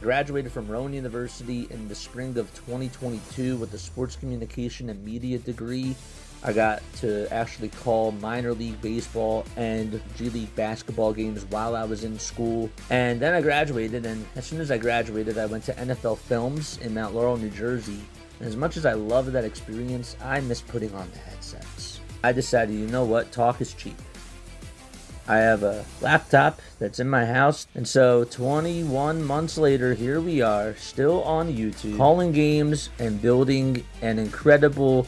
Graduated from Rowan University in the spring of 2022 with a sports communication and media degree. I got to actually call minor league baseball and G League basketball games while I was in school. And then I graduated, and as soon as I graduated, I went to NFL Films in Mount Laurel, New Jersey. And as much as I loved that experience, I miss putting on the headsets. I decided, you know what, talk is cheap. I have a laptop that's in my house, and so 21 months later, here we are, still on YouTube, calling games and building an incredible,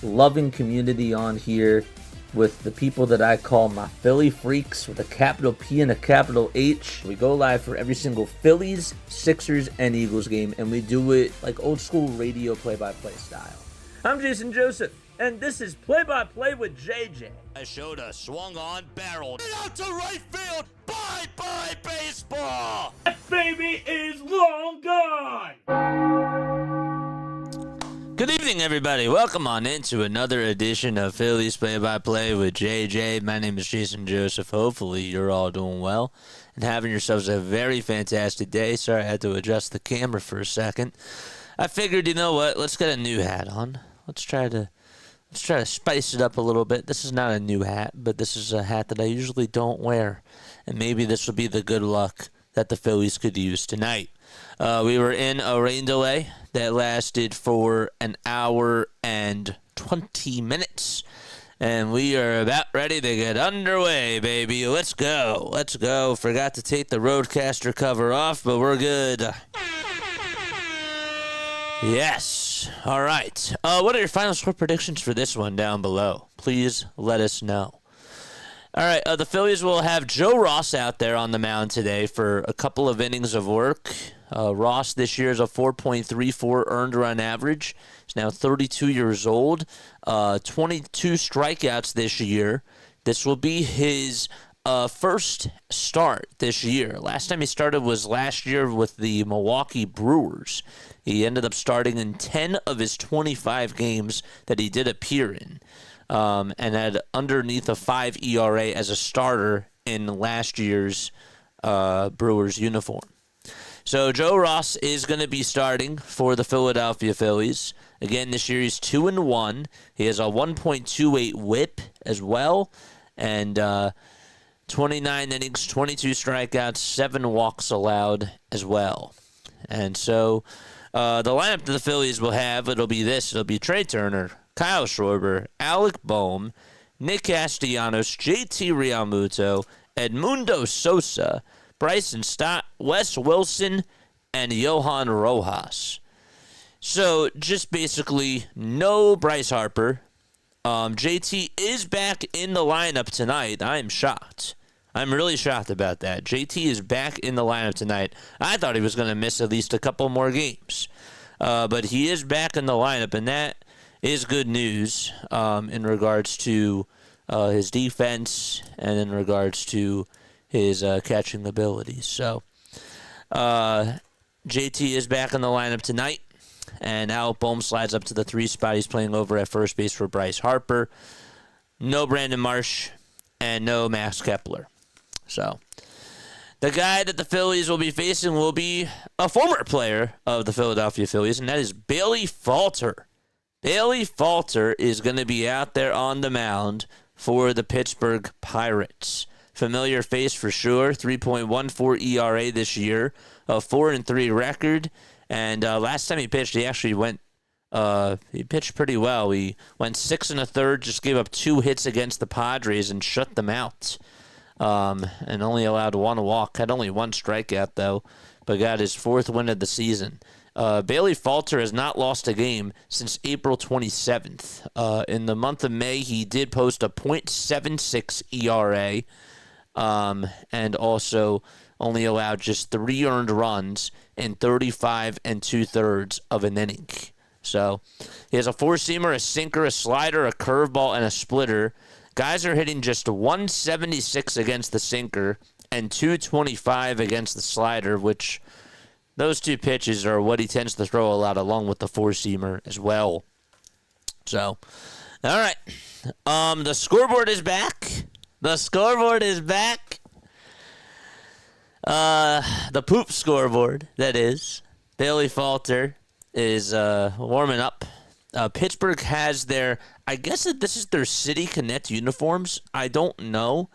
loving community on here with the people that I call my Philly freaks with a capital P and a capital H. We go live for every single Phillies, Sixers, and Eagles game, and we do it like old school radio play-by-play style. I'm Jason Joseph, and this is Play-by-Play with JJ. I showed a swung on barrel. Get out to right field. Bye-bye baseball. That baby is long gone. Good evening, everybody. Welcome on into another edition of Phillies Play-by-Play with JJ. My name is Jason Joseph. Hopefully, you're all doing well and having yourselves a very fantastic day. Sorry, I had to adjust the camera for a second. I figured, you know what? Let's get a new hat on. Let's try to spice it up a little bit. This is not a new hat, but this is a hat that I usually don't wear. And maybe this will be the good luck that the Phillies could use tonight. We were in a rain delay that lasted for an hour and 20 minutes. And we are about ready to get underway, baby. Let's go. Let's go. Forgot to take the Roadcaster cover off, but we're good. Yes. All right. What are your final score predictions for this one down below? Please let us know. All right. The Phillies will have Joe Ross out there on the mound today for a couple of innings of work. Ross this year is a 4.34 earned run average. He's now 32 years old. 22 strikeouts this year. This will be his first start this year. Last time he started was last year with the Milwaukee Brewers. He ended up starting in 10 of his 25 games that he did appear in, and had underneath a 5 ERA as a starter in last year's Brewers uniform. So Joe Ross is going to be starting for the Philadelphia Phillies. Again, this year he's 2-1. He has a 1.28 WHIP as well, and 29 innings, 22 strikeouts, 7 walks allowed as well. And so the lineup that the Phillies will have, it'll be this. It'll be Trey Turner, Kyle Schwarber, Alec Bohm, Nick Castellanos, JT Realmuto, Edmundo Sosa, Bryson Stott, Wes Wilson, and Johan Rojas. So just basically no Bryce Harper. JT is back in the lineup tonight. I am shocked. I'm really shocked about that. JT is back in the lineup tonight. I thought he was going to miss at least a couple more games. But he is back in the lineup, and that is good news in regards to his defense and in regards to his catching abilities. So JT is back in the lineup tonight, and Alec Bohm slides up to the 3 spot. He's playing over at first base for Bryce Harper. No Brandon Marsh and no Max Kepler. So the guy that the Phillies will be facing will be a former player of the Philadelphia Phillies, and that is Bailey Falter. Bailey Falter is going to be out there on the mound for the Pittsburgh Pirates. Familiar face for sure, 3.14 ERA this year, a 4-3 record, and last time he pitched, he actually went. He pitched pretty well. He went 6 1/3, just gave up 2 hits against the Padres and shut them out, and only allowed 1 walk. Had only 1 strikeout though, but got his 4th win of the season. Bailey Falter has not lost a game since April 27th. In the month of May, he did post a .76 ERA. And also only allowed just 3 earned runs in 35 2/3 of an inning. So he has a 4-seamer, a sinker, a slider, a curveball, and a splitter. Guys are hitting just 176 against the sinker and 225 against the slider, which those 2 pitches are what he tends to throw a lot, along with the 4-seamer as well. So, all right. The scoreboard is back. The scoreboard is back. The poop scoreboard, that is. Bailey Falter is warming up. Pittsburgh has their, I guess that this is their City Connect uniforms. I don't know.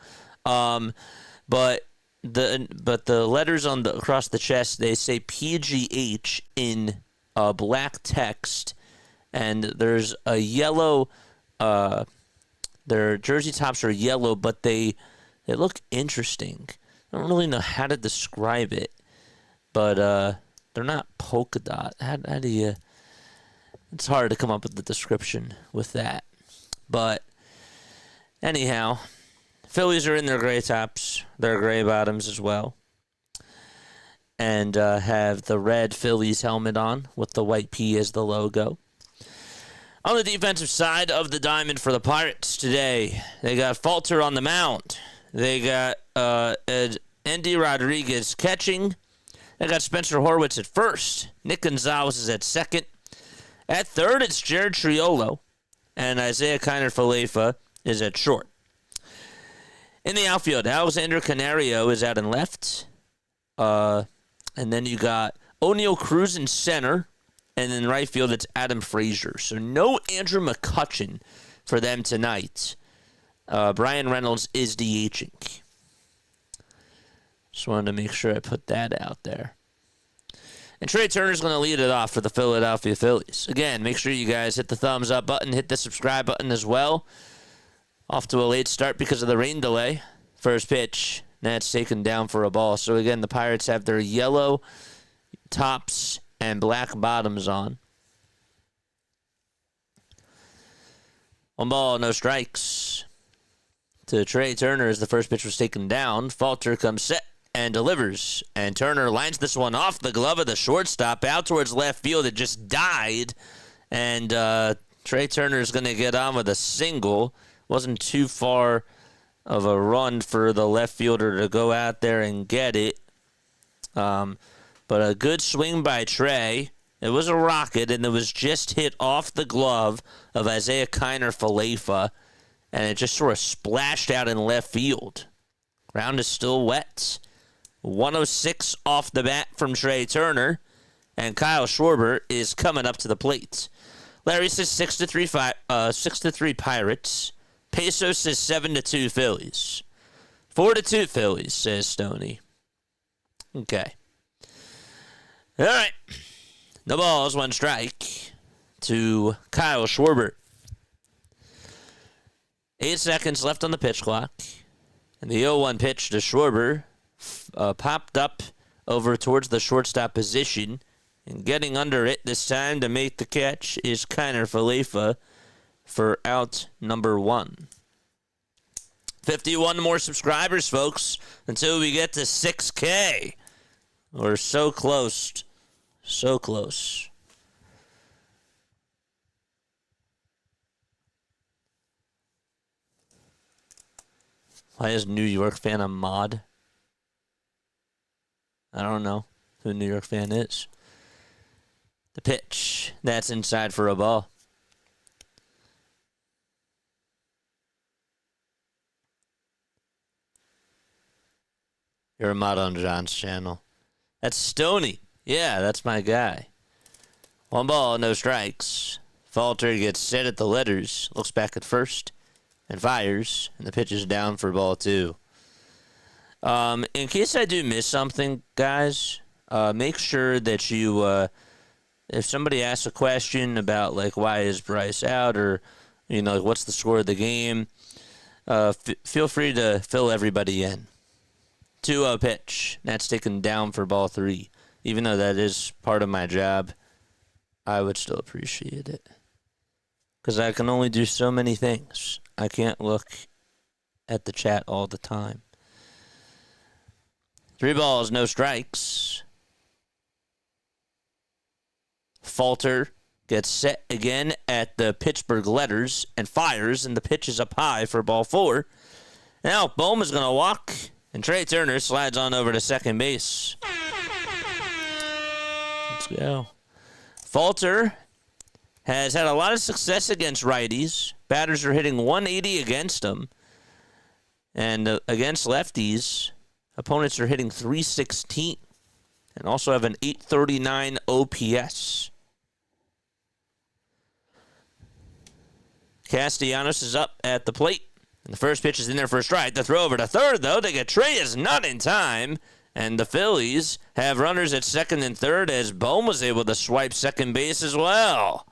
But the letters on the across the chest, they say PGH in black text. And there's a yellow, their jersey tops are yellow, but they look interesting. I don't really know how to describe it, but they're not polka dot. How do you? It's hard to come up with the description with that. But anyhow, Phillies are in their gray tops, their gray bottoms as well, and have the red Phillies helmet on with the white P as the logo. On the defensive side of the diamond for the Pirates today, they got Falter on the mound. They got Andy Rodriguez catching. They got Spencer Horwitz at first. Nick Gonzalez is at second. At third, it's Jared Triolo. And Isaiah Kiner-Falefa is at short. In the outfield, Alexander Canario is out in left. And then you got O'Neal Cruz in center. And in right field, it's Adam Frazier. So no Andrew McCutchen for them tonight. Brian Reynolds is DHing. Just wanted to make sure I put that out there. And Trey Turner's going to lead it off for the Philadelphia Phillies. Again, make sure you guys hit the thumbs up button, hit the subscribe button as well. Off to a late start because of the rain delay. First pitch, that's taken down for a ball. So again, the Pirates have their yellow tops and black bottoms on. 1 ball, no strikes. To Trey Turner as the first pitch was taken down. Falter comes set and delivers. And Turner lines this one off the glove of the shortstop out towards left field. It just died. And Trey Turner is going to get on with a single. Wasn't too far of a run for the left fielder to go out there and get it. But a good swing by Trey. It was a rocket, and it was just hit off the glove of Isaiah Kiner-Falefa. And it just sort of splashed out in left field. Ground is still wet. 106 off the bat from Trey Turner. And Kyle Schwarber is coming up to the plate. Larry says 6-3 Pirates. Peso says 7-2 Phillies. 4-2 Phillies, says Stoney. Okay. All right. No balls, 1 strike to Kyle Schwarber. 8 seconds left on the pitch clock. And the 0-1 pitch to Schwarber popped up over towards the shortstop position. And getting under it this time to make the catch is Kiner-Falefa for out number 1. 51 more subscribers, folks, until we get to 6K. We're so close. So close. Why is New York fan a mod? I don't know who New York fan is. The pitch. That's inside for a ball. You're a mod on John's channel. That's Stoney. Yeah, that's my guy. 1 ball, no strikes. Falter gets set at the letters. Looks back at first. And fires. And the pitch is down for ball 2. In case I do miss something, guys, make sure that you, if somebody asks a question about, like, why is Bryce out or, you know, like, what's the score of the game, feel free to fill everybody in. 2-0 pitch. That's taken down for ball 3. Even though that is part of my job, I would still appreciate it. Because I can only do so many things. I can't look at the chat all the time. 3 balls, no strikes. Falter gets set again at the Pittsburgh letters and fires, and the pitch is up high for ball 4. Now, Bohm is going to walk, and Trey Turner slides on over to second base. Let's go. Falter has had a lot of success against righties. Batters are hitting 180 against him. And against lefties, Opponents are hitting .316 and also have an .839 OPS. Castellanos is up at the plate. And the first pitch is in there for a strike. The throw over to third, though, to get Trey is not in time. And the Phillies have runners at second and third as Bohm was able to swipe second base as well.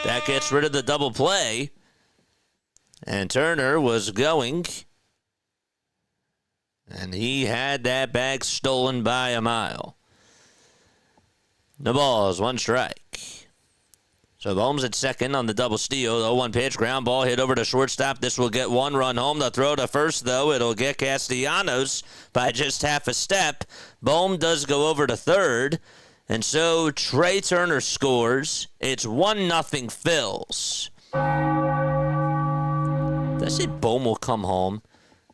That gets rid of the double play. And Turner was going. And he had that bag stolen by a mile. No balls, one strike. So Bohm's at second on the double steal. The 0-1 pitch, ground ball hit over to shortstop. This will get one run home. The throw to first, though, it'll get Castellanos by just half a step. Bohm does go over to third. And so Trey Turner scores. It's 1-0 Phils. Did I say Bohm will come home?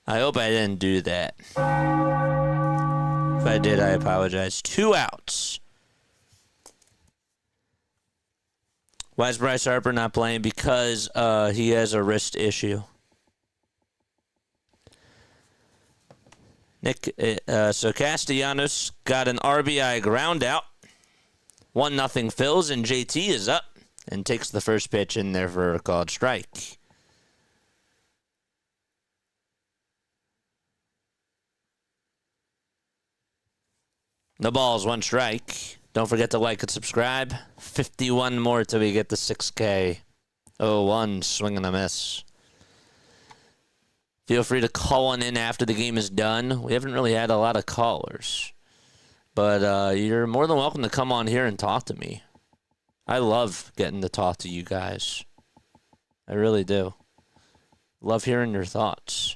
I hope I didn't do that. If I did, I apologize. 2 outs. Why is Bryce Harper not playing? Because he has a wrist issue. So Castellanos got an RBI ground out. 1-0 Phils, and JT is up and takes the first pitch in there for a called strike. No balls, one strike. Don't forget to like and subscribe. 51 more till we get to 6K. 0-1, swing and a miss. Feel free to call on in after the game is done. We haven't really had a lot of callers. But you're more than welcome to come on here and talk to me. I love getting to talk to you guys. I really do. Love hearing your thoughts.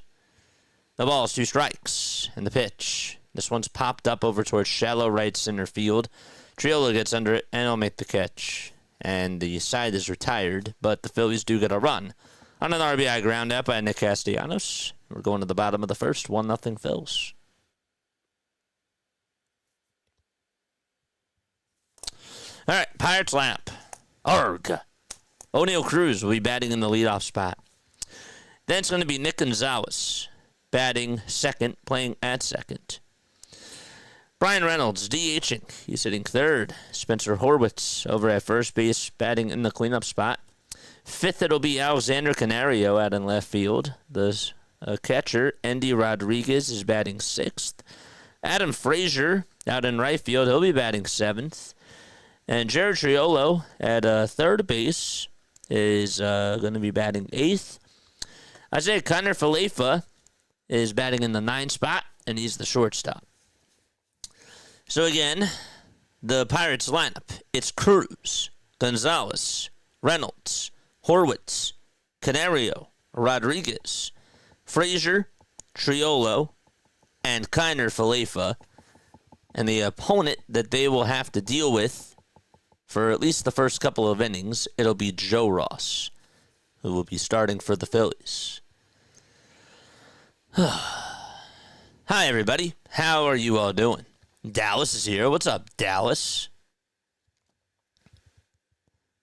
The ball's 2 strikes. And the pitch. This one's popped up over towards shallow right center field. Triolo gets under it, and he'll make the catch. And the side is retired, but the Phillies do get a run on an RBI ground out by Nick Castellanos. We're going to the bottom of the first, 1-0 Phils. All right, Pirates lineup. Arg. O'Neal Cruz will be batting in the leadoff spot. Then it's going to be Nick Gonzalez batting second, playing at second. Brian Reynolds, DHing. He's hitting third. Spencer Horwitz over at first base, batting in the cleanup spot. Fifth, it'll be Alexander Canario out in left field. The catcher, Endy Rodriguez, is batting sixth. Adam Frazier out in right field. He'll be batting seventh. And Jared Triolo at third base is going to be batting eighth. Isaiah Kiner-Falefa is batting in the 9th spot, and he's the shortstop. So again, the Pirates lineup, it's Cruz, Gonzalez, Reynolds, Horwitz, Canario, Rodriguez, Frazier, Triolo, and Kiner-Falefa. And the opponent that they will have to deal with for at least the first couple of innings, it'll be Joe Ross, who will be starting for the Phillies. Hi, everybody. How are you all doing? Dallas is here. What's up, Dallas?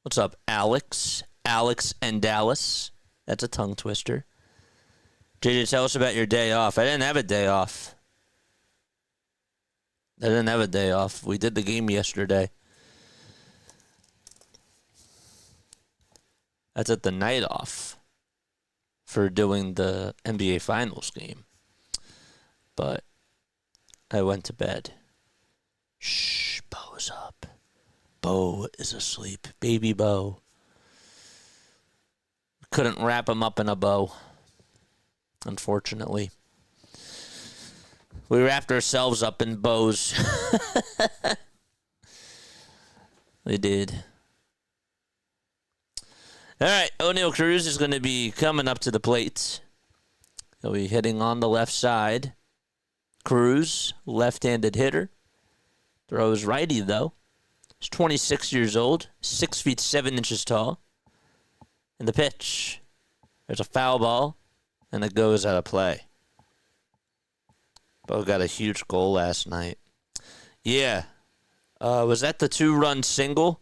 What's up, Alex? Alex and Dallas. That's a tongue twister. JJ, tell us about your day off. I didn't have a day off. We did the game yesterday. I took the night off for doing the NBA Finals game. But I went to bed. Shh, Bo's up. Bo is asleep. Baby Bo. Couldn't wrap him up in a bow, unfortunately. We wrapped ourselves up in bows. We did. All right, O'Neal Cruz is going to be coming up to the plate. He'll be hitting on the left side. Cruz, left-handed hitter. Throws righty, though. He's 26 years old, 6 feet 7 inches tall. And the pitch. There's a foul ball, and it goes out of play. Bo got a huge goal last night. Yeah. Was that the 2-run single?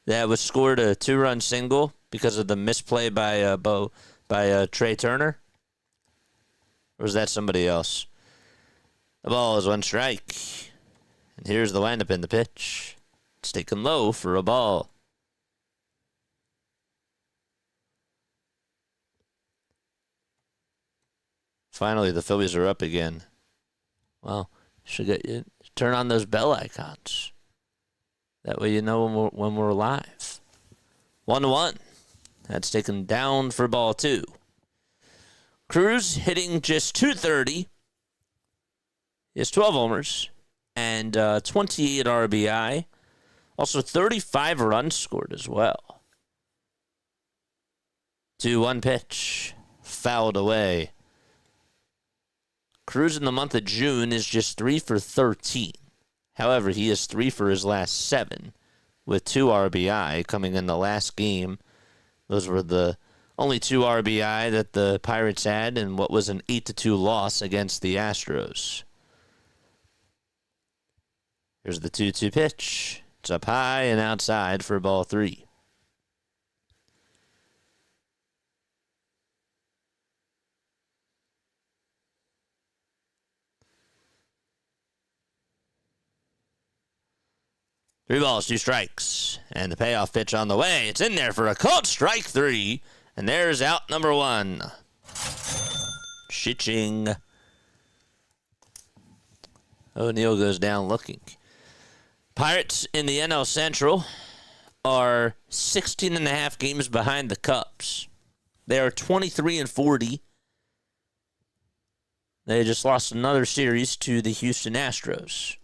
That was scored a 2-run single because of the misplay by Trey Turner? Or was that somebody else? The ball is 1 strike. And here's the windup in the pitch. It's taken low for a ball. Finally, the Phillies are up again. Well, should get you turn on those bell icons. That way you know when we're live. 1-1. That's taken down for ball 2. Cruz hitting just .230. He has 12 homers and 28 RBI. Also 35 runs scored as well. 2-1 pitch. Fouled away. Cruz in the month of June is just 3 for 13. However, he is 3 for his last 7 with 2 RBI coming in the last game. Those were the only 2 RBI that the Pirates had in what was an 8-2 loss against the Astros. Here's the 2-2 pitch. It's up high and outside for ball 3. Three balls, 2 strikes. And the payoff pitch on the way. It's in there for a called strike 3. And there's out number 1. Shitching. O'Neal goes down looking. Pirates in the NL Central are 16.5 games behind the Cubs. They are 23-40. They just lost another series to the Houston Astros.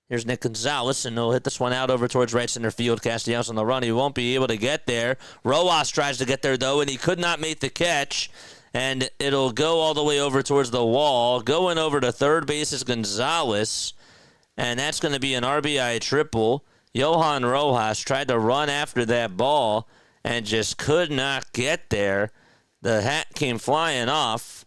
Here's Nick Gonzalez, and he'll hit this one out over towards right center field. Castellanos on the run. He won't be able to get there. Rojas tries to get there, though, and he could not make the catch. And it'll go all the way over towards the wall. Going over to third base is Gonzalez, and that's going to be an RBI triple. Johan Rojas tried to run after that ball and just could not get there. The hat came flying off.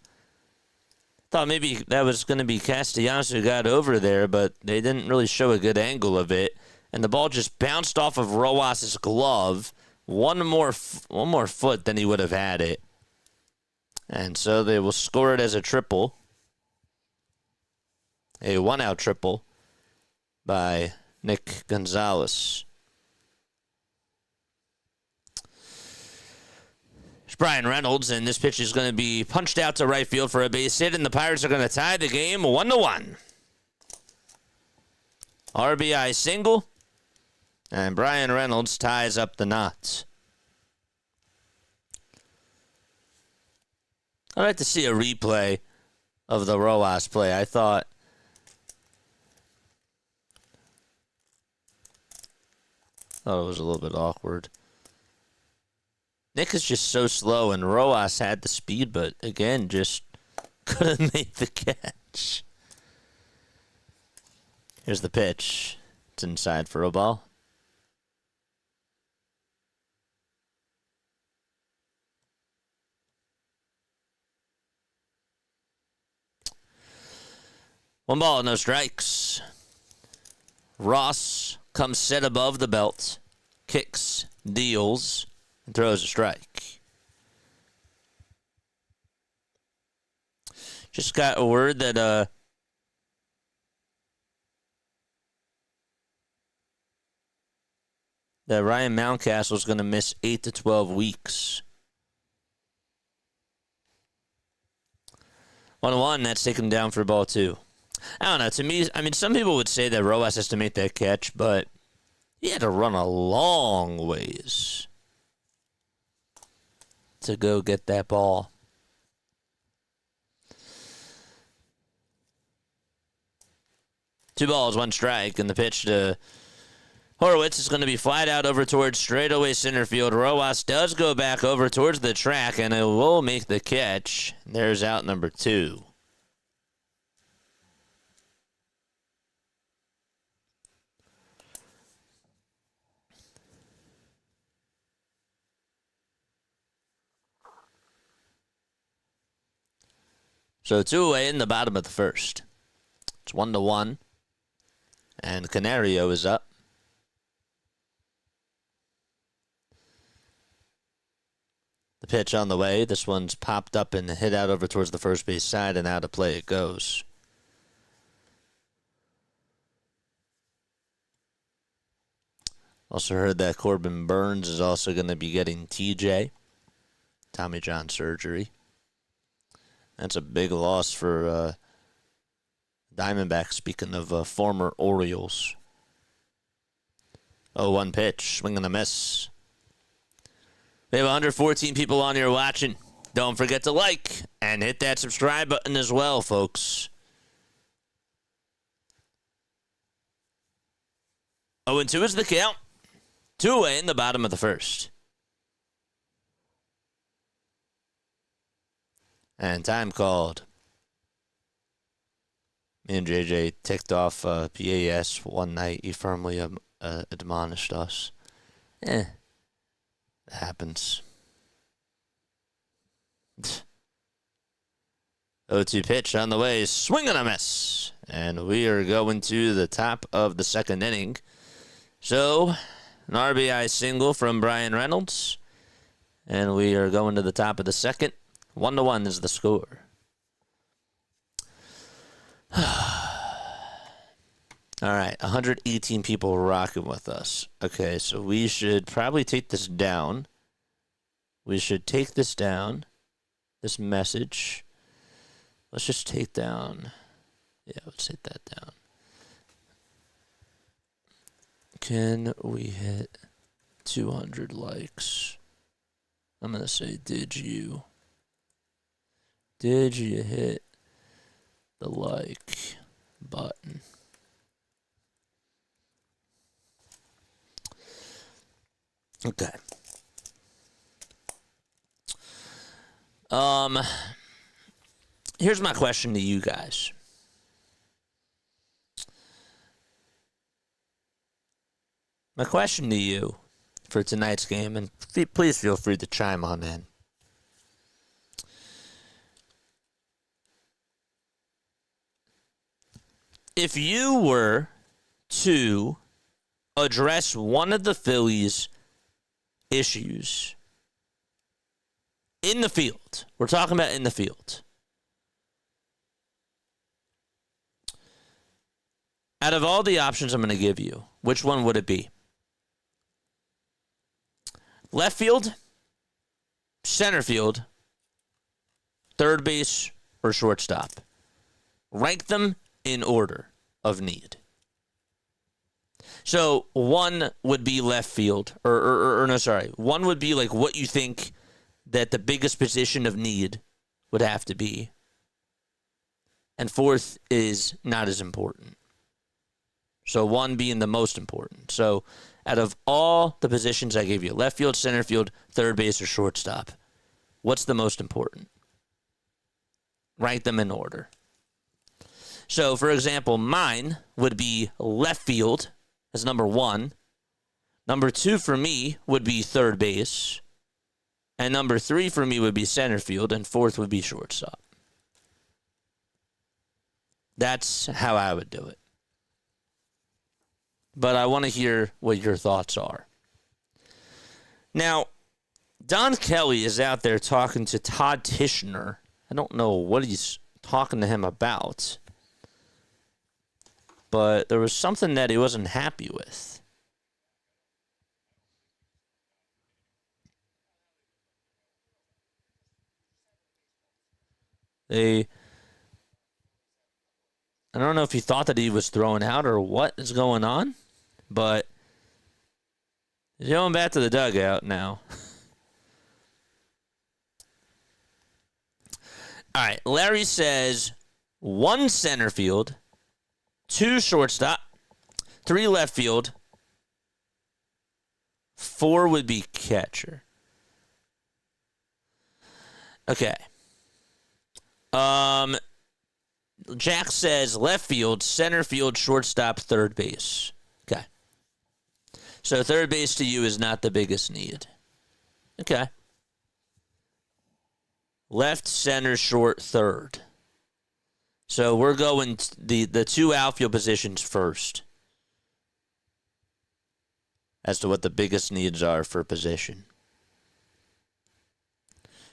Thought maybe that was going to be Castellanos who got over there, but they didn't really show a good angle of it. And the ball just bounced off of Rojas' glove. One more foot than he would have had it. And so they will score it as a triple. A 1-out triple by Nick Gonzalez. Brian Reynolds, and this pitch is going to be punched out to right field for a base hit, and the Pirates are going to tie the game 1-1. RBI single, and Brian Reynolds ties up the knot. I'd like to see a replay of the Rojas play. I thought it was a little bit awkward. Nick is just so slow, and Rojas had the speed, but again, just couldn't make the catch. Here's the pitch. It's inside for a ball. One ball, no strikes. Ross comes set above the belt, kicks, deals, and throws a strike. Just got a word that that Ryan Mountcastle is going to miss 8 to 12 weeks. 1-1, that's taken down for ball 2. I don't know. To me, I mean, some people would say that Rojas has to make that catch, but he had to run a long ways to go get that ball. Two balls, 1 strike, and the pitch to Horowitz is going to be flied out over towards straightaway center field. Rojas does go back over towards the track, and it will make the catch. There's out number 2. So 2 away in the bottom of the first. It's 1-1. And Canario is up. The pitch on the way. This one's popped up and hit out over towards the first base side, and out of play it goes. Also heard that Corbin Burns is also going to be getting TJ, Tommy John surgery. That's a big loss for Diamondbacks, speaking of former Orioles. 0-1 pitch, swing and a miss. We have 114 people on here watching. Don't forget to like and hit that subscribe button as well, folks. 0-2 is the count. 2 away in the bottom of the first. And time called. Me and JJ ticked off PAS one night. He firmly admonished us. It happens. 0-2 pitch on the way. Swing and a miss. And we are going to the top of the second inning. So, an RBI single from Brian Reynolds. And we are going to the top of the second. 1-1 is the score. All right, 118 people rocking with us. Okay, so we should probably take this down. We should take this down, this message. Let's just take down. Yeah, let's take that down. Can we hit 200 likes? I'm going to say, did you hit the like button? Okay. Here's my question to you guys. My question to you for tonight's game, and please feel free to chime on in. If you were to address one of the Phillies' issues in the field, we're talking about in the field, out of all the options I'm going to give you, which one would it be? Left field, center field, third base, or shortstop? Rank them in order of need. So one would be left field, one would be like what you think that the biggest position of need would have to be. And fourth is not as important. So one being the most important. So out of all the positions I gave you, left field, center field, third base, or shortstop, what's the most important? Rank them in order. So, for example, mine would be left field as number 1. Number 2 for me would be third base. And number 3 for me would be center field. And fourth would be shortstop. That's how I would do it. But I want to hear what your thoughts are. Now, Don Kelly is out there talking to Todd Tishner. I don't know what he's talking to him about. But there was something that he wasn't happy with. I don't know if he thought that he was thrown out or what is going on, but he's going back to the dugout now. All right, Larry says 1 center field, 2 shortstop, 3 left field, 4 would be catcher. Okay. Jack says left field, center field, shortstop, third base. Okay. So third base to you is not the biggest need. Okay. Left, center, short, third. So we're going the 2 outfield positions first as to what the biggest needs are for position.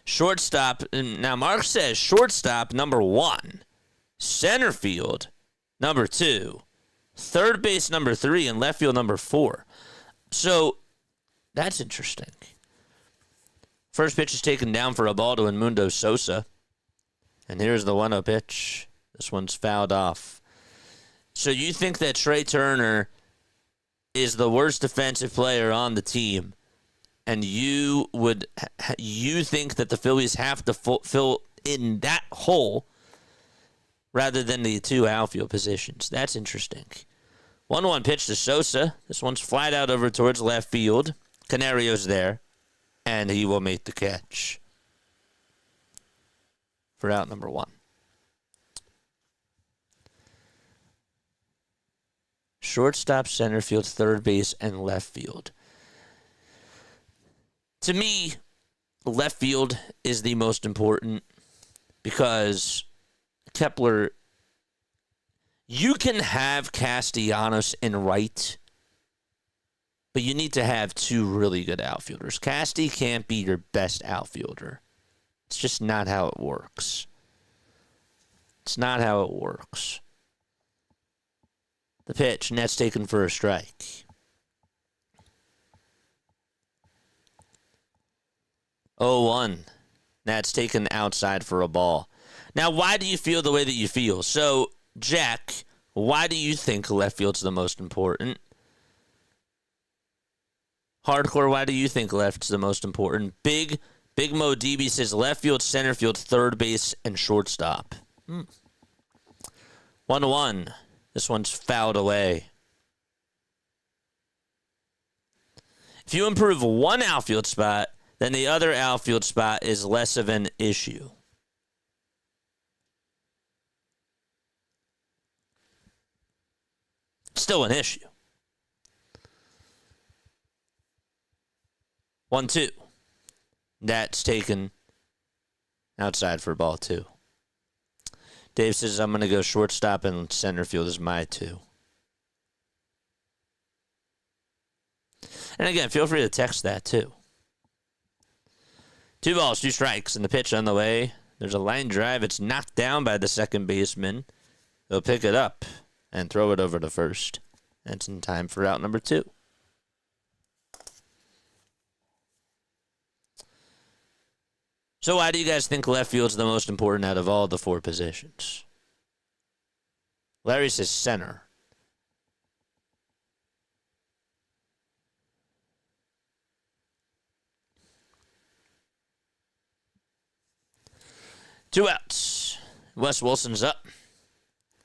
Shortstop. Now, Mark says shortstop, number 1. Center field, number 2. Third base, number 3. And left field, number 4. So, that's interesting. First pitch is taken down for a ball to Edmundo Sosa. And here's the 1-0 pitch. This one's fouled off. So you think that Trey Turner is the worst defensive player on the team, and you think that the Phillies have to fill in that hole rather than the 2 outfield positions. That's interesting. 1-1 pitch to Sosa. This one's flied out over towards left field. Canario's there, and he will make the catch for out number 1. Shortstop, center field, third base, and left field. To me, left field is the most important because Kepler, you can have Castellanos in right, but you need to have 2 really good outfielders. Casty can't be your best outfielder. It's just not how it works. It's not how it works. The pitch, and that's taken for a strike. 0-1. That's taken outside for a ball. Now, why do you feel the way that you feel? So, Jack, why do you think left field's the most important? Hardcore, why do you think left's the most important? Big Mo DB says left field, center field, third base, and shortstop. 1-1. This one's fouled away. If you improve one outfield spot, then the other outfield spot is less of an issue. Still an issue. 1-2. That's taken outside for ball 2. Dave says, I'm going to go shortstop and center field is my 2. And again, feel free to text that too. 2 balls, 2 strikes, and the pitch on the way. There's a line drive. It's knocked down by the second baseman. They'll pick it up and throw it over to first. That's in time for out number 2. So why do you guys think left field's the most important out of all the 4 positions? Larry says center. Two outs. Wes Wilson's up.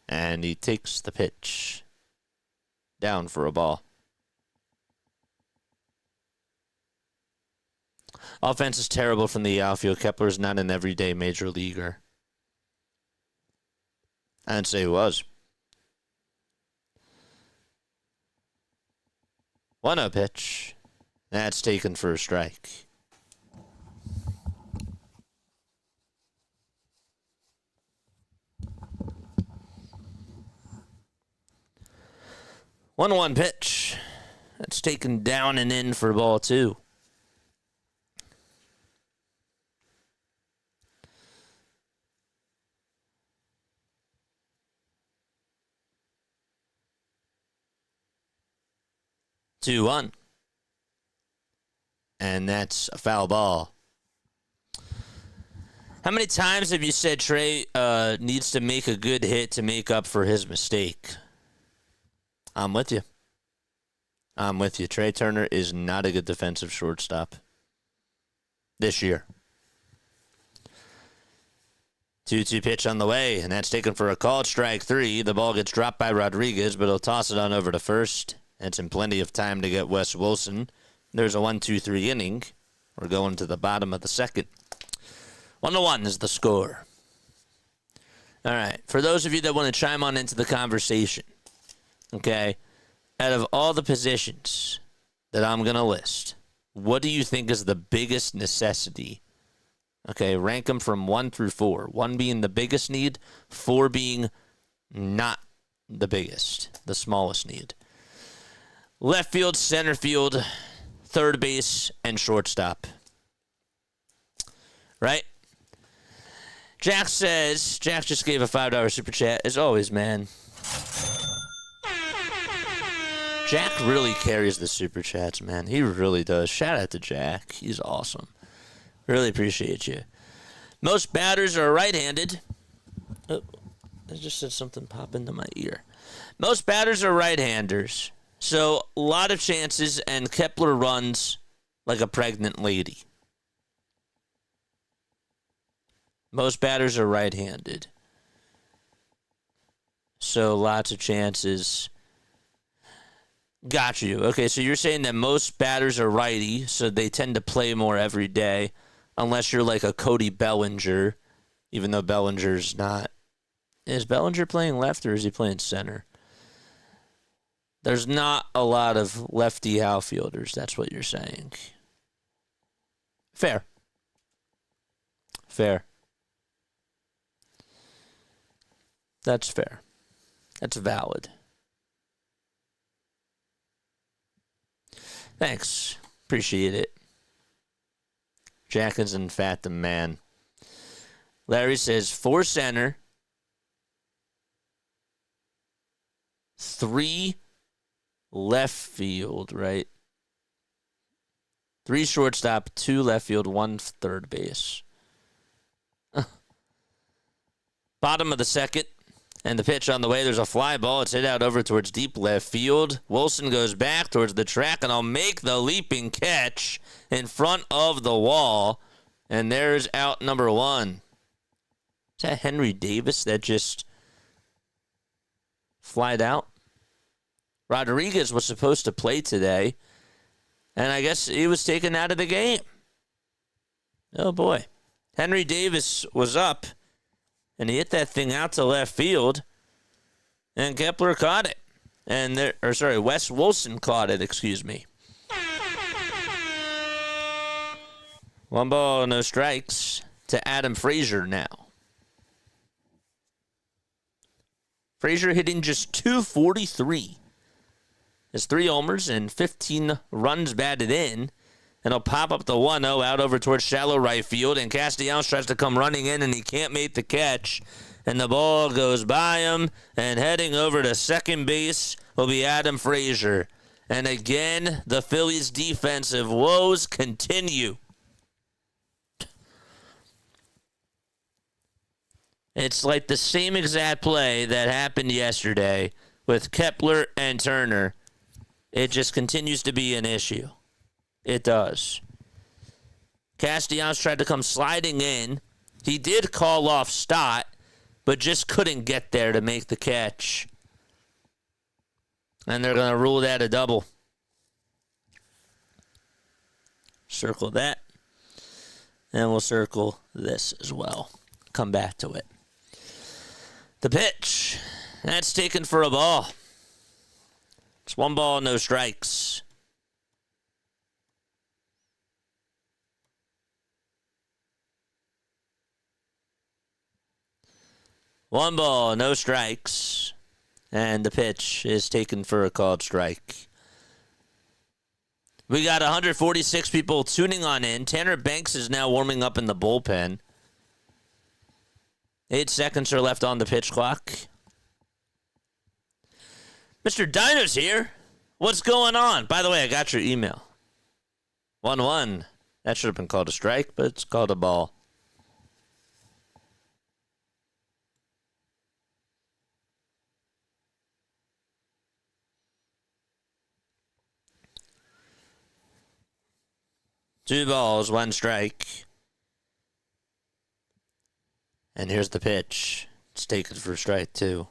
And he takes the pitch. Down for a ball. Offense is terrible from the outfield. Kepler's not an everyday major leaguer. I didn't say he was. 1-0 pitch. That's taken for a strike. One pitch. That's taken down and in for ball 2. Two one, and that's a foul ball. How many times have you said Trey needs to make a good hit to make up for his mistake? I'm with you. Trey Turner is not a good defensive shortstop this year. 2-2 pitch on the way, and that's taken for a called strike 3. The ball gets dropped by Rodriguez, but he'll toss it on over to first. It's in plenty of time to get Wes Wilson. There's a 1-2-3 inning. We're going to the bottom of the second. 1-1 is the score. All right. For those of you that want to chime on into the conversation, okay, out of all the positions that I'm going to list, what do you think is the biggest necessity? Okay, rank them from 1 through 4. 1 being the biggest need, 4 being not the biggest, the smallest need. Left field, center field, third base, and shortstop. right? Jack says, Jack just gave a $5 super chat. As always, man. Jack really carries the super chats, man. He really does. Shout out to Jack. He's awesome. Really appreciate you. Most batters are right-handed. Oh, I just said something pop into my ear. Most batters are right-handers. So, a lot of chances, and Kepler runs like a pregnant lady. Most batters are right-handed. So, lots of chances. Got you. Okay, so you're saying that most batters are righty, so they tend to play more every day, unless you're like a Cody Bellinger, even though Bellinger's not. Is Bellinger playing left or is he playing center? There's not a lot of lefty outfielders, that's what you're saying. Fair. Fair. That's fair. That's valid. Thanks. Appreciate it. Jack is in fact the man. Larry says 4 center, 3 left field, right? 3 shortstop, 2 left field, 1 third base. Bottom of the second. And the pitch on the way, there's a fly ball. It's hit out over towards deep left field. Wilson goes back towards the track, and I'll make the leaping catch in front of the wall. And there's out number 1. Is that Henry Davis that just flied out? Rodriguez was supposed to play today, and I guess he was taken out of the game. Oh, boy. Henry Davis was up. And he hit that thing out to left field, and Kepler caught it. And Wes Wilson caught it, excuse me. 1 ball, no strikes to Adam Frazier now. Frazier hitting just .243. Has 3 homers and 15 runs batted in. And he'll pop up the 1-0 out over towards shallow right field. And Castellanos tries to come running in, and he can't make the catch. And the ball goes by him. And heading over to second base will be Adam Frazier. And again, the Phillies' defensive woes continue. It's like the same exact play that happened yesterday with Kepler and Turner. It just continues to be an issue. It does. Castellanos tried to come sliding in. He did call off Stott, but just couldn't get there to make the catch. And they're going to rule that a double. Circle that. And we'll circle this as well. Come back to it. The pitch. That's taken for a ball. It's 1 ball, no strikes. One ball, no strikes. And the pitch is taken for a called strike. We got 146 people tuning on in. Tanner Banks is now warming up in the bullpen. 8 seconds are left on the pitch clock. Mr. Diner's here. What's going on? By the way, I got your email. 1-1. That should have been called a strike, but it's called a ball. Two balls, 1 strike. And here's the pitch. It's taken for strike 2.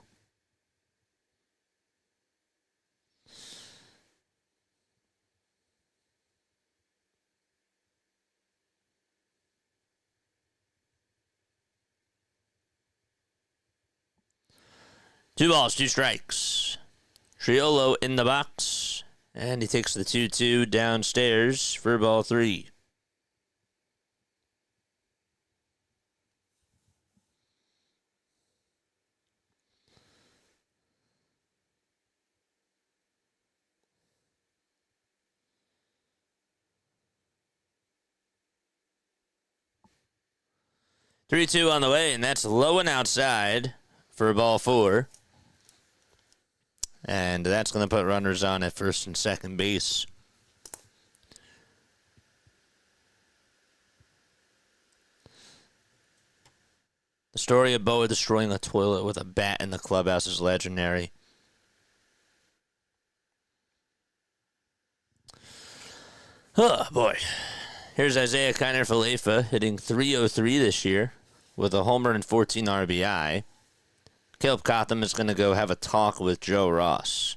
Two balls, 2 strikes. Triolo in the box. And he takes the 2-2 downstairs for ball 3. 3-2 on the way, and that's low and outside for ball 4. And that's going to put runners on at first and second base. The story of Boa destroying a toilet with a bat in the clubhouse is legendary. Oh, boy. Here's Isaiah Kiner-Falefa hitting .303 this year with a homer and 14 RBI. Caleb Cotham is going to go have a talk with Joe Ross.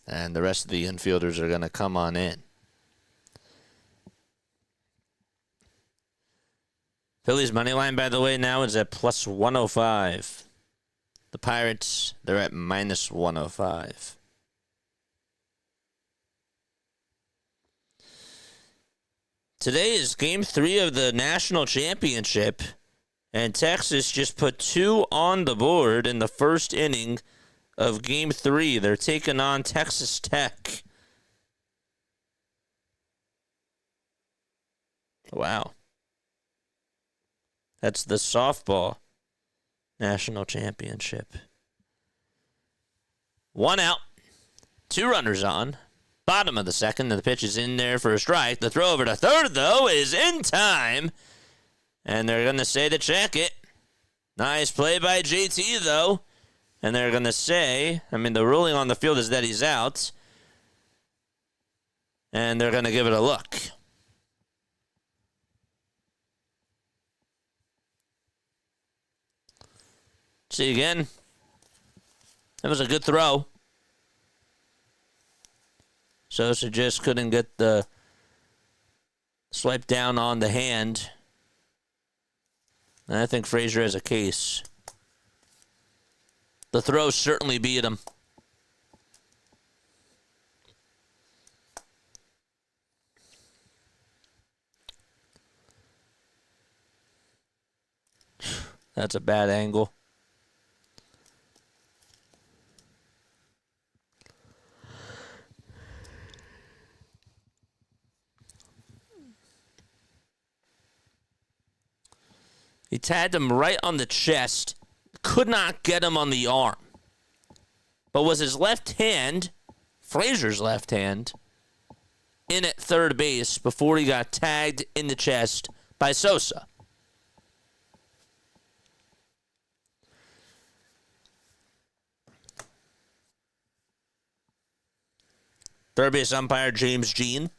And the rest of the infielders are going to come on in. Phillies money line, by the way, now is at plus 105. The Pirates, they're at minus 105. Today is Game 3 of the National Championship, and Texas just put 2 on the board in the first inning of Game 3. They're taking on Texas Tech. Wow. That's the softball National Championship. 1 out, 2 runners on. Bottom of the second, and the pitch is in there for a strike. The throw over to third, though, is in time. And they're going to say to check it. Nice play by JT, though. And they're going to say, the ruling on the field is that he's out. And they're going to give it a look. See again. That was a good throw. Sosa just couldn't get the swipe down on the hand. And I think Frazier has a case. The throw certainly beat him. That's a bad angle. He tagged him right on the chest. Could not get him on the arm. But was his left hand, Frazier's left hand, in at third base before he got tagged in the chest by Sosa. Third base umpire James Jean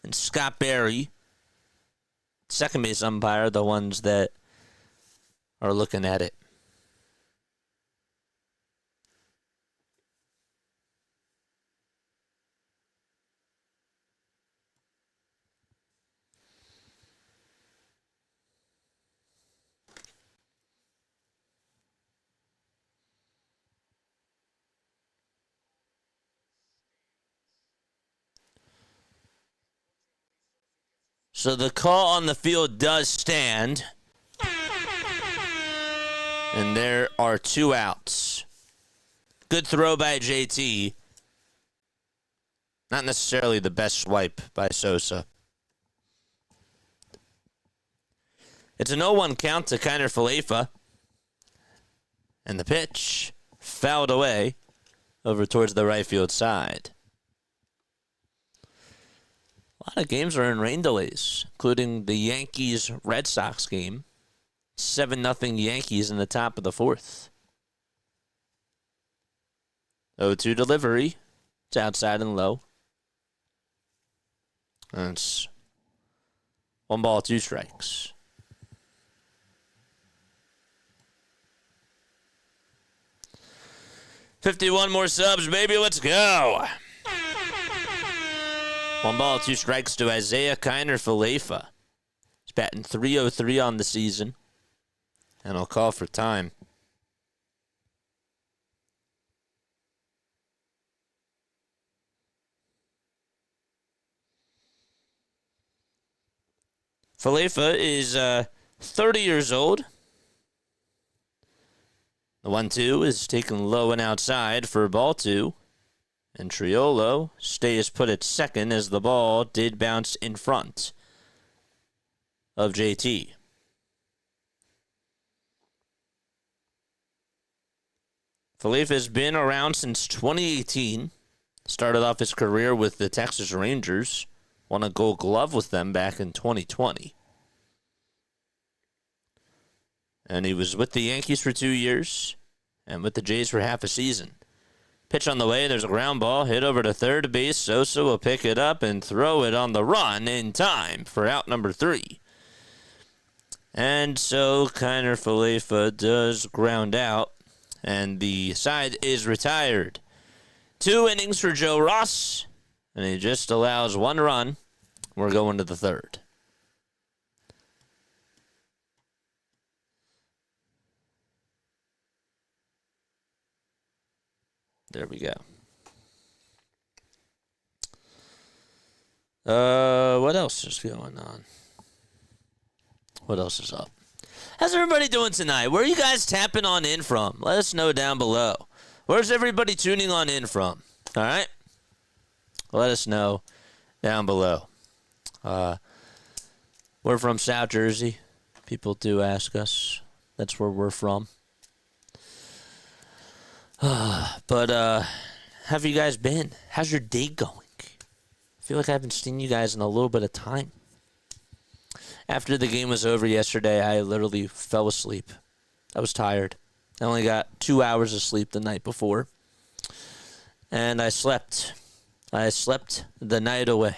and Scott Berry. Second base umpire, the ones that are looking at it. So the call on the field does stand. And there are 2 outs. Good throw by JT. Not necessarily the best swipe by Sosa. It's an 0-1 count to Kiner-Falefa. And the pitch fouled away over towards the right field side. A lot of games are in rain delays, including the Yankees-Red Sox game. 7-0 Yankees in the top of the 4th. 0-2 delivery. It's outside and low. And it's 1 ball, 2 strikes. $51 more subs, baby. Let's go. 1 ball, 2 strikes to Isaiah Kiner-Falefa. He's batting .303 on the season. And I'll call for time. Falefa is 30 years old. The 1-2 is taken low and outside for ball 2. And Triolo stays put at second as the ball did bounce in front of JT. Phillies has been around since 2018. Started off his career with the Texas Rangers. Won a Gold Glove with them back in 2020. And he was with the Yankees for 2 years and with the Jays for half a season. Pitch on the way. There's a ground ball. Hit over to third base. Sosa will pick it up and throw it on the run in time for out number 3. And so Kiner Falefa does ground out. And the side is retired. 2 innings for Joe Ross. And he just allows 1 run. We're going to the 3rd. There we go. What else is going on? What else is up? How's everybody doing tonight? Where are you guys tapping on in from? Let us know down below. Where's everybody tuning on in from? All right? Let us know down below. We're from South Jersey. People do ask us. That's where we're from. But how have you guys been? How's your day going? I feel like I haven't seen you guys in a little bit of time. After the game was over yesterday, I literally fell asleep. I was tired. I only got 2 hours of sleep the night before. And I slept. I slept the night away.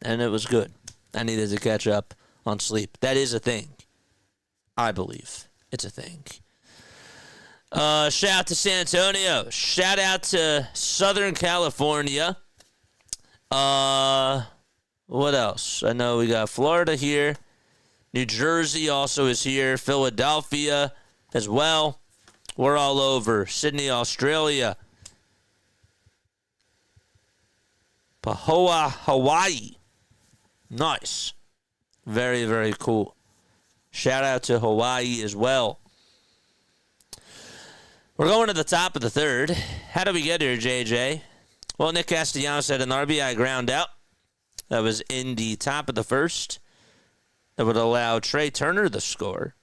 And it was good. I needed to catch up on sleep. That is a thing. I believe it's a thing. Shout out to San Antonio. Shout out to Southern California. What else? I know we got Florida here. New Jersey also is here. Philadelphia as well. We're all over. Sydney, Australia. Pahoa, Hawaii. Nice. Very, very cool. Shout out to Hawaii as well. We're going to the top of the 3rd. How did we get here, JJ? Well, Nick Castellanos had an RBI ground out. That was in the top of the 1st. That would allow Trey Turner the score.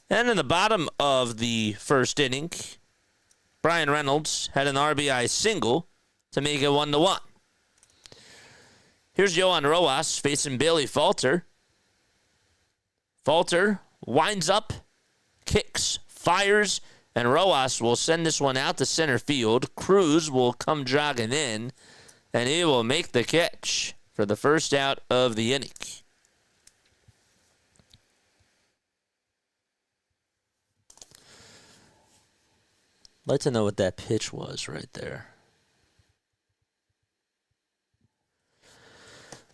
And in the bottom of the 1st inning, Brian Reynolds had an RBI single to make it 1-1. Here's Yohan Rojas facing Bailey Falter. Falter winds up, kicks, fires, and Rojas will send this one out to center field. Cruz will come jogging in, and he will make the catch for the first out of the inning. I'd like to know what that pitch was right there.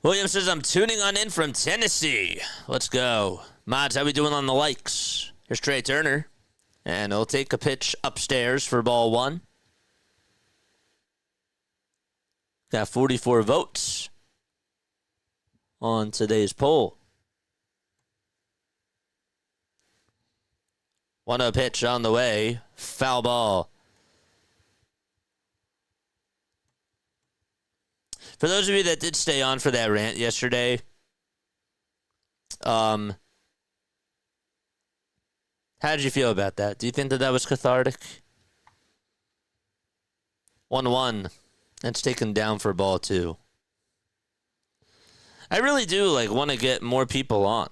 William says, I'm tuning on in from Tennessee. Let's go. Mods, how we doing on the likes? Here's Trey Turner. And he'll take a pitch upstairs for ball 1. Got 44 votes on today's poll. 1-0 pitch on the way. Foul ball. For those of you that did stay on for that rant yesterday, how did you feel about that? Do you think that that was cathartic? 1-1. That's taken down for ball 2. I really do want to get more people on.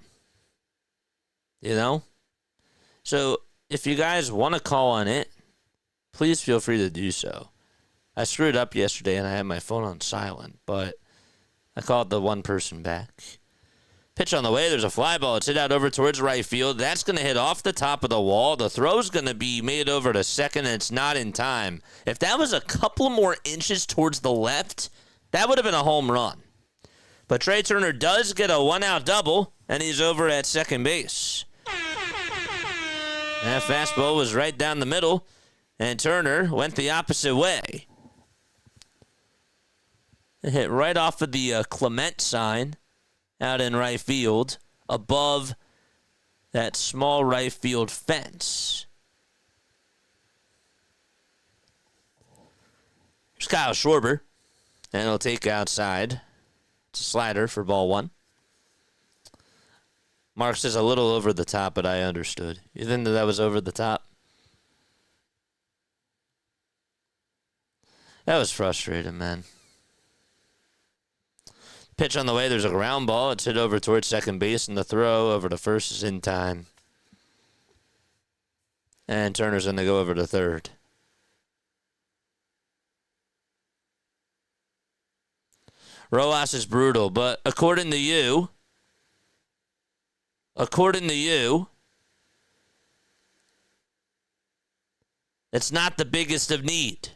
You know? So if you guys want to call on it, please feel free to do so. I screwed up yesterday and I had my phone on silent, but I called the one person back. Pitch on the way. There's a fly ball. It's hit out over towards right field. That's going to hit off the top of the wall. The throw's going to be made over to second, and it's not in time. If that was a couple more inches towards the left, that would have been a home run. But Trey Turner does get a 1-out double, and he's over at second base. That fastball was right down the middle, and Turner went the opposite way. It hit right off of the Clement sign out in right field, above that small right field fence. Here's Kyle Schwarber, and he'll take outside. It's a slider for ball 1. Mark says a little over the top, but I understood. You think that was over the top? That was frustrating, man. Pitch on the way, there's a ground ball. It's hit over towards second base, and the throw over to first is in time. And Turner's going to go over to third. Rojas is brutal, but according to you, it's not the biggest of need.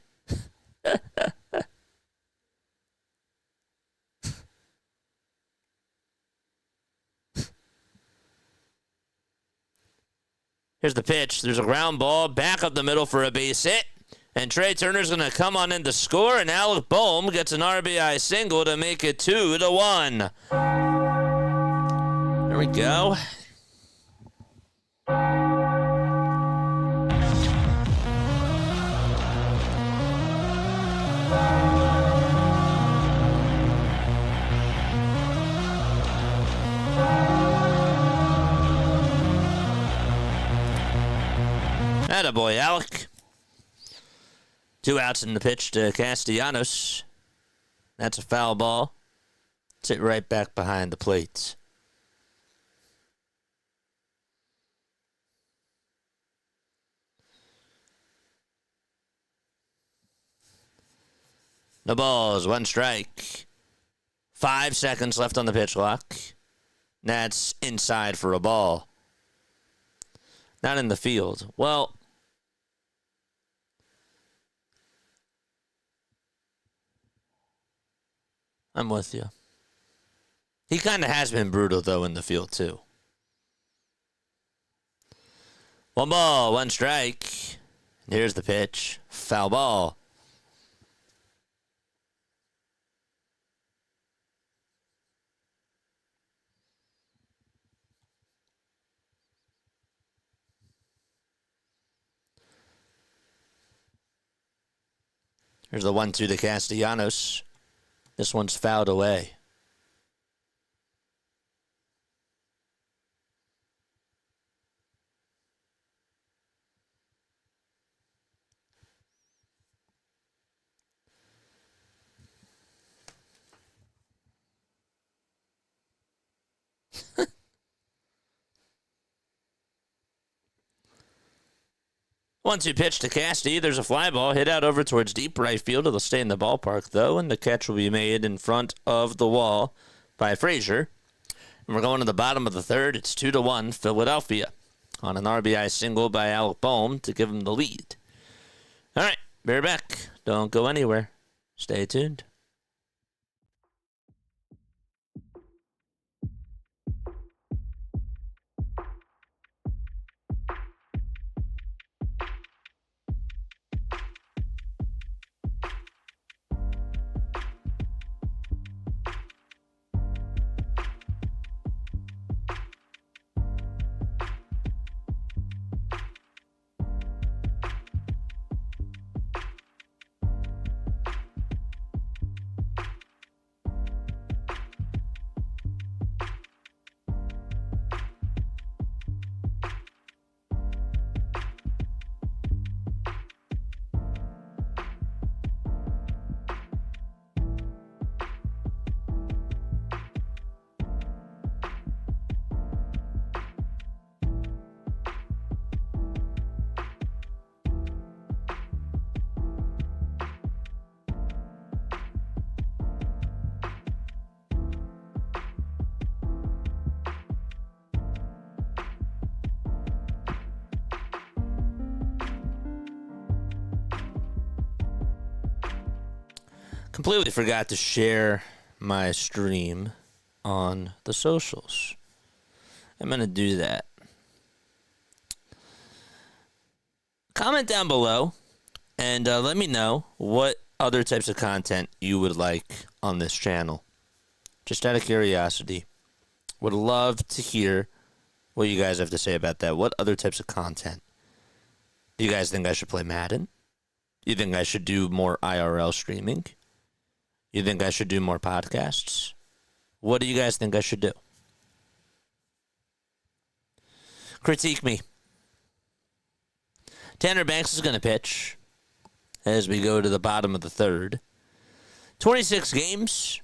Here's the pitch. There's a ground ball back up the middle for a base hit. And Trey Turner's going to come on in to score. And Alec Bohm gets an RBI single to make it 2-1. There we go. Attaboy, Alec. 2 outs in the pitch to Castellanos. That's a foul ball. Sit right back behind the plate. No balls, 1 strike. 5 seconds left on the pitch clock. That's inside for a ball. Not in the field. Well, I'm with you. He kind of has been brutal, though, in the field, too. 1 ball, 1 strike. Here's the pitch. Foul ball. Here's the 1-2 to Castellanos. This one's fouled away. One-two pitch to Casty. There's a fly ball hit out over towards deep right field. It'll stay in the ballpark, though, and the catch will be made in front of the wall by Frazier. And we're going to the bottom of the third. It's 2-1 Philadelphia on an RBI single by Alec Bohm to give him the lead. All right, be right back. Don't go anywhere. Stay tuned. Completely forgot to share my stream on the socials. I'm going to do that. Comment down below and let me know what other types of content you would like on this channel. Just out of curiosity. Would love to hear what you guys have to say about that. What other types of content? Do you guys think I should play Madden? You think I should do more IRL streaming? You think I should do more podcasts? What do you guys think I should do? Critique me. Tanner Banks is going to pitch. as we go to the bottom of the third. 26 games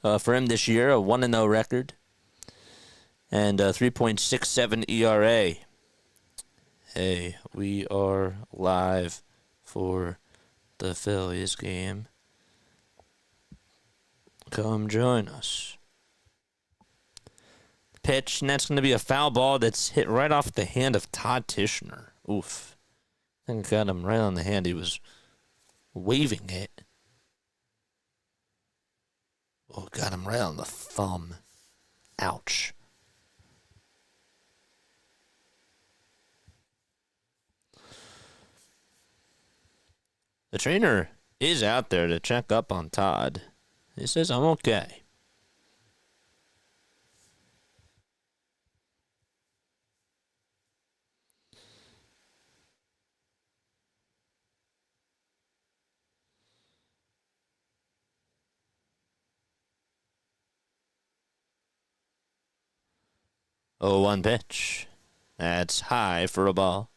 for him this year, a 1-0 record, and a 3.67 ERA. Hey, we are live for the Phillies game. Come join us. Pitch, and that's going to be a foul ball that's hit right off the hand of Todd Tishner. Oof. I think I got him right on the hand. He was waving it. Oh, got him right on the thumb. Ouch. The trainer is out there to check up on Todd. He says, I'm okay. Oh, one pitch. That's high for a ball.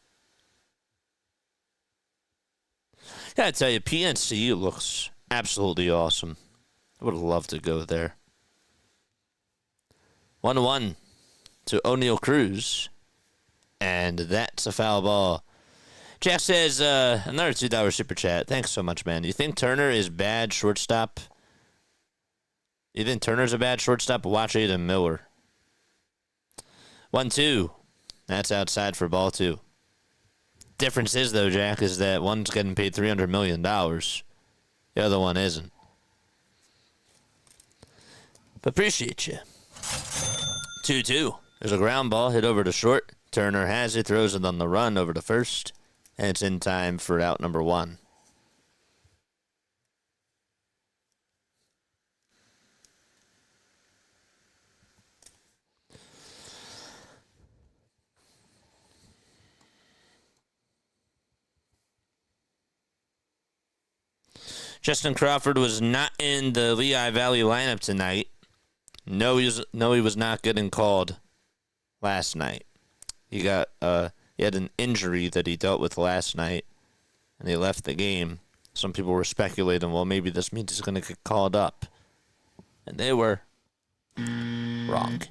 Gotta tell you, PNC looks absolutely awesome. I would love to go there. 1-1 to O'Neal Cruz. And that's a foul ball. Jack says, another $2 super chat. Thanks so much, man. You think Turner is bad shortstop? You think Turner's a bad shortstop? Watch Aiden Miller. 1-2. That's outside for ball two. Difference is, though, Jack, is that one's getting paid $300 million. The other one isn't. But appreciate you. 2-2. There's a ground ball hit over to short. Turner has it, throws it on the run over to first. And it's in time for out number one. Justin Crawford was not in the Lehigh Valley lineup tonight. No, he was not getting called last night. He had an injury that he dealt with last night, and he left the game. Some people were speculating, well, maybe this means he's going to get called up. And they were wrong.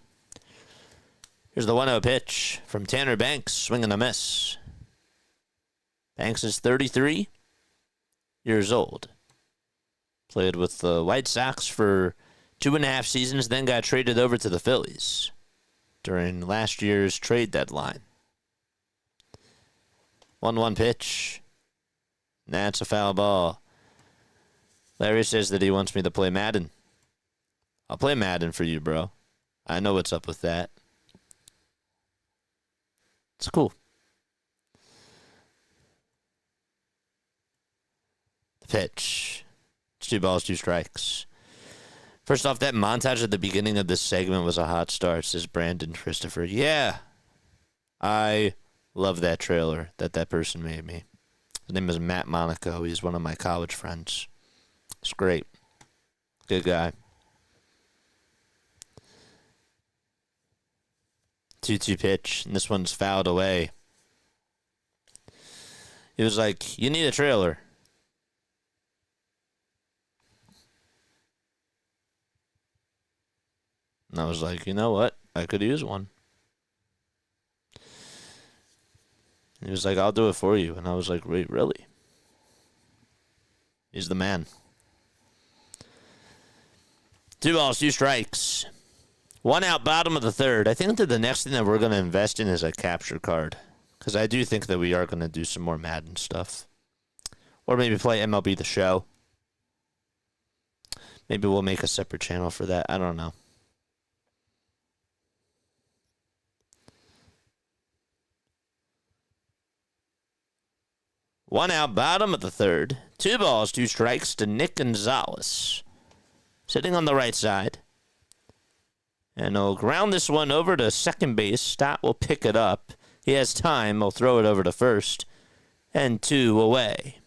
Here's the 1-0 pitch from Tanner Banks, swing and a miss. Banks is 33 years old. Played with the White Sox for 2.5 seasons, then got traded over to the Phillies during last year's trade deadline. 1-1 pitch. That's a foul ball. Larry says that he wants me to play Madden. I'll play Madden for you, bro. I know what's up with that. It's cool. The pitch. It's 2 balls, 2 strikes. First off, that montage at the beginning of this segment was a hot start, says Brandon Christopher. Yeah. I love that trailer that person made me. His name is Matt Monaco. He's one of my college friends. It's great. Good guy. 2-2 pitch, and this one's fouled away. He was like, you need a trailer. And I was like, you know what? I could use one. And he was like, I'll do it for you. And I was like, wait, really? He's the man. 2 balls, 2 strikes. 1 out, bottom of the third. I think that the next thing that we're going to invest in is a capture card. Because I do think that we are going to do some more Madden stuff. Or maybe play MLB The Show. Maybe we'll make a separate channel for that. I don't know. One out, bottom of the third. 2 balls, 2 strikes to Nick Gonzalez. Sitting on the right side. And he'll ground this one over to second base. Stott will pick it up. He has time. He'll throw it over to first. And 2 away.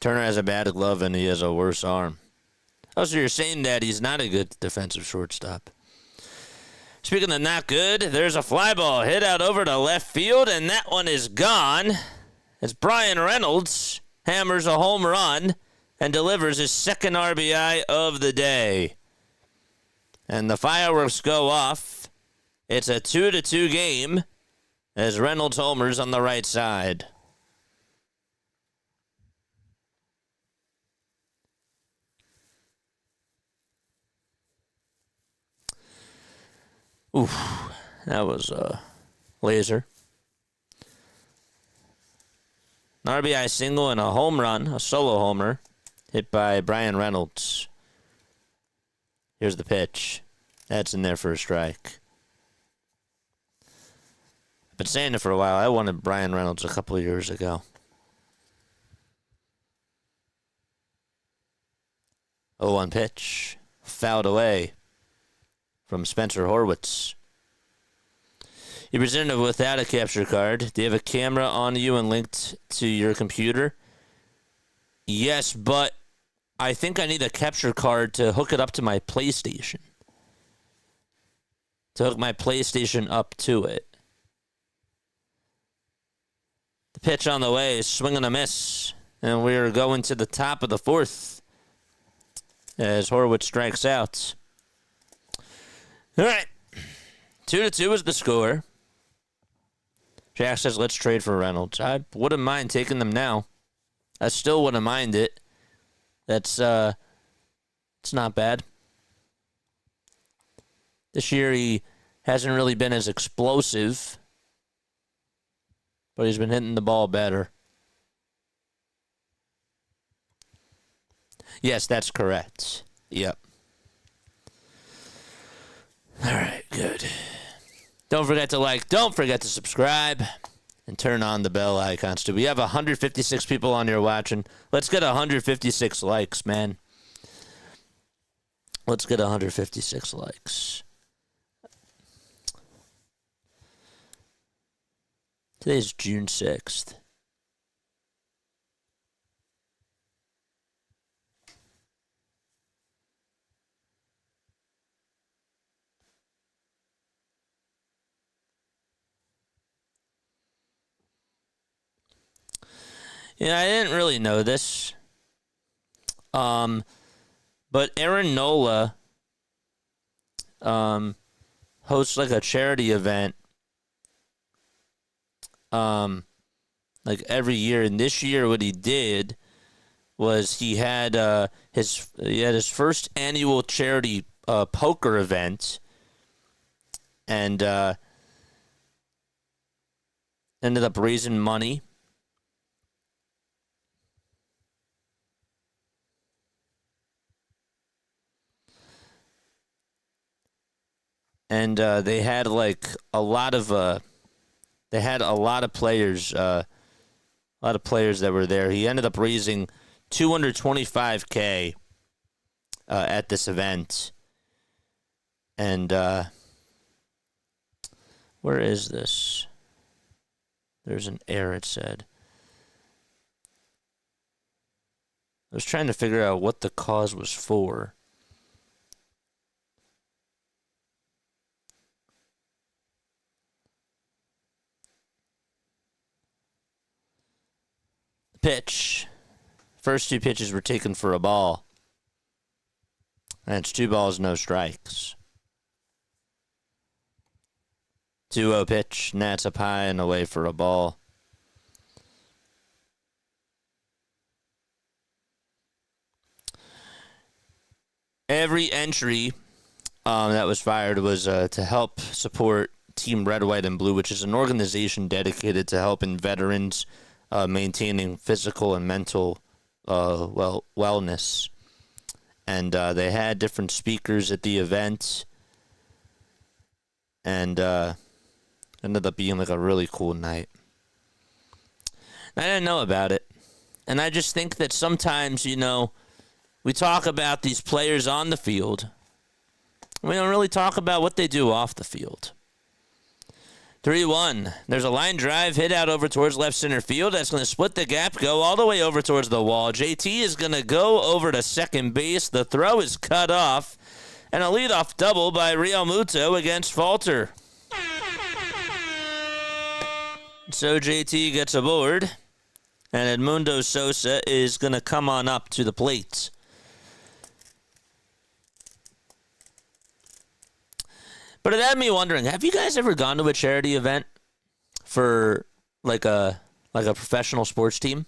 Turner has a bad glove and he has a worse arm. Oh, so you're saying that he's not a good defensive shortstop. Speaking of not good, there's a fly ball hit out over to left field, and that one is gone. As Brian Reynolds hammers a home run and delivers his second RBI of the day. And the fireworks go off. It's a 2-2 game as Reynolds homers on the right side. Oof, that was a laser. An RBI single and a home run, a solo homer, hit by Brian Reynolds. Here's the pitch. That's in there for a strike. I've been saying it for a while. I wanted Brian Reynolds a couple of years ago. 0-1 pitch. Fouled away from Spencer Horwitz. You're presented without a capture card. Do you have a camera on you and linked to your computer? Yes, but I think I need a capture card to hook it up to my PlayStation. To hook my PlayStation up to it. The pitch on the way is swing and a miss. And we're going to the top of the fourth as Horwitz strikes out. All right. 2-2 is the score. Jack says, let's trade for Reynolds. I wouldn't mind taking them now. I still wouldn't mind it. That's, it's not bad. This year he hasn't really been as explosive, but he's been hitting the ball better. Yes, that's correct. Yep. All right, good. Don't forget to like, don't forget to subscribe, and turn on the bell icons too. We have 156 people on here watching. Let's get 156 likes, man. Let's get 156 likes. Today's June 6th. Yeah, I didn't really know this. But Aaron Nola hosts like a charity event like every year, and this year what he did was he had his first annual charity poker event, and ended up raising money. And they had like a lot of players, that were there. He ended up raising $225K at this event. And where is this? There's an error, it said. I was trying to figure out what the cause was for. Pitch. First two pitches were taken for a ball. And it's 2 balls, no strikes. 2-0 pitch. Nats up high and away for a ball. Every entry that was fired was to help support Team Red, White, and Blue, which is an organization dedicated to helping veterans maintaining physical and mental wellness. And they had different speakers at the event, and ended up being like a really cool night. I didn't know about it, and I just think that sometimes, we talk about these players on the field. We don't really talk about what they do off the field. 3-1. There's a line drive hit out over towards left center field. That's going to split the gap, go all the way over towards the wall. JT is going to go over to second base. The throw is cut off. And a leadoff double by Real Muto against Falter. So JT gets aboard. And Edmundo Sosa is going to come on up to the plate. But it had me wondering, have you guys ever gone to a charity event for like a professional sports team?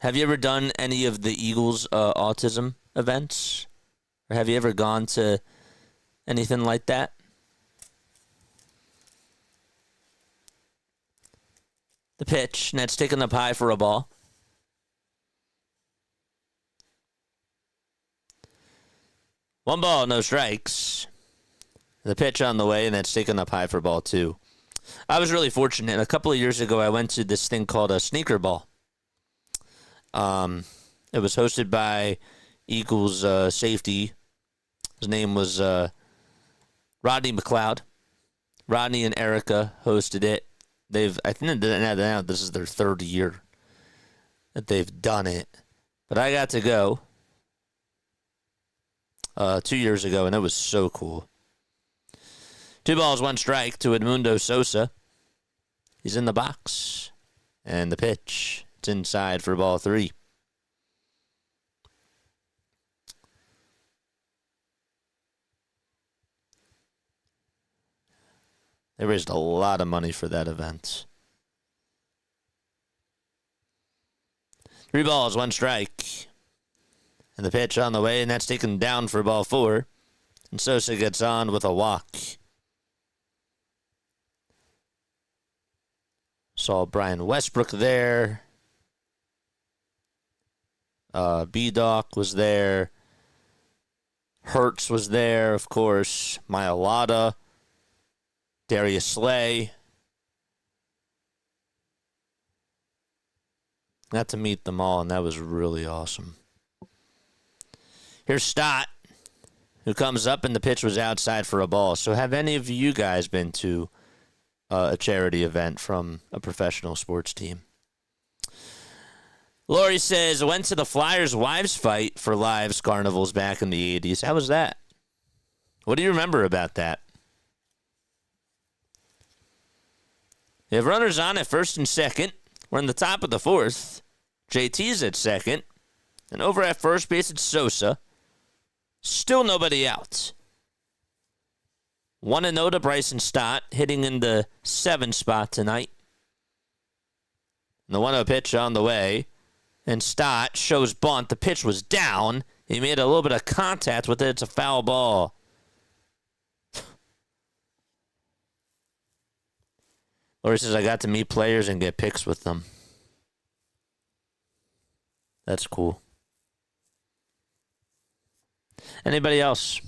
Have you ever done any of the Eagles autism events? Or have you ever gone to anything like that? The pitch, and that's taken up high for a ball. One ball, no strikes. The pitch on the way, and that's taken up high for ball two. I was really fortunate. A couple of years ago, I went to this thing called a sneaker ball. It was hosted by Eagles safety. His name was Rodney McLeod. Rodney and Erica hosted it. I think now this is their third year that they've done it. But I got to go 2 years ago, and it was so cool. 2 balls, 1 strike to Edmundo Sosa. He's in the box. And the pitch. It's inside for ball 3. They raised a lot of money for that event. 3 balls, 1 strike. And the pitch on the way, and that's taken down for ball 4. And Sosa gets on with a walk. Saw Brian Westbrook there. B-Doc was there. Hertz was there, of course. Mailata. Darius Slay. Got to meet them all, and that was really awesome. Here's Stott, who comes up, and the pitch was outside for a ball. So have any of you guys been to a charity event from a professional sports team? Lori says, went to the Flyers Wives Fight for Lives Carnivals back in the 80s. How was that? What do you remember about that? You have runners on at first and second. We're in the top of the 4th. JT's at second. And over at first base, it's Sosa. Still nobody out. 1-0 to Bryson Stott, hitting in the 7 spot tonight. And the 1-0 pitch on the way. And Stott shows bunt. The pitch was down. He made a little bit of contact with it. It's a foul ball. Lori says, I got to meet players and get pics with them. That's cool. Anybody else?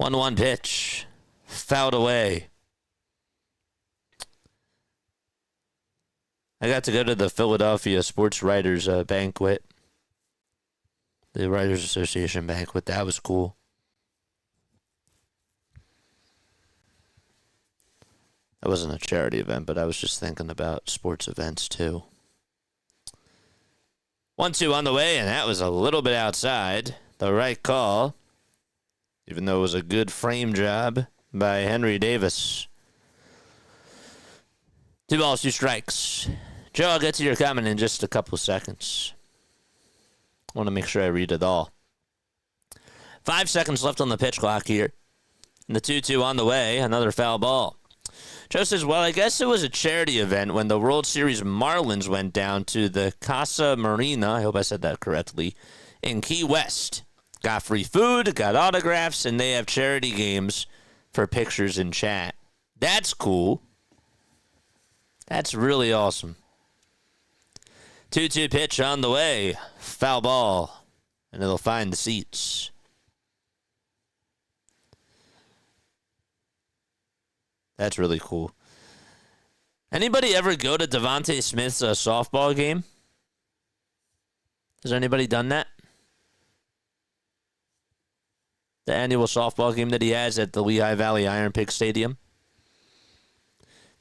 1-1 pitch. Fouled away. I got to go to the Philadelphia Sports Writers banquet. The Writers Association banquet. That was cool. That wasn't a charity event, but I was just thinking about sports events too. 1-2 on the way, and that was a little bit outside. The right call, even though it was a good frame job by Henry Davis. 2 balls, 2 strikes. Joe, I'll get to your comment in just a couple seconds. I want to make sure I read it all. 5 seconds left on the pitch clock here. And the 2-2 on the way, another foul ball. Joe says, well, I guess it was a charity event when the World Series Marlins went down to the Casa Marina, I hope I said that correctly, in Key West. Got free food, got autographs, and they have charity games for pictures and chat. That's cool. That's really awesome. 2-2 pitch on the way. Foul ball. And it'll find the seats. That's really cool. Anybody ever go to Devontae Smith's softball game? Has anybody done that? the annual softball game that he has at the Lehigh Valley Iron Pick Stadium.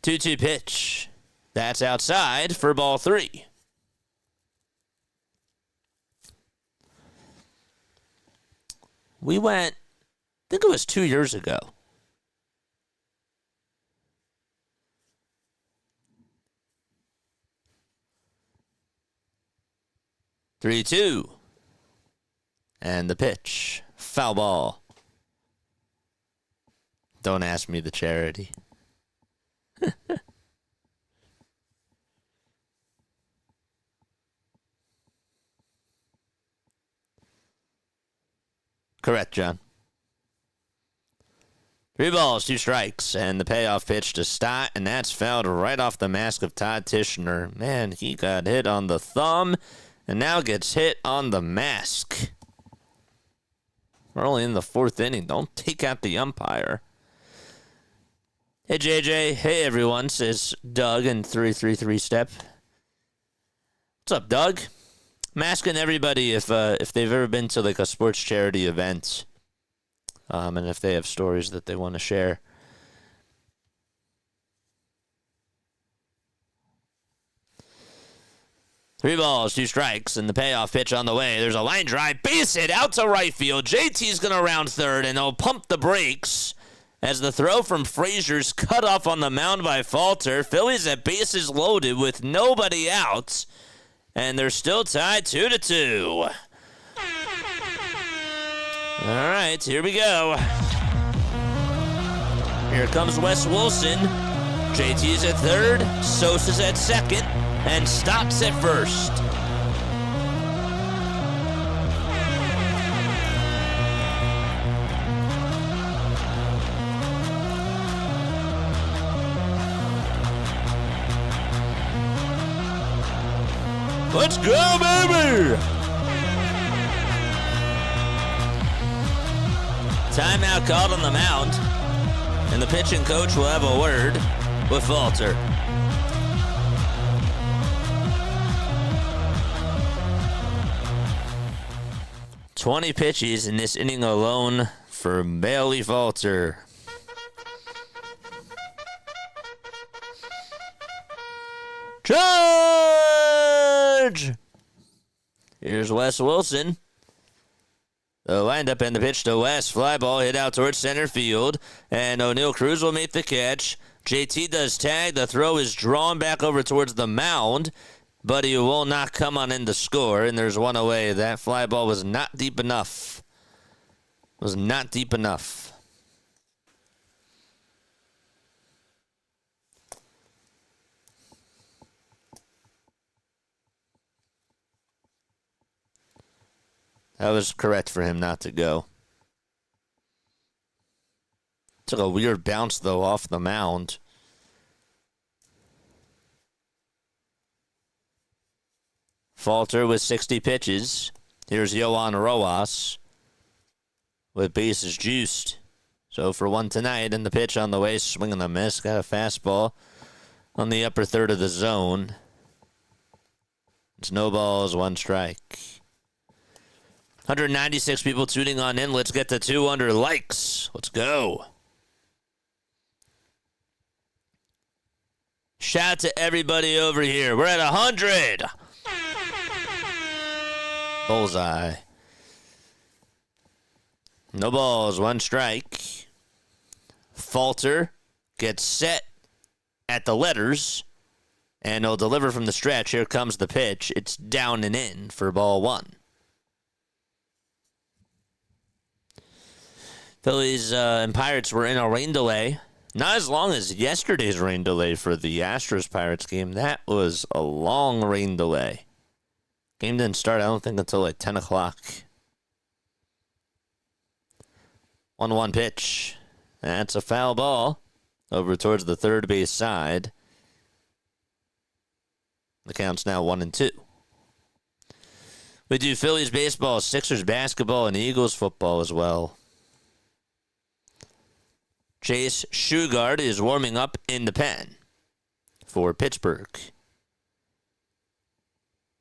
2-2 pitch. That's outside for ball 3. We went, I think it was 2 years ago. Three-two. And the pitch. Foul ball. Don't ask me the charity. Correct, John. 3 balls, 2 strikes, and the payoff pitch to Stott, and that's fouled right off the mask of Todd Tishner. Man, he got hit on the thumb, and now gets hit on the mask. We're only in the 4th inning. Don't take out the umpire. Hey, JJ. Hey, everyone, says Doug in 333 step. What's up, Doug? I'm asking everybody if they've ever been to like a sports charity event, and if they have stories that they want to share. Three balls, 2 strikes, and the payoff pitch on the way. There's a line drive, base hit out to right field. JT's going to round third, and they'll pump the brakes as the throw from Frazier's cut off on the mound by Falter. Phillies at bases loaded with nobody out. And they're still tied 2-2. All right, here we go. Here comes Wes Wilson. JT's at third, Sosa's at second, and Stott's at first. Let's go, baby! Timeout called on the mound, and the pitching coach will have a word with Falter. "20 pitches in this inning alone for Bailey Falter." Charge! Here's Wes Wilson. The windup and the pitch to West. Fly ball hit out towards center field. And O'Neal Cruz will make the catch. JT does tag. The throw is drawn back over towards the mound. But he will not come on in to score. And there's one away. That fly ball was not deep enough. Was not deep enough. That was correct for him not to go. Took a weird bounce, though, off the mound. Falter with 60 pitches. Here's Yohan Rojas with bases juiced. So for one tonight, and the pitch on the way, swing and a miss. Got a fastball on the upper third of the zone. It's no balls, 1 strike. 196 people tuning on in. Let's get to 200 likes. Let's go. Shout out to everybody over here. We're at 100. Bullseye. No balls, 1 strike. Falter gets set at the letters, and he'll deliver from the stretch. Here comes the pitch. It's down and in for ball 1. Phillies and Pirates were in a rain delay. Not as long as yesterday's rain delay for the Astros-Pirates game. That was a long rain delay. Game didn't start, I don't think, until like 10 o'clock. 1-1 pitch. That's a foul ball over towards the third base side. The count's now 1-2. We do Phillies baseball, Sixers basketball, and Eagles football as well. Chase Shugart is warming up in the pen for Pittsburgh.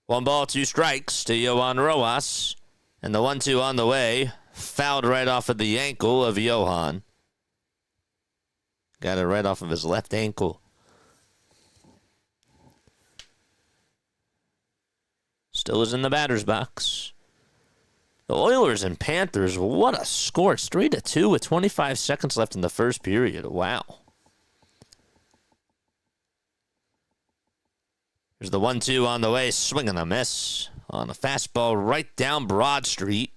1 ball, 2 strikes to Yohan Rojas. And the 1-2 on the way fouled right off of the ankle of Johan. Got it right off of his left ankle. Still is in the batter's box. The Oilers and Panthers, what a score. It's 3-2 with 25 seconds left in the first period. Wow. There's the 1-2 on the way. Swing and a miss on a fastball right down Broad Street.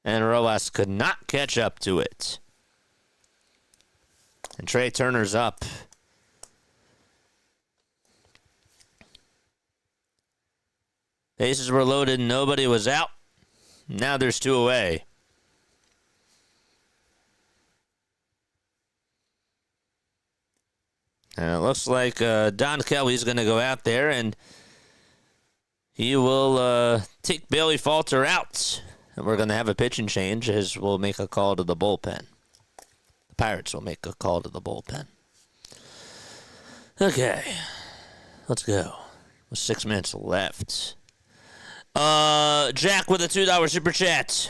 And Rojas could not catch up to it. And Trey Turner's up. Bases were loaded. Nobody was out. Now there's 2 away. And it looks like Don Kelly's going to go out there, and he will take Bailey Falter out. And we're going to have a pitching change as we'll make a call to the bullpen. The Pirates will make a call to the bullpen. Okay, let's go. With 6 minutes left. Jack with a $2 super chat.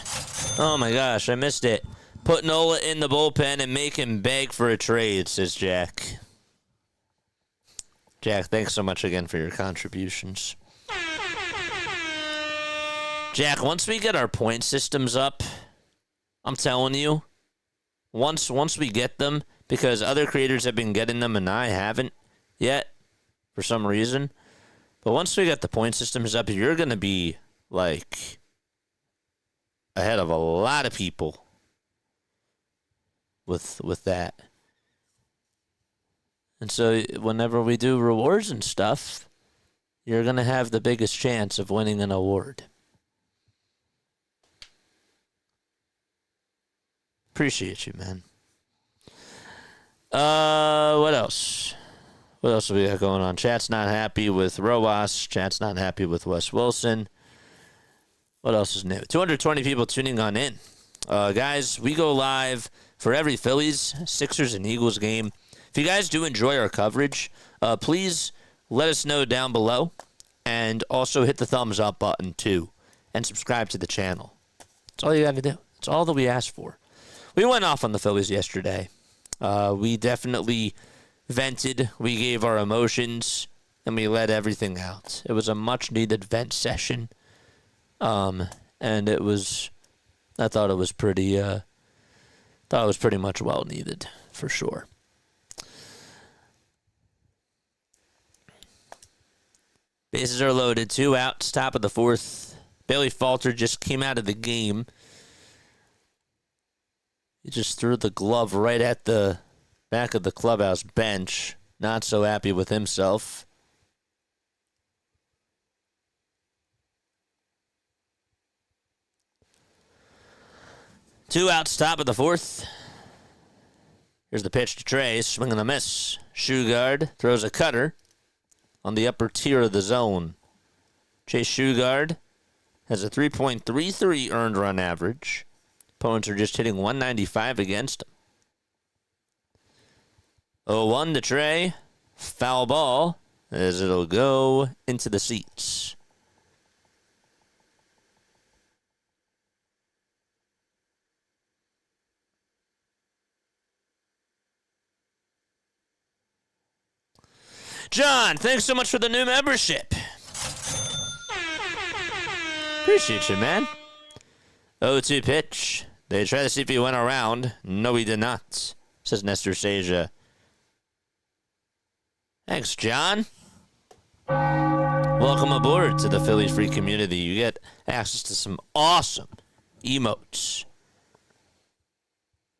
Oh my gosh, I missed it. Put Nola in the bullpen and make him beg for a trade, says Jack. Jack, thanks so much again for your contributions. Jack, once we get our point systems up, I'm telling you, once we get them, because other creators have been getting them and I haven't yet for some reason. But once we get the point systems up, you're going to be, like, ahead of a lot of people with that. And so whenever we do rewards and stuff, you're going to have the biggest chance of winning an award. Appreciate you, man. What else? What else do we got going on? Chat's not happy with Rojas. Chat's not happy with Wes Wilson. What else is new? 220 people tuning on in. Guys, we go live for every Phillies, Sixers, and Eagles game. If you guys do enjoy our coverage, please let us know down below. And also hit the thumbs up button, too. And subscribe to the channel. That's all you got to do. That's all that we ask for. We went off on the Phillies yesterday. We definitely vented, we gave our emotions, and we let everything out. It was a much-needed vent session, and I thought it was pretty much well-needed, for sure. Bases are loaded, 2 outs, top of the 4th. Bailey Falter just came out of the game. He just threw the glove right at the back of the clubhouse bench. Not so happy with himself. Two outs, top of the 4th. Here's the pitch to Trey. Swing and a miss. Shugard throws a cutter on the upper tier of the zone. Chase Shugard has a 3.33 earned run average. Opponents are just hitting 195 against him. 0-1 to Trey. Foul ball as it'll go into the seats. John, thanks so much for the new membership. Appreciate you, man. 0-2 pitch. They try to see if he went around. No, he did not, says Nestor Seja. Thanks, John. Welcome aboard to the Phillies free community. You get access to some awesome emotes.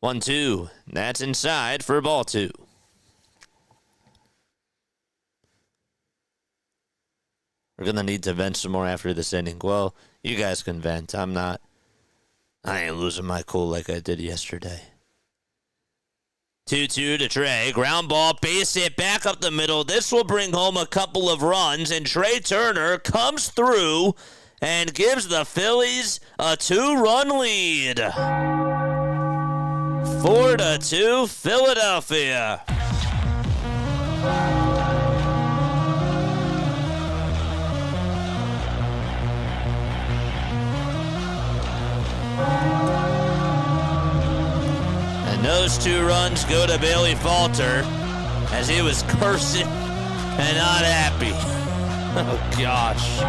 1-2. That's inside for ball 2. We're going to need to vent some more after this inning. Well, you guys can vent. I ain't losing my cool like I did yesterday. 2-2 to Trey. Ground ball, base hit, back up the middle. This will bring home a couple of runs, and Trey Turner comes through and gives the Phillies a 2-run lead. 4-2, Philadelphia. Those 2 runs go to Bailey Falter as he was cursing and not happy. Oh, gosh.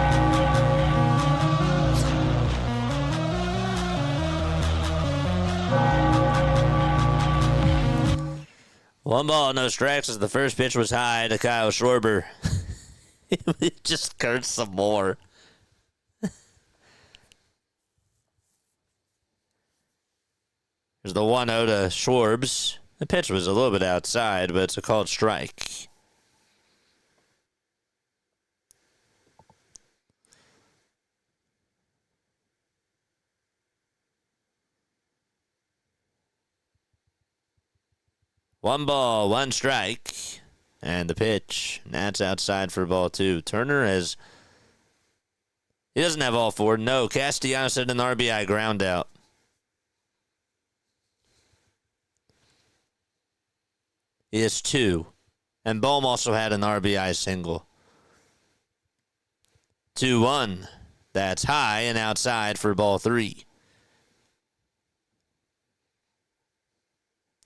One ball, no strikes as the first pitch was high to Kyle Schwarber. He just cursed some more. There's the 1-0 to Schwarbs. The pitch was a little bit outside, but it's a called strike. One ball, 1 strike. And the pitch. That's outside for ball 2. Turner has... He doesn't have all 4. No, Castellanos had an RBI ground out. He has 2. And Bohm also had an RBI single. 2-1. That's high and outside for ball 3.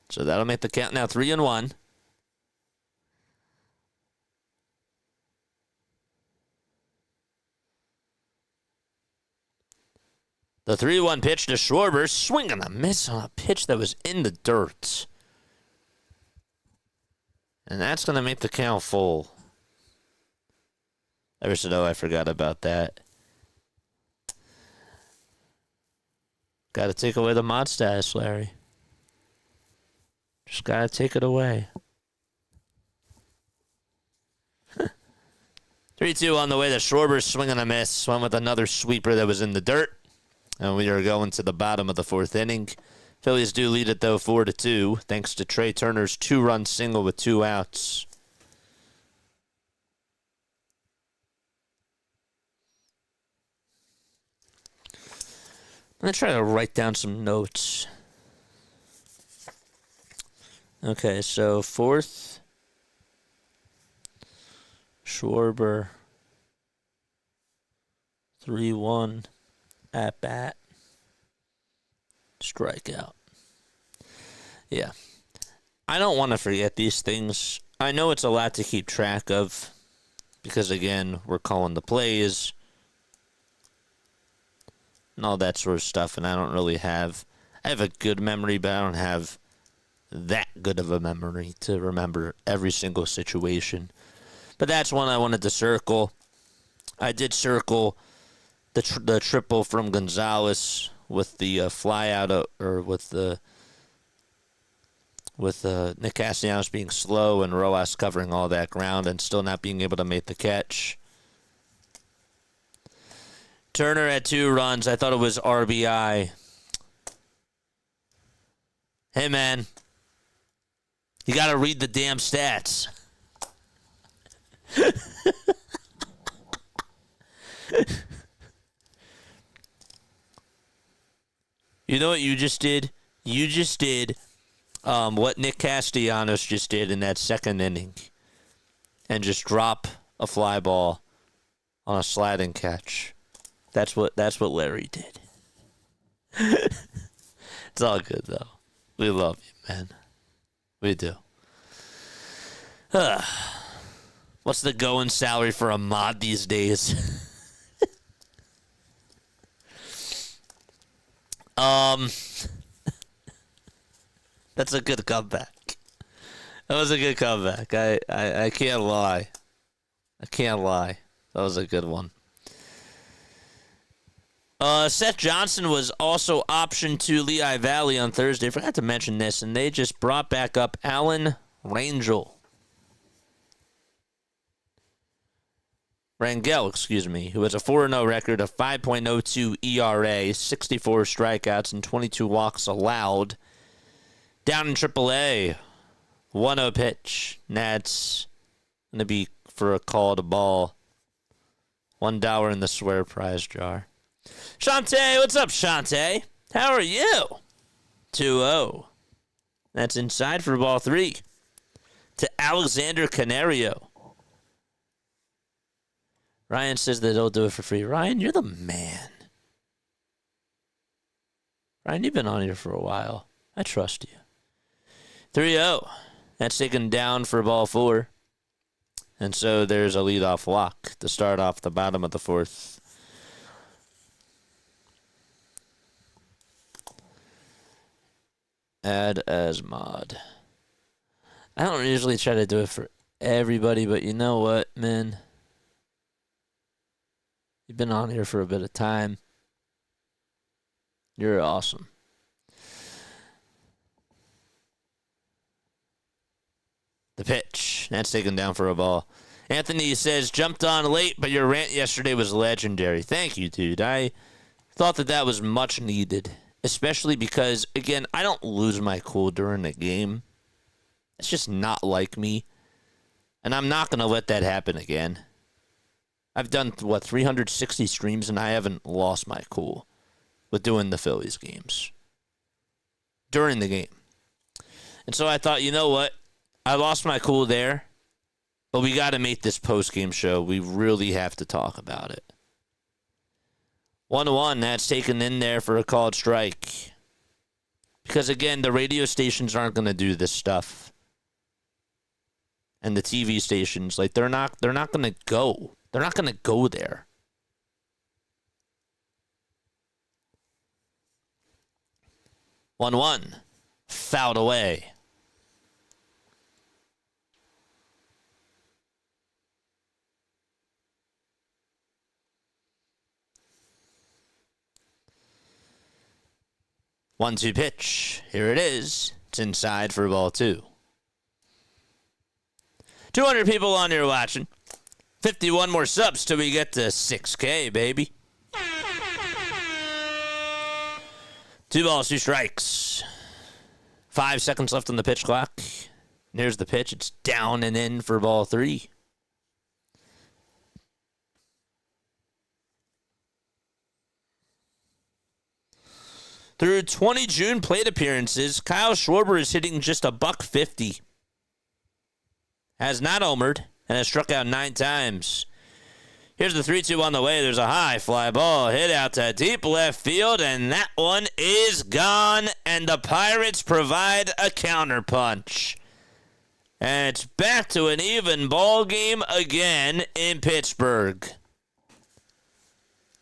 So that'll make the count now 3-1. The 3-1 pitch to Schwarber. Swing and a miss on a pitch that was in the dirt. And that's going to make the count full. Ever said, oh, I forgot about that. Got to take away the mod status, Larry. Just got to take it away. 3-2 on the way to Schwarber. Swing and a miss. Went with another sweeper that was in the dirt. And we are going to the bottom of the 4th inning. Phillies do lead it, though, 4-2, thanks to Trey Turner's 2-run single with 2 outs. I'm going to try to write down some notes. Okay, so 4th, Schwarber, 3-1, at bat. Strikeout. Yeah. I don't want to forget these things. I know it's a lot to keep track of because, again, we're calling the plays and all that sort of stuff, and I don't really have... I have a good memory, but I don't have that good of a memory to remember every single situation. But that's one I wanted to circle. I did circle the triple from Gonzalez with the fly out, or with Nick Castellanos being slow and Rojas covering all that ground and still not being able to make the catch. Turner had 2 runs. I thought it was RBI. Hey, man. You got to read the damn stats. You know what you just did? You just did what Nick Castellanos just did in that 2nd inning. And just drop a fly ball on a sliding catch. That's what Larry did. It's all good, though. We love you, man. We do. What's the going salary for a mod these days? That's a good comeback. That was a good comeback. I can't lie. I can't lie. That was a good one. Seth Johnson was also optioned to Lehigh Valley on Thursday. I forgot to mention this, and they just brought back up Alan Rangel. Rangel, who has a 4-0 record, a 5.02 ERA, 64 strikeouts, and 22 walks allowed. Down in AAA, 1-0 pitch. That's going to be for a called ball. $1 in the swear prize jar. Shante, what's up, Shante? How are you? 2-0. That's inside for ball 3. To Alexander Canario. Ryan says that he'll do it for free. Ryan, you're the man. Ryan, you've been on here for a while. I trust you. 3-0. That's taken down for ball 4. And so there's a leadoff walk to start off the bottom of the 4th. Add as mod. I don't usually try to do it for everybody, but you know what, man? You've been on here for a bit of time. You're awesome. The pitch. That's taken down for a ball. Anthony says, jumped on late, but your rant yesterday was legendary. Thank you, dude. I thought that was much needed, especially because, again, I don't lose my cool during the game. It's just not like me, and I'm not going to let that happen again. I've done, 360 streams, and I haven't lost my cool with doing the Phillies games during the game. And so I thought, you know what? I lost my cool there, but we got to make this post-game show. We really have to talk about it. 1-1, that's taken in there for a called strike. Because, again, the radio stations aren't going to do this stuff. And the TV stations, they're not going to go. They're not going to go there. One, fouled away. One-two pitch. Here it is. It's inside for ball 2. 200 people on here watching. 51 more subs till we get to 6K, baby. 2 balls, 2 strikes. 5 seconds left on the pitch clock. And here's the pitch. It's down and in for ball 3. Through 20 June plate appearances, Kyle Schwarber is hitting just $150. Has not homered and has struck out 9 times. Here's the 3-2 on the way. There's a high fly ball hit out to deep left field, and that one is gone, and the Pirates provide a counterpunch. And it's back to an even ball game again in Pittsburgh.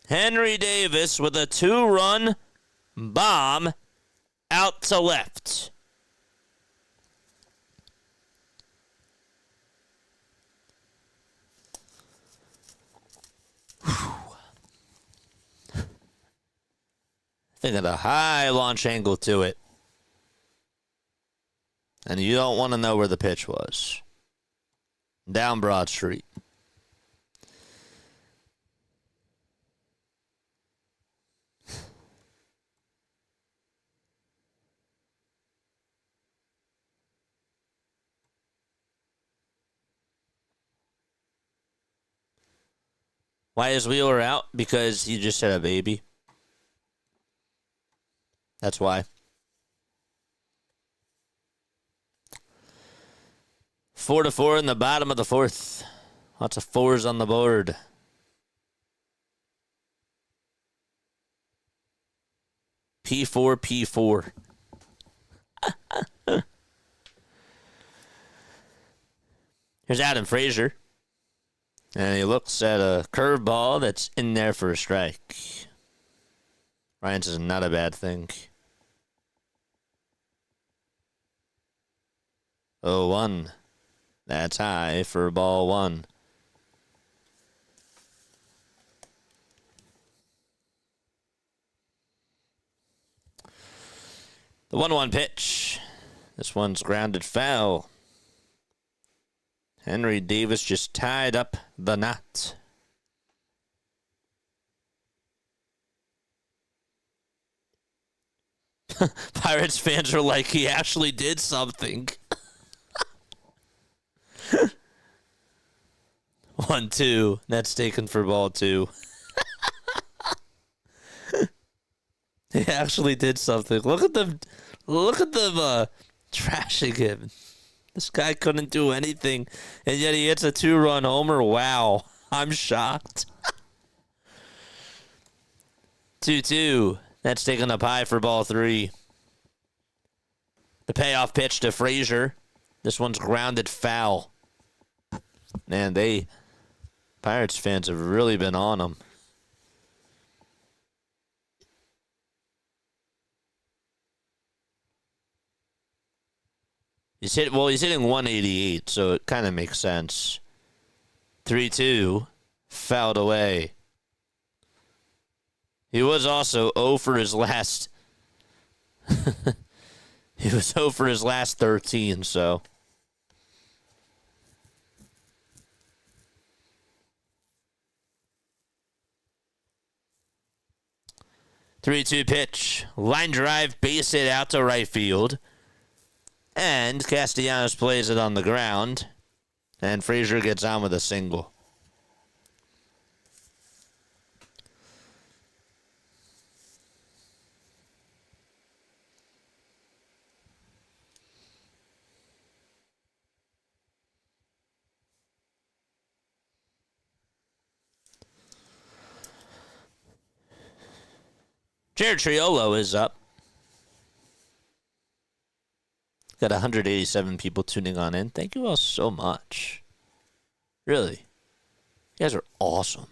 Henry Davis with a 2-run bomb out to left. Think of the high launch angle to it. And you don't want to know where the pitch was. Down Broad Street. Why is Wheeler out? Because he just had a baby. That's why. 4-4 in the bottom of the 4th. Lots of 4s on the board. P4. Here's Adam Frazier. And he looks at a curveball that's in there for a strike. Ryan says not a bad thing. 0-1. That's high for ball 1. The 1-1 pitch. This one's grounded foul. Henry Davis just tied up the knot. Pirates fans are like, he actually did something. 1-2. That's taken for ball 2. He actually did something. Look at them trashing him. This guy couldn't do anything, and yet he hits a 2-run homer. Wow. I'm shocked. 2-2. That's taken up high for ball 3. The payoff pitch to Frazier. This one's grounded foul. Man, Pirates fans have really been on them. He's hitting 188, so it kind of makes sense. 3-2, fouled away. He was also 0 for his last. He was 0 for his last 13, so. Three-two pitch, line drive, base hit out to right field, and Castellanos plays it on the ground, and Frazier gets on with a single. Jared Triolo is up. Got 187 people tuning on in. Thank you all so much. Really. You guys are awesome.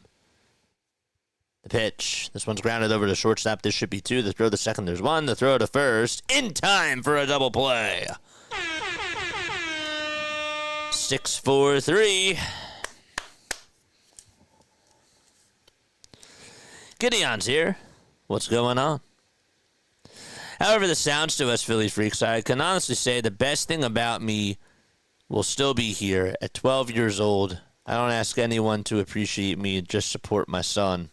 The pitch. This one's grounded over to shortstop. This should be 2. The throw to second. There's 1. The throw to first. In time for a double play. 6-4-3. Gideon's here. What's going on? However this sounds to us Philly freaks, I can honestly say the best thing about me will still be here. At 12 years old, I don't ask anyone to appreciate me, just support my son.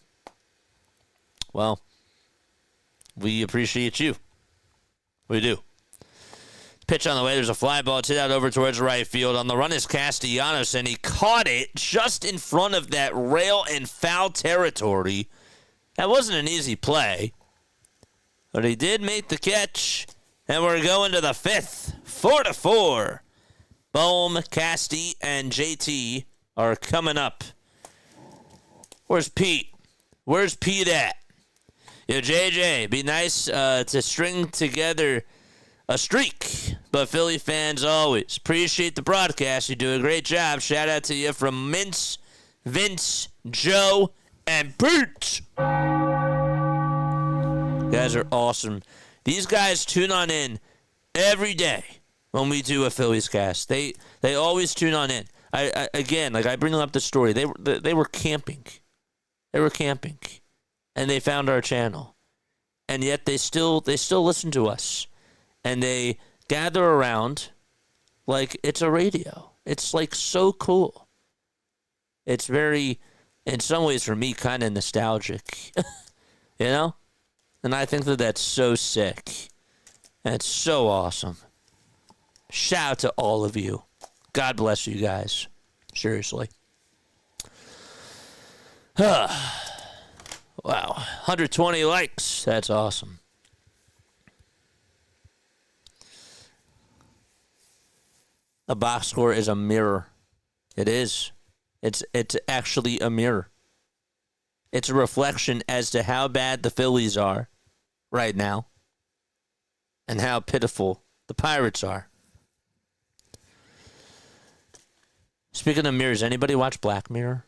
Well, we appreciate you. We do. Pitch on the way. There's a fly ball. It's hit out over towards right field. On the run is Castellanos, and he caught it just in front of that rail in foul territory. That wasn't an easy play, but he did make the catch, and we're going to the 5th. 4-4. Bohm, Casty, and JT are coming up. Where's Pete? Where's Pete at? Yo, JJ, be nice to string together a streak, but Philly fans always appreciate the broadcast. You do a great job. Shout out to you from Mince, Vince, Joe, and Pete. You guys are awesome. These guys tune on in every day when we do a Phillies cast. They always tune on in. I bring up the story. They were camping. They were camping, and they found our channel, and yet they still listen to us, and they gather around like it's a radio. It's like so cool. It's very, in some ways for me, kind of nostalgic, you know? And I think that that's so sick. That's so awesome. Shout out to all of you. God bless you guys. Seriously. Wow. 120 likes. That's awesome. A box score is a mirror. It is. It's actually a mirror. It's a reflection as to how bad the Phillies are right now and how pitiful the Pirates are. Speaking of mirrors, anybody watch Black Mirror?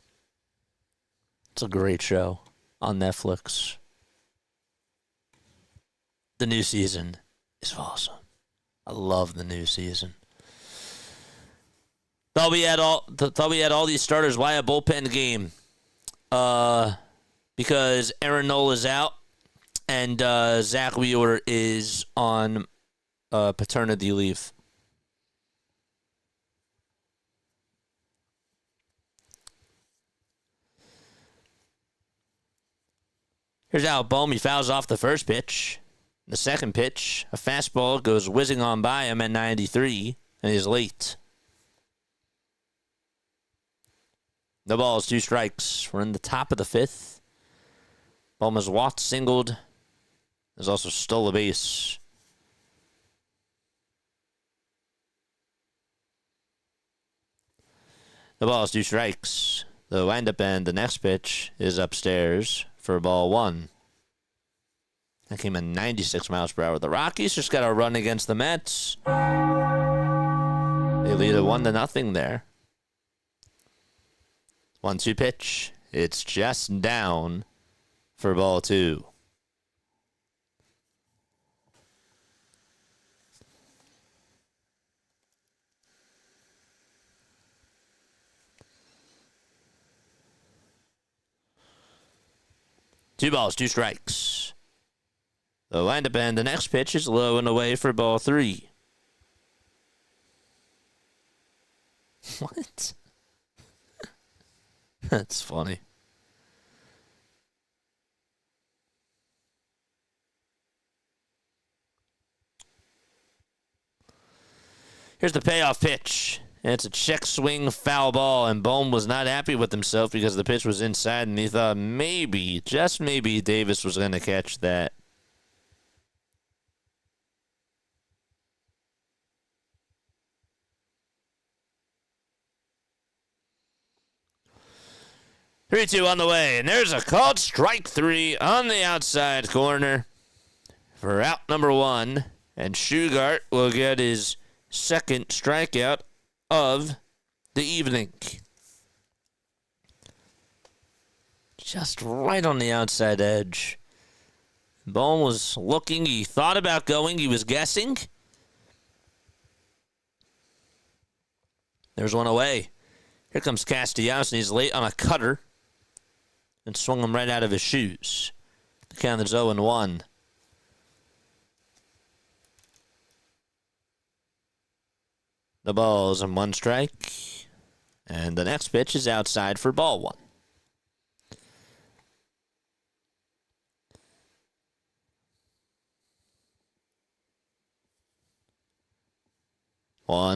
It's a great show on Netflix. The new season is awesome. I love the new season. Thought we had all these starters. Why a bullpen game? Because Aaron Nola's out and Zach Wheeler is on paternity leave. Here's Al Bohm. He fouls off the first pitch. The second pitch, a fastball goes whizzing on by him at 93, and he's late. No balls, 2 strikes. We're in the top of the 5th. Bohm has walked, singled. There's also stole a base. No balls, 2 strikes. The windup and the next pitch is upstairs for ball 1. That came in 96 miles per hour. The Rockies just got a run against the Mets. They lead it 1-0 there. 1-2 pitch. It's just down for ball 2. Two balls, 2 strikes. The windup and the next pitch is low and away for ball 3. What? That's funny. Here's the payoff pitch. And it's a check swing foul ball, and Bohm was not happy with himself because the pitch was inside, and he thought maybe, just maybe, Davis was going to catch that. Three-two on the way, and there's a called strike 3 on the outside corner for out number 1, and Shugart will get his second strikeout of the evening. Just right on the outside edge. Bohm was looking. He thought about going. He was guessing. There's one away. Here comes Castellanos, and he's late on a cutter and swung him right out of his shoes. The count is 0-1. The ball's in 1 strike. And the next pitch is outside for ball 1.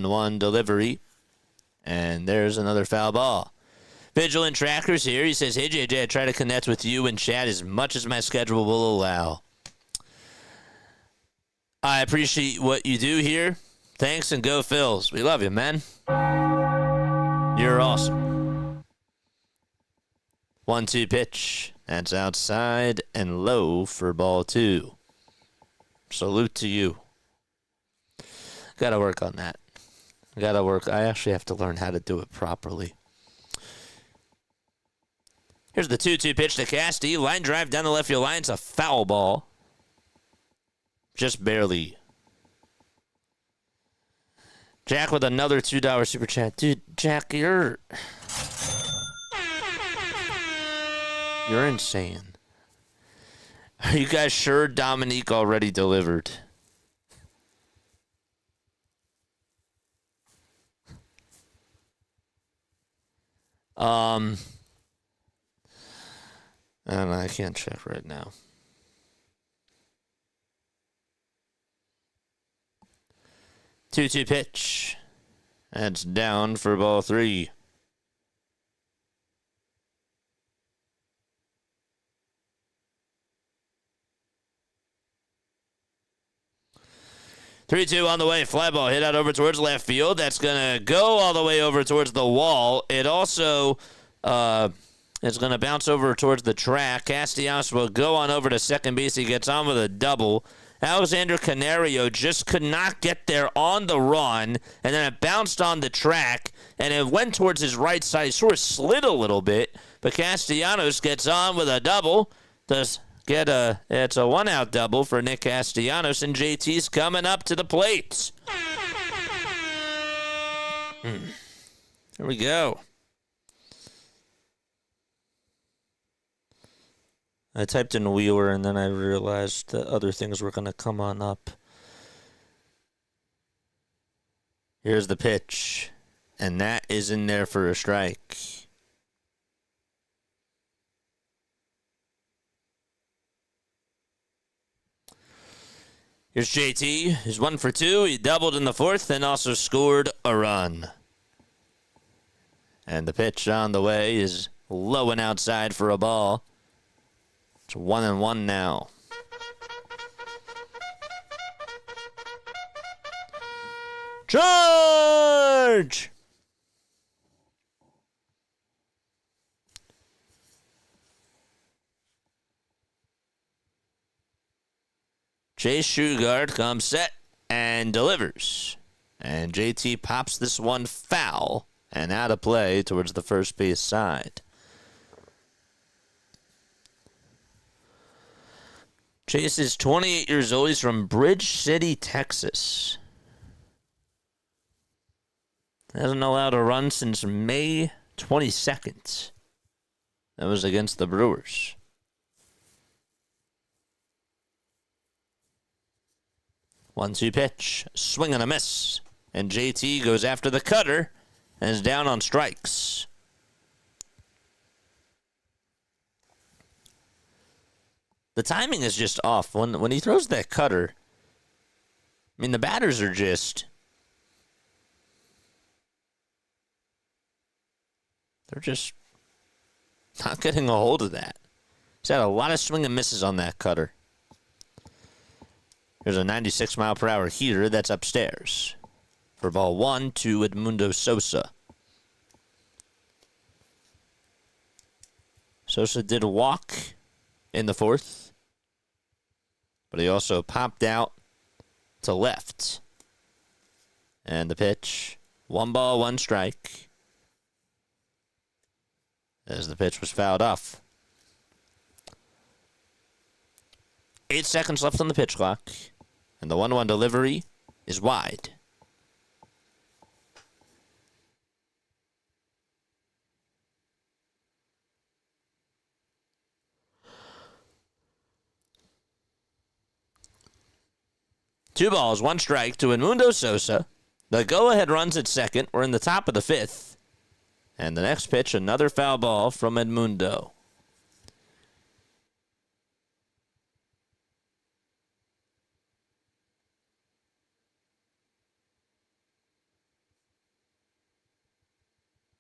One delivery. And there's another foul ball. Vigilant Trackers here. He says, hey, JJ, I try to connect with you and chat as much as my schedule will allow. I appreciate what you do here. Thanks, and go Phils. We love you, man. You're awesome. 1-2 pitch. That's outside and low for ball 2. Salute to you. Got to work on that. I actually have to learn how to do it properly. Here's the 2-2 pitch to Casty. Line drive down the left field line. It's a foul ball. Just barely. Jack with another $2 super chat. Dude, Jack, you're insane. Are you guys sure Dominique already delivered? I don't know. I can't check right now. Two-two pitch. That's down for ball 3. Three-two on the way. Fly ball hit out over towards left field. That's going to go all the way over towards the wall. It also is going to bounce over towards the track. Castellanos will go on over to second base. He gets on with a double. Alexander Canario just could not get there on the run, and then it bounced on the track, and it went towards his right side. He sort of slid a little bit, but Castellanos gets on with a double. It's a 1-out double for Nick Castellanos, and JT's coming up to the plate. There we go. I typed in Wheeler, and then I realized that other things were going to come on up. Here's the pitch, and that is in there for a strike. Here's JT. He's 1 for 2. He doubled in the 4th and also scored a run. And the pitch on the way is low and outside for a ball. It's 1-1 now. Charge! Chase Shugart comes set and delivers. And JT pops this one foul and out of play towards the first base side. Chase is 28 years old. He's from Bridge City, Texas. Hasn't allowed a run since May 22nd. That was against the Brewers. 1-2 pitch. Swing and a miss. And JT goes after the cutter and is down on strikes. The timing is just off. When he throws that cutter, I mean, the batters are just... They're just not getting a hold of that. He's had a lot of swing and misses on that cutter. There's a 96-mile-per-hour heater that's upstairs. For ball 1 to Edmundo Sosa. Sosa did walk in the fourth, but he also popped out to left. And the pitch, 1 ball, 1 strike. As the pitch was fouled off. 8 seconds left on the pitch clock. And the 1-1 delivery is wide. Two balls, 1 strike to Edmundo Sosa. The go-ahead runs at second. We're in the top of the 5th. And the next pitch, another foul ball from Edmundo.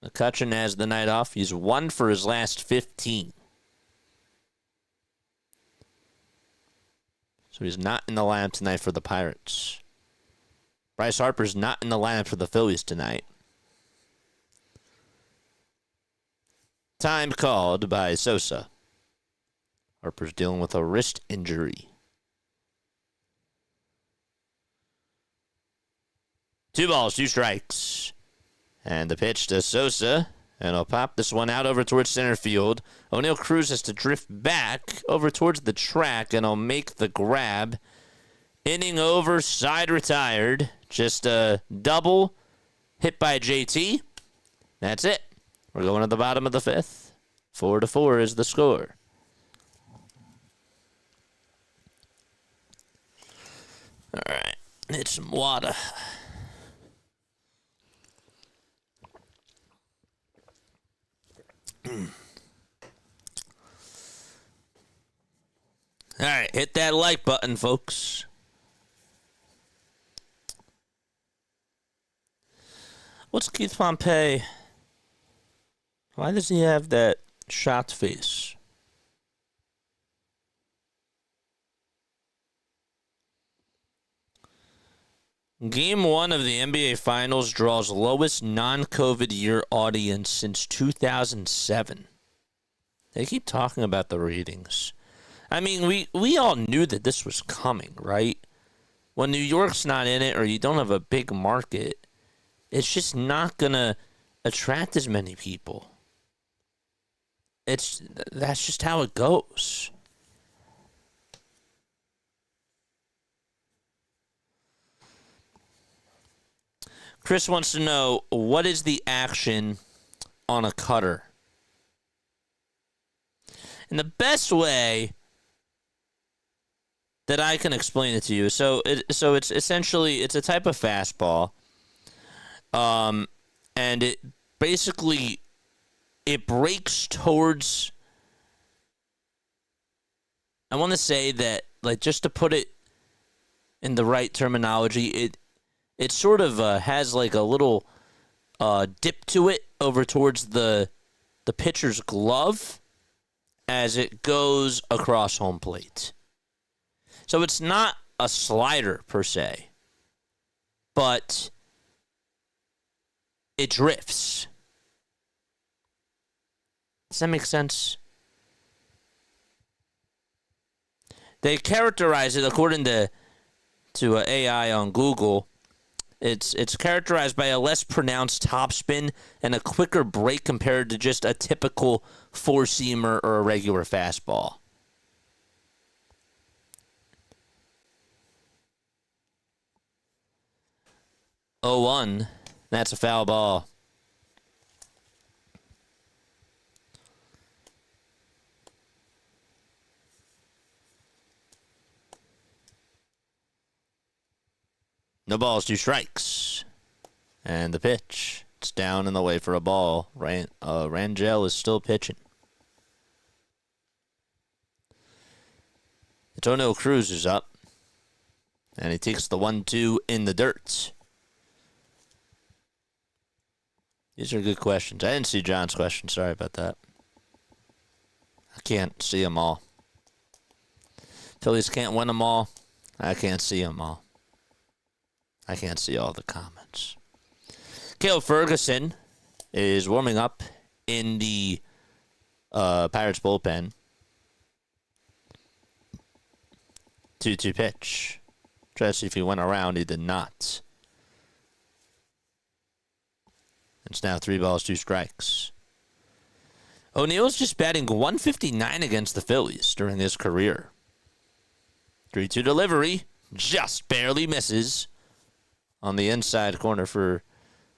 McCutcheon has the night off. He's 1 for his last 15. So he's not in the lineup tonight for the Pirates. Bryce Harper's not in the lineup for the Phillies tonight. Time called by Sosa. Harper's dealing with a wrist injury. 2 balls, 2 strikes. And the pitch to Sosa. And he'll pop this one out over towards center field. O'Neal Cruz has to drift back over towards the track, and he'll make the grab. Inning over, side retired. Just a double hit by JT. That's it. We're going to the bottom of the 5th. 4-4 is the score. All right. Need some water. All right. Hit that like button, folks. What's Keith Pompey? Why does he have that shot face? Game 1 of the NBA Finals draws lowest non-COVID year audience since 2007. They keep talking about the ratings. I mean, we all knew that this was coming, right? When New York's not in it or you don't have a big market, it's just not going to attract as many people. That's just how it goes. Chris wants to know, what is the action on a cutter? And the best way that I can explain it to you, so it's essentially, it's a type of fastball, and it basically, it breaks towards, I want to say that, like, just to put it in the right terminology, it sort of has like a little dip to it over towards the pitcher's glove as it goes across home plate. So it's not a slider per se, but it drifts. Does that make sense? They characterize it according to AI on Google. It's characterized by a less pronounced topspin and a quicker break compared to just a typical four-seamer or a regular fastball. Oh, 1. That's a foul ball. No balls, 2 strikes. And the pitch. It's down and away for a ball. Rangel is still pitching. Antonio Cruz is up. And he takes the 1-2 in the dirt. These are good questions. I didn't see John's question. Sorry about that. I can't see them all. Phillies can't win them all. I can't see them all. I can't see all the comments. Caleb Ferguson is warming up in the Pirates bullpen. 2-2 pitch. Try to see if he went around. He did not. It's now 3 balls, 2 strikes. O'Neill's just batting .159 against the Phillies during his career. 3-2 delivery. Just barely misses on the inside corner for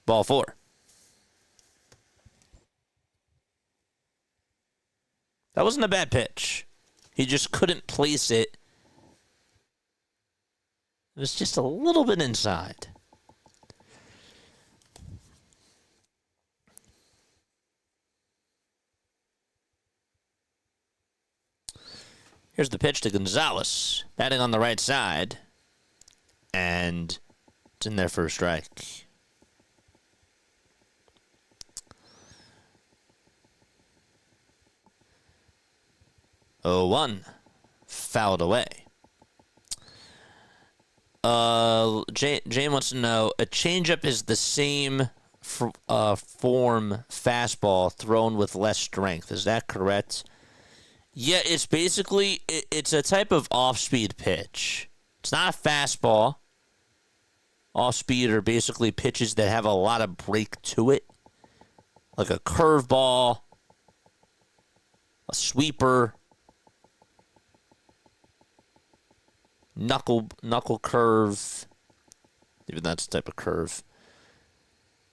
ball 4. That wasn't a bad pitch. He just couldn't place it. It was just a little bit inside. Here's the pitch to Gonzalez, batting on the right side. And it's in there for a strike. Oh, 1. Fouled away. Jane wants to know, a changeup is the same form fastball thrown with less strength. Is that correct? Yeah, it's basically, it's a type of off-speed pitch. It's not a fastball. Off-speed are basically pitches that have a lot of break to it. Like a curveball, a sweeper, knuckle curve. Even that's a type of curve.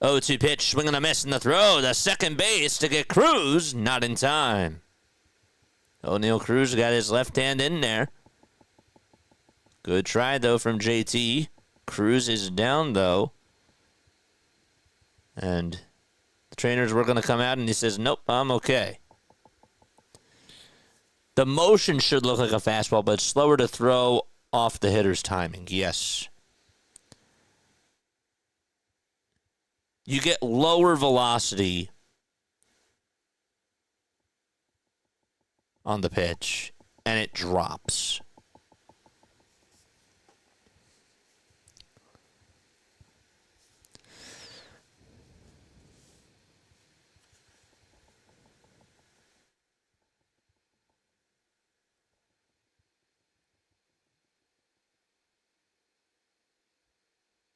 0-2 pitch, swing and a miss in the throw. The second base to get Cruz, not in time. O'Neill Cruz got his left hand in there. Good try, though, from JT. Cruz is down, though. And the trainers were going to come out, and he says, nope, I'm okay. The motion should look like a fastball, but it's slower to throw off the hitter's timing. Yes. You get lower velocity on the pitch, and it drops.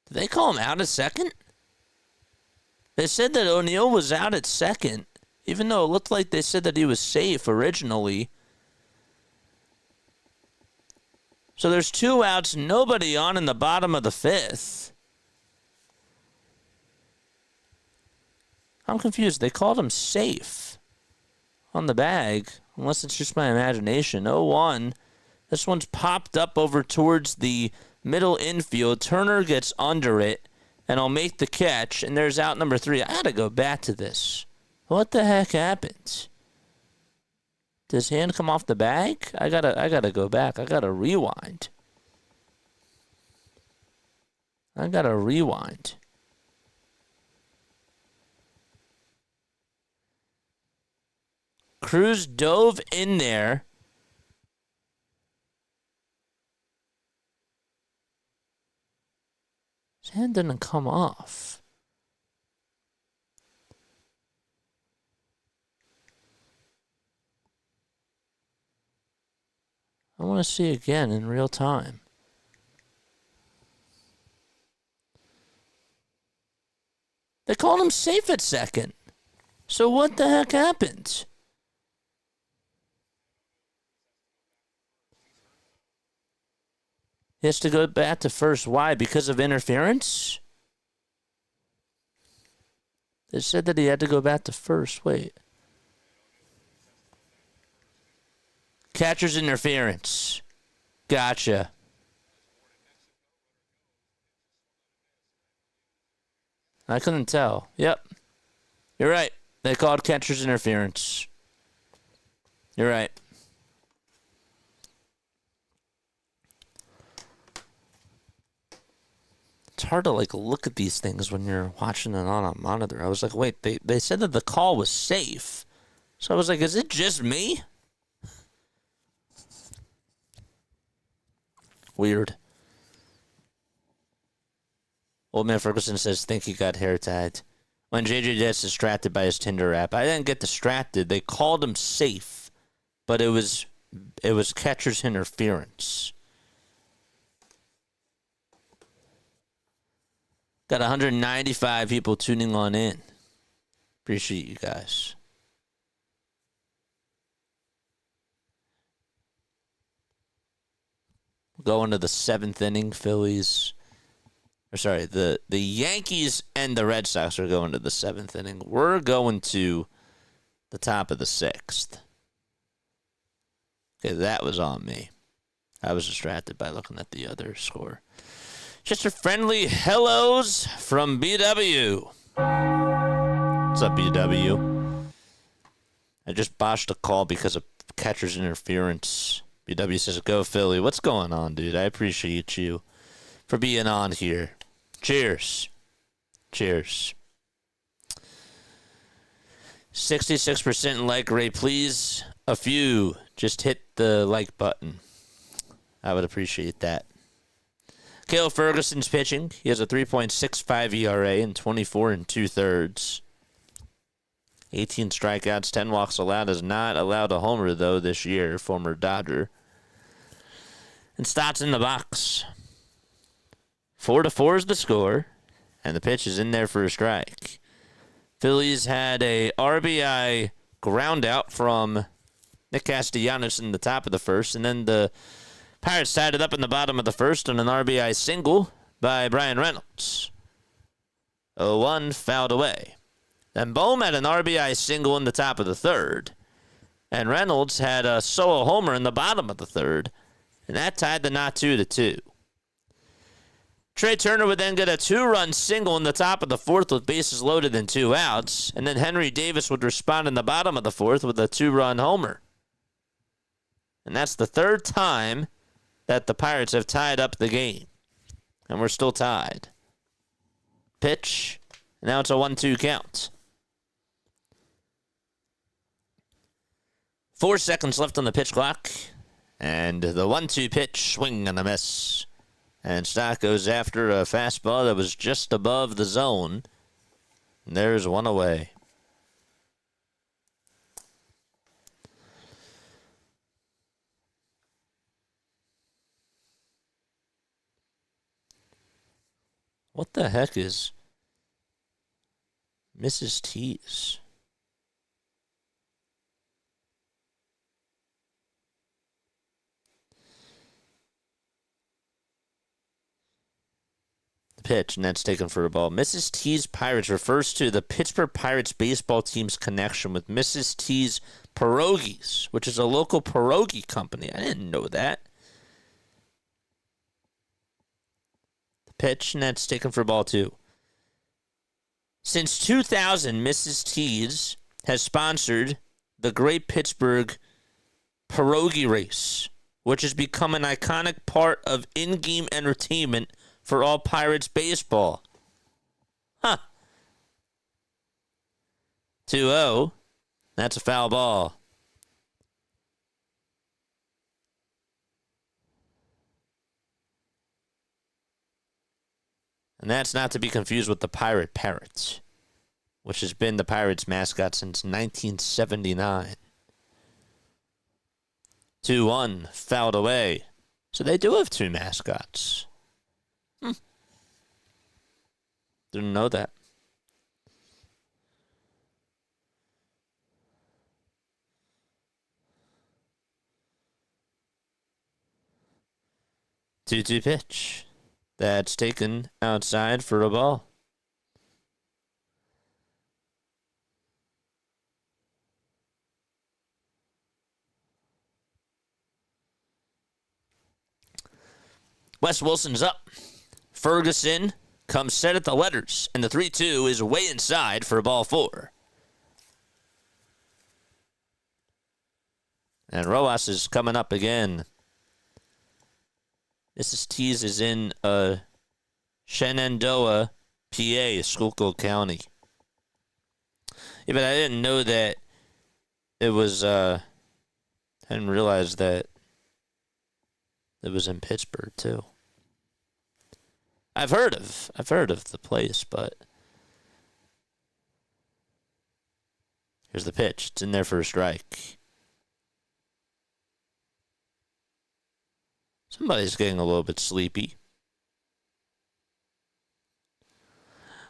Did they call him out at second? They said that O'Neill was out at second, even though it looked like they said that he was safe originally. So there's 2 outs, nobody on in the bottom of the 5th. I'm confused. They called him safe on the bag, unless it's just my imagination. 0-1. This one's popped up over towards the middle infield. Turner gets under it, and I'll make the catch, and there's out number 3. I got to go back to this. What the heck happened? Did his hand come off the bag? I gotta go back. I gotta rewind. Cruz dove in there. His hand didn't come off. I want to want to see again in real time. They called him safe at second. So what the heck happened? He has to go back to first. Why? Because of interference? They said that he had to go back to first. Wait. Catcher's interference. Gotcha. I couldn't tell. Yep. You're right. They called catcher's interference. You're right. It's hard to look at these things when you're watching it on a monitor. I was like, wait, they said that the call was safe. So I was like, is it just me? Weird. Old Man Ferguson says, think he got hair tied. When JJ gets distracted by his Tinder app. I didn't get distracted. They called him safe, but it was catcher's interference. Got 195 people tuning on in. Appreciate you guys. Going to the 7th inning, Phillies. The Yankees and the Red Sox are going to the 7th inning. We're going to the top of the 6th. Okay, that was on me. I was distracted by looking at the other score. Just a friendly hellos from BW. What's up, BW? I just botched a call because of catcher's interference. BW says, go Philly. What's going on, dude? I appreciate you for being on here. Cheers. Cheers. 66% like rate, please. A few. Just hit the like button. I would appreciate that. Cale Ferguson's pitching. He has a 3.65 ERA and 24 2/3. 18 strikeouts, 10 walks allowed. Has not allowed a homer, though, this year. Former Dodger. And Stott's in the box. 4-4 is the score, and the pitch is in there for a strike. Phillies had a RBI ground out from Nick Castellanos in the top of the first, and then the Pirates tied it up in the bottom of the first on an RBI single by Brian Reynolds. 0-1 fouled away. Then Bohm had an RBI single in the top of the third, and Reynolds had a solo homer in the bottom of the third, and that tied the knot 2-2. Trey Turner would then get a 2-run single in the top of the fourth with bases loaded and 2 outs. And then Henry Davis would respond in the bottom of the fourth with a 2-run homer. And that's the third time that the Pirates have tied up the game. And we're still tied. Pitch. And now it's a 1-2 count. 4 seconds left on the pitch clock. And the 1-2 pitch, swing and a miss. And Stott goes after a fastball that was just above the zone. And there's one away. What the heck is Mrs. T's? Pitch, and that's taken for a ball. Mrs. T's Pirates refers to the Pittsburgh Pirates baseball team's connection with Mrs. T's Pierogies, which is a local pierogi company. I didn't know that. The pitch, and that's taken for ball 2. Since 2000, Mrs. T's has sponsored the Great Pittsburgh Pierogi Race, which has become an iconic part of in-game entertainment for all Pirates baseball. Huh. 2-0. That's a foul ball. And that's not to be confused with the Pirate Parrot, which has been the Pirates mascot since 1979. 2-1, fouled away. So they do have two mascots. Didn't know that. Two-two pitch. That's taken outside for a ball. Wes Wilson's up. Ferguson comes set at the letters, and the 3-2 is way inside for ball 4. And Rojas is coming up again. This is in Shenandoah, PA, Schuylkill County. Yeah, but I didn't know that it was, I didn't realize that it was in Pittsburgh, too. I've heard of the place, but here's the pitch. It's in there for a strike. Somebody's getting a little bit sleepy.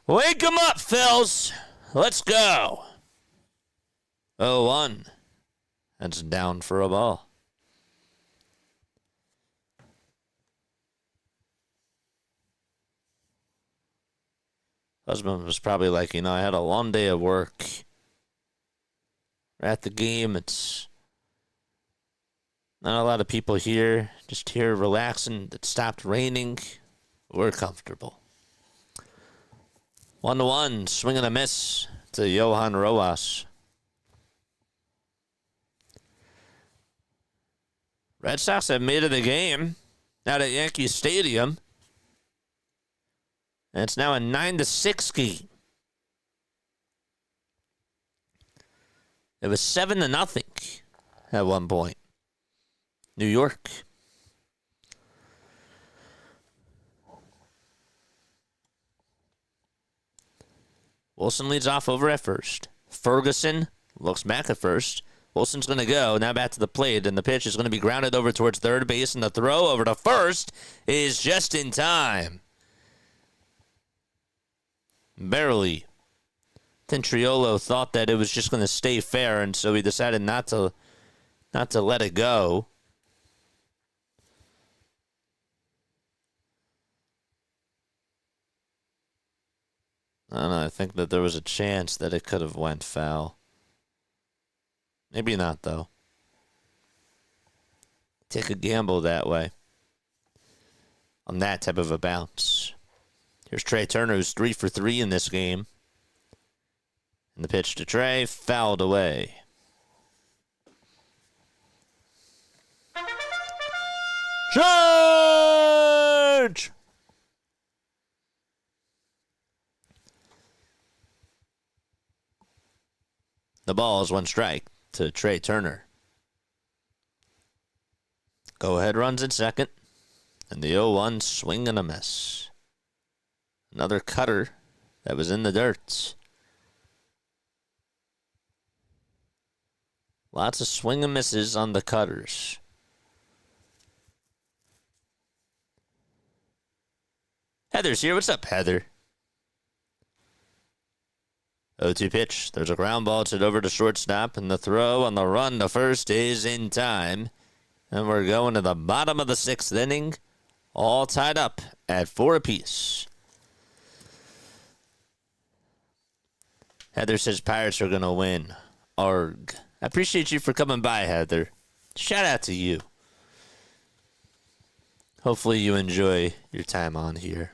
Wake 'em up, Phils. Let's go. 0-1. That's down for a ball. Husband was probably like, I had a long day of work. We're at the game. It's not a lot of people here. Just here relaxing. It stopped raining. We're comfortable. 1-1. Swing and a miss to Johan Rojas. Red Sox have made it the game out at Yankee Stadium. And it's now a 9-6 game. It was 7-0 at one point. New York. Wilson leads off over at first. Ferguson looks back at first. Wilson's going to go. Now back to the plate, and the pitch is going to be grounded over towards third base, and the throw over to first is just in time. Barely. Tintriolo thought that it was just going to stay fair, and so he decided not to let it go. I don't know. I think that there was a chance that it could have went foul. Maybe not, though. Take a gamble that way. On that type of a bounce. Here's Trey Turner, who's 3 for 3 in this game. And the pitch to Trey, fouled away. Charge! The ball is 1 strike to Trey Turner. Go ahead runs at second. And the 0-1 swing and a miss. Another cutter that was in the dirt. Lots of swing and misses on the cutters. Heather's here. What's up, Heather? 0-2 pitch. There's a ground ball. It's over to shortstop, and the throw on the run to first is in time. And we're going to the bottom of the 6th inning, all tied up at 4 apiece. Heather says Pirates are going to win. Arg. I appreciate you for coming by, Heather. Shout out to you. Hopefully you enjoy your time on here.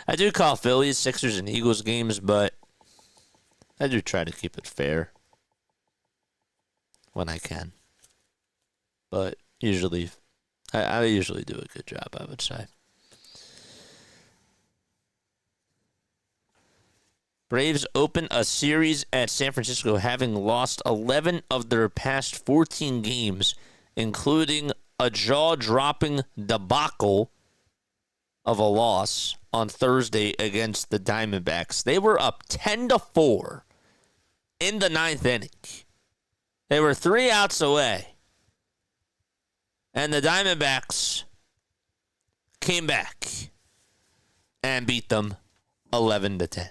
I do call Phillies, Sixers, and Eagles games, but I do try to keep it fair when I can. But usually, I usually do a good job, I would say. Braves open a series at San Francisco, having lost 11 of their past 14 games, including a jaw-dropping debacle of a loss on Thursday against the Diamondbacks. They were up 10-4 in the 9th inning. They were 3 outs away And the Diamondbacks came back and beat them 11-10.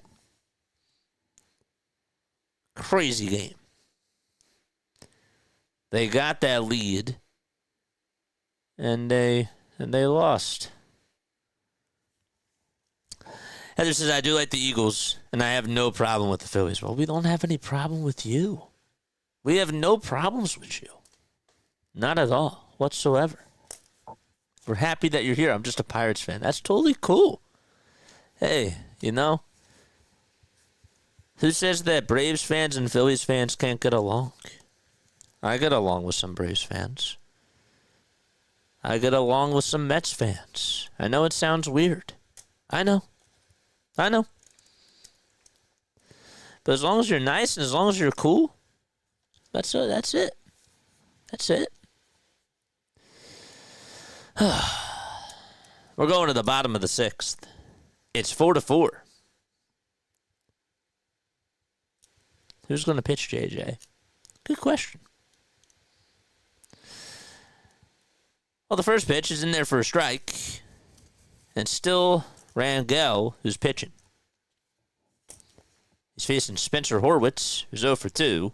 Crazy game. They got that lead, and they lost. Heather says, I do like the Eagles, and I have no problem with the Phillies. Well, we don't have any problem with you. We have no problems with you. Not at all, whatsoever. We're happy that you're here. I'm just a Pirates fan. That's totally cool. Hey, you know, who says that Braves fans and Phillies fans can't get along? I get along with some Braves fans. I get along with some Mets fans. I know it sounds weird. I know. But as long as you're nice and as long as you're cool, that's it. That's it. We're going to the bottom of the sixth. It's 4-4. Who's going to pitch, JJ? Good question. Well, the first pitch is in there for a strike. And still Rangel, who's pitching. He's facing Spencer Horwitz, who's 0 for 2.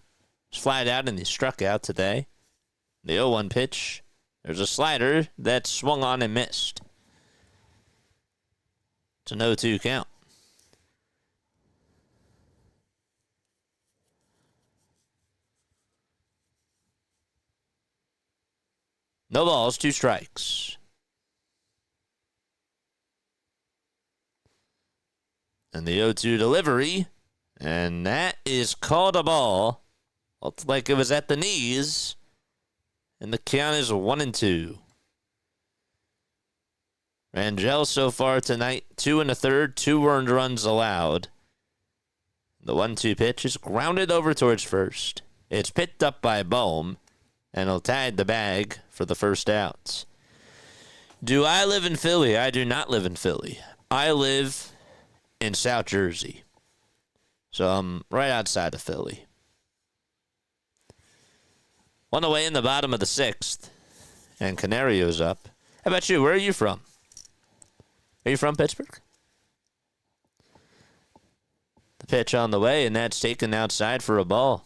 He's flied out and he struck out today. The 0-1 pitch. There's a slider that swung on and missed. It's an 0-2 count. No balls, 2 strikes. And the 0-2 delivery. And that is called a ball. Looked like it was at the knees. And the count is 1-2. Rangel so far tonight, 2 1/3, 2 earned runs allowed. The 1-2 pitch is grounded over towards first. It's picked up by Bohm, and he'll tag the bag for the first out. Do I live in Philly? I do not live in Philly. I live in South Jersey. So I'm right outside of Philly. One away in the bottom of the sixth. And Canario's up. How about you? Where are you from? Are you from Pittsburgh? The pitch on the way, and that's taken outside for a ball.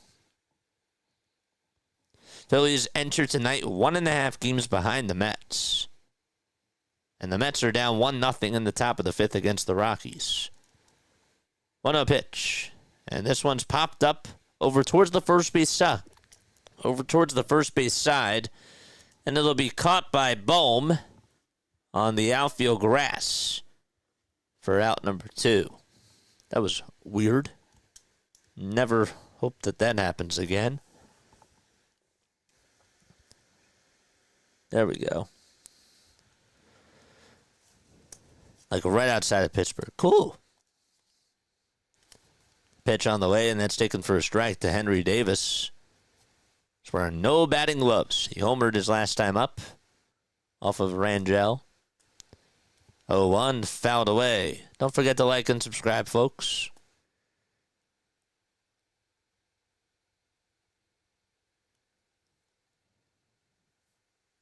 Phillies enter tonight 1.5 games behind the Mets. And the Mets are down 1-0 in the top of the fifth against the Rockies. 1-0 pitch. And this one's popped up over towards the first base side. And it'll be caught by Bohm on the outfield grass for out number 2. That was weird. Never hope that happens again. There we go. Like right outside of Pittsburgh. Cool. Pitch on the way, and that's taken for a strike to Henry Davis. He's wearing no batting gloves. He homered his last time up off of Rangel. 0-1, fouled away. Don't forget to like and subscribe, folks.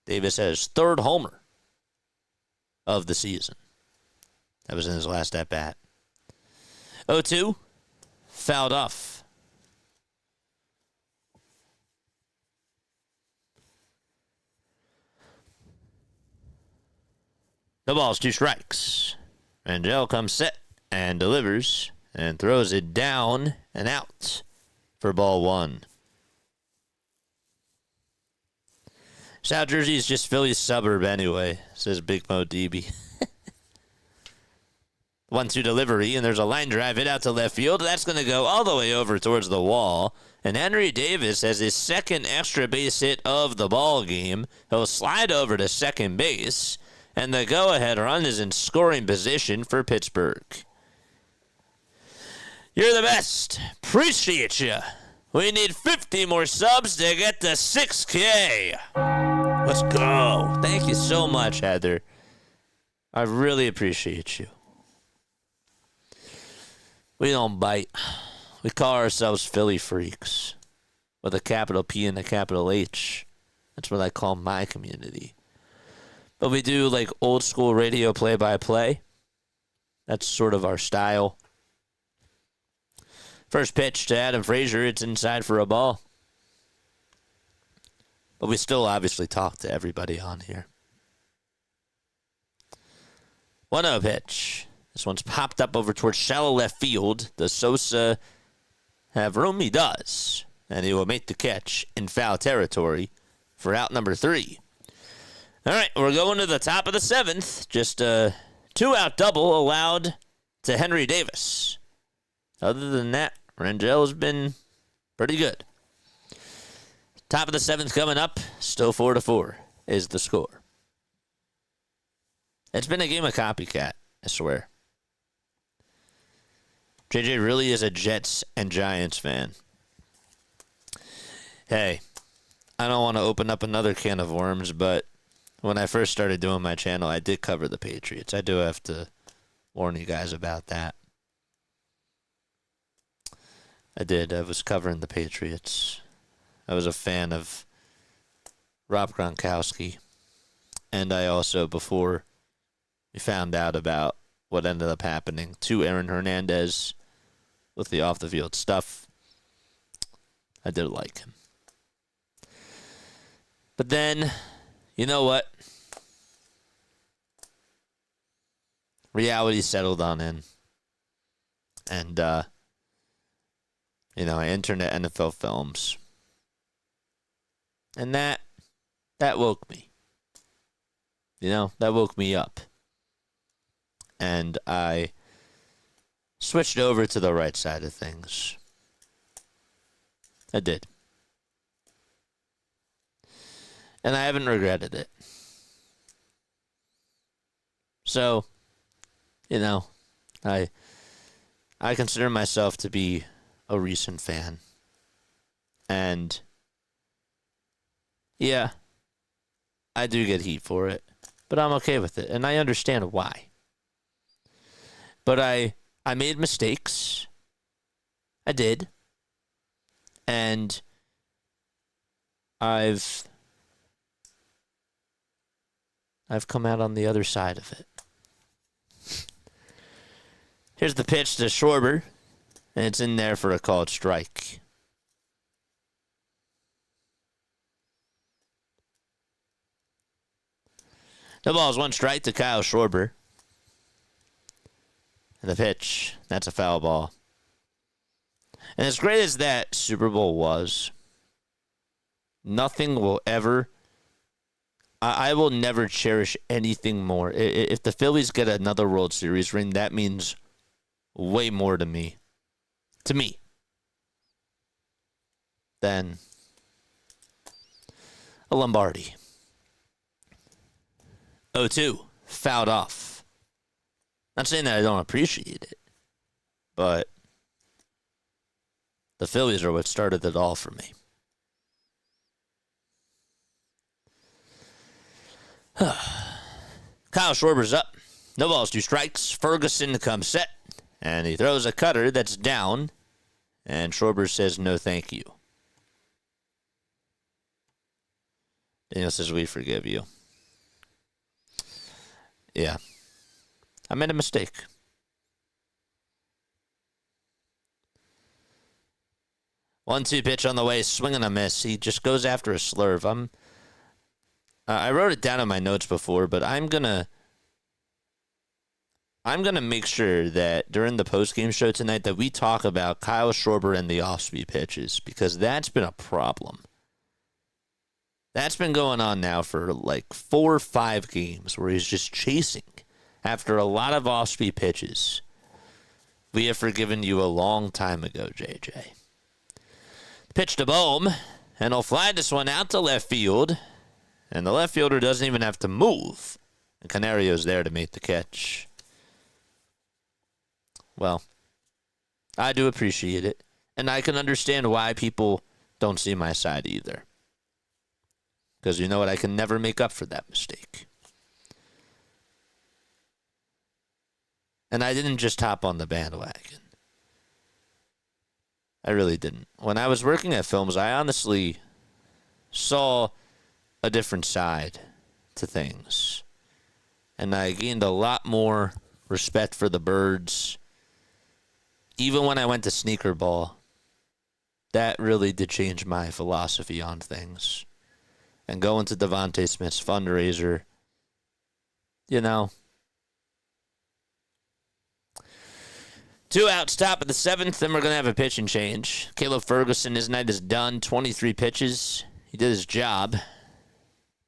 Davis has 3rd homer of the season. That was in his last at-bat. 0-2, fouled off. No balls, 2 strikes. Rangel comes set and delivers and throws it down and out for ball 1. South Jersey is just Philly's suburb anyway, says Big Mo DB. 1-2 delivery, and there's a line drive hit out to left field. That's going to go all the way over towards the wall. And Henry Davis has his 2nd extra base hit of the ball game. He'll slide over to second base, and the go-ahead run is in scoring position for Pittsburgh. You're the best. Appreciate you. We need 50 more subs to get to 6K. Let's go. Thank you so much, Heather. I really appreciate you. We don't bite. We call ourselves Philly Freaks with a capital P and a capital H. That's what I call my community. But we do like old school radio play-by-play. That's sort of our style. First pitch to Adam Frazier. It's inside for a ball. But we still obviously talk to everybody on here. 1-0 pitch. This one's popped up over towards shallow left field. Does Sosa have room? He does. And he will make the catch in foul territory for out number 3. All right, we're going to the top of the 7th. Just a 2-out double allowed to Henry Davis. Other than that, Rangel has been pretty good. Top of the 7th coming up. Still 4-4 is the score. It's been a game of copycat, I swear. JJ really is a Jets and Giants fan. Hey, I don't want to open up another can of worms, but when I first started doing my channel, I did cover the Patriots. I do have to warn you guys about that. I did. I was covering the Patriots. I was a fan of Rob Gronkowski. And I also, before we found out about what ended up happening to Aaron Hernandez with the off-the-field stuff, I did like him. But then, you know what? Reality settled on in. And, I interned at NFL Films. And that woke me. That woke me up. And I switched over to the right side of things. I did. And I haven't regretted it. So, I consider myself to be a recent fan. And, yeah, I do get heat for it. But I'm okay with it. And I understand why. But I made mistakes. I did. And I've come out on the other side of it. Here's the pitch to Schwarber, and it's in there for a called strike. No balls, 1 strike to Kyle Schwarber. And the pitch, that's a foul ball. And as great as that Super Bowl was, nothing will ever... I will never cherish anything more. If the Phillies get another World Series ring, that means way more to me. Than a Lombardi. 0-2. Fouled off. Not saying that I don't appreciate it, but the Phillies are what started it all for me. Kyle Schwarber's up. No balls, 2 strikes. Ferguson comes set. And he throws a cutter that's down. And Schwarber says, no thank you. Daniel says, we forgive you. Yeah. I made a mistake. One-two pitch on the way, swing and a miss. He just goes after a slurve. I wrote it down in my notes before, but I'm gonna make sure that during the postgame show tonight that we talk about Kyle Schwarber and the off-speed pitches, because that's been a problem. That's been going on now for like 4 or 5 games where he's just chasing after a lot of off-speed pitches. We have forgiven you a long time ago, JJ. Pitch to Bohm, and he'll fly this one out to left field. And the left fielder doesn't even have to move. And Canario's there to make the catch. Well, I do appreciate it. And I can understand why people don't see my side either. Because you know what? I can never make up for that mistake. And I didn't just hop on the bandwagon. I really didn't. When I was working at Films, I honestly saw a different side to things. and I gained a lot more respect for the birds. Even when I went to sneaker ball, that really did change my philosophy on things. And going to Devontae Smith's fundraiser, you know. 2 outs, top of the 7th, then we're going to have a pitching change. Caleb Ferguson, his night is done. 23 pitches. He did his job.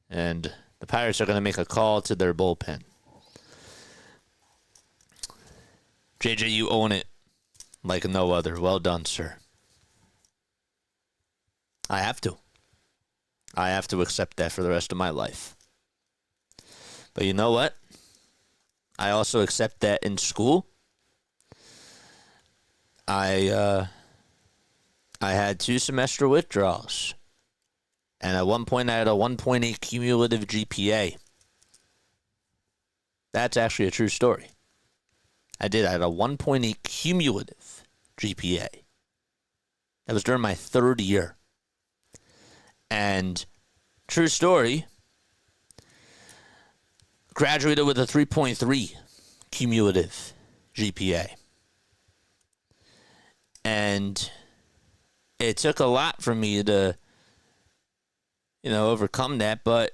And the Pirates are going to make a call to their bullpen. JJ, you own it like no other. Well done, sir. I have to. I have to accept that for the rest of my life. But you know what? I also accept that in school. I had 2 semester withdrawals. And at one point, I had a 1.8 cumulative GPA. That's actually a true story. I did. I had a 1.8 cumulative GPA. That was during my 3rd year. And true story, graduated with a 3.3 cumulative GPA. And it took a lot for me to, overcome that, but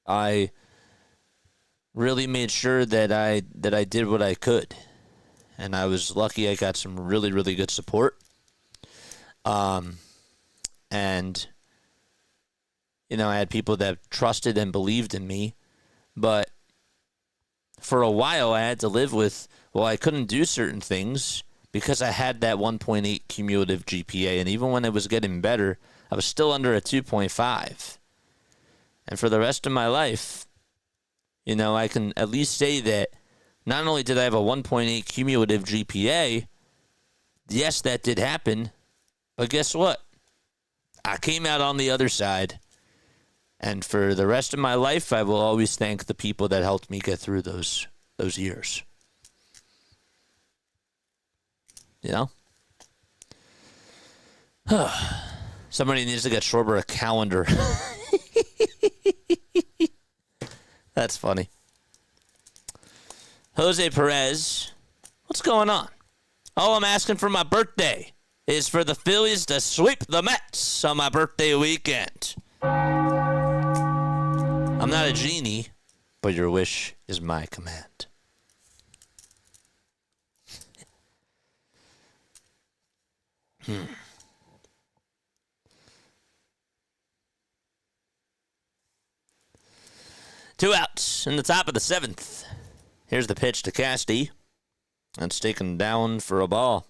I really made sure that I did what I could. And I was lucky I got some really, really good support. And I had people that trusted and believed in me. But for a while, I had to live with, I couldn't do certain things because I had that 1.8 cumulative GPA. And even when it was getting better, I was still under a 2.5. And for the rest of my life, I can at least say that not only did I have a 1.8 cumulative GPA, yes, that did happen, but guess what? I came out on the other side. And for the rest of my life, I will always thank the people that helped me get through those years. Somebody needs to get Schwarber a calendar. That's funny. Jose Perez, what's going on? All I'm asking for my birthday is for the Phillies to sweep the Mets on my birthday weekend. I'm not a genie, but your wish is my command. Two outs in the top of the 7th. Here's the pitch to Casty. That's taken down for a ball.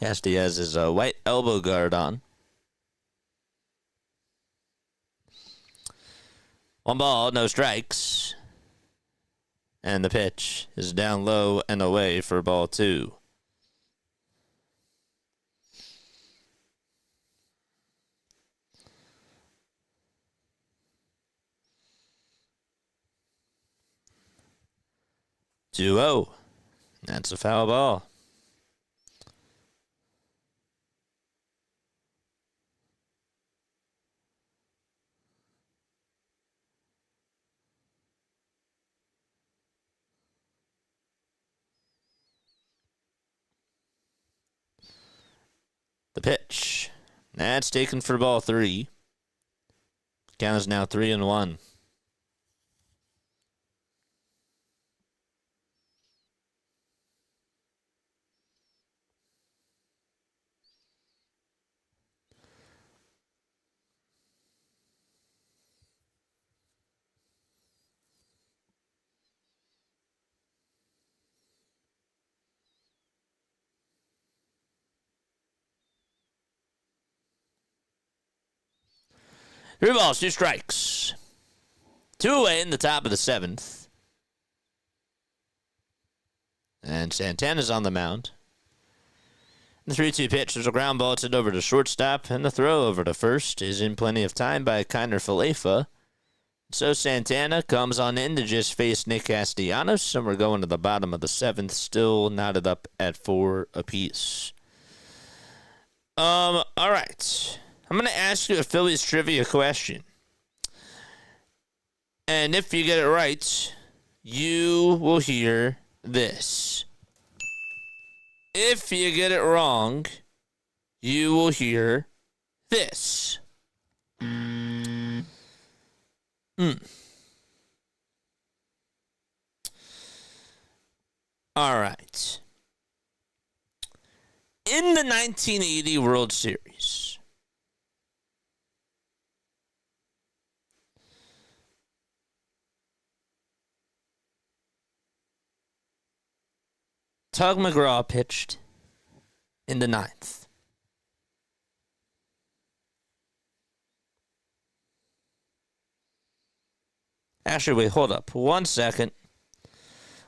Casty has his white elbow guard on. 1 ball, no strikes. And the pitch is down low and away for ball 2. Two-0. That's a foul ball. The pitch. That's taken for ball 3. Count is now 3-1. Three balls, 2 strikes. 2 away in the top of the 7th. And Santana's on the mound. The 3-2 pitch. There's a ground ball. It's over to shortstop. And the throw over to first is in plenty of time by Kiner Falefa. So Santana comes on in to just face Nick Castellanos. And we're going to the bottom of the 7th. Still knotted up at 4 apiece. All right. I'm going to ask you a Phillies trivia question. And if you get it right, you will hear this. If you get it wrong, you will hear this. All right. In the 1980 World Series, Tug McGraw pitched in the ninth. Actually, wait, hold up. 1 second.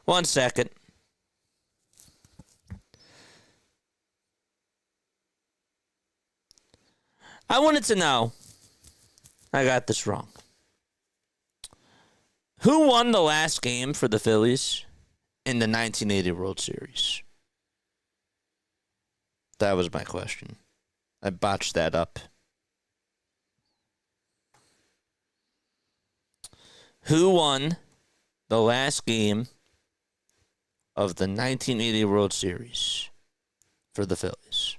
1 second. I wanted to know. I got this wrong. Who won the last game for the Phillies in the 1980 World Series? That was my question. I botched that up. Who won the last game of the 1980 World Series for the Phillies?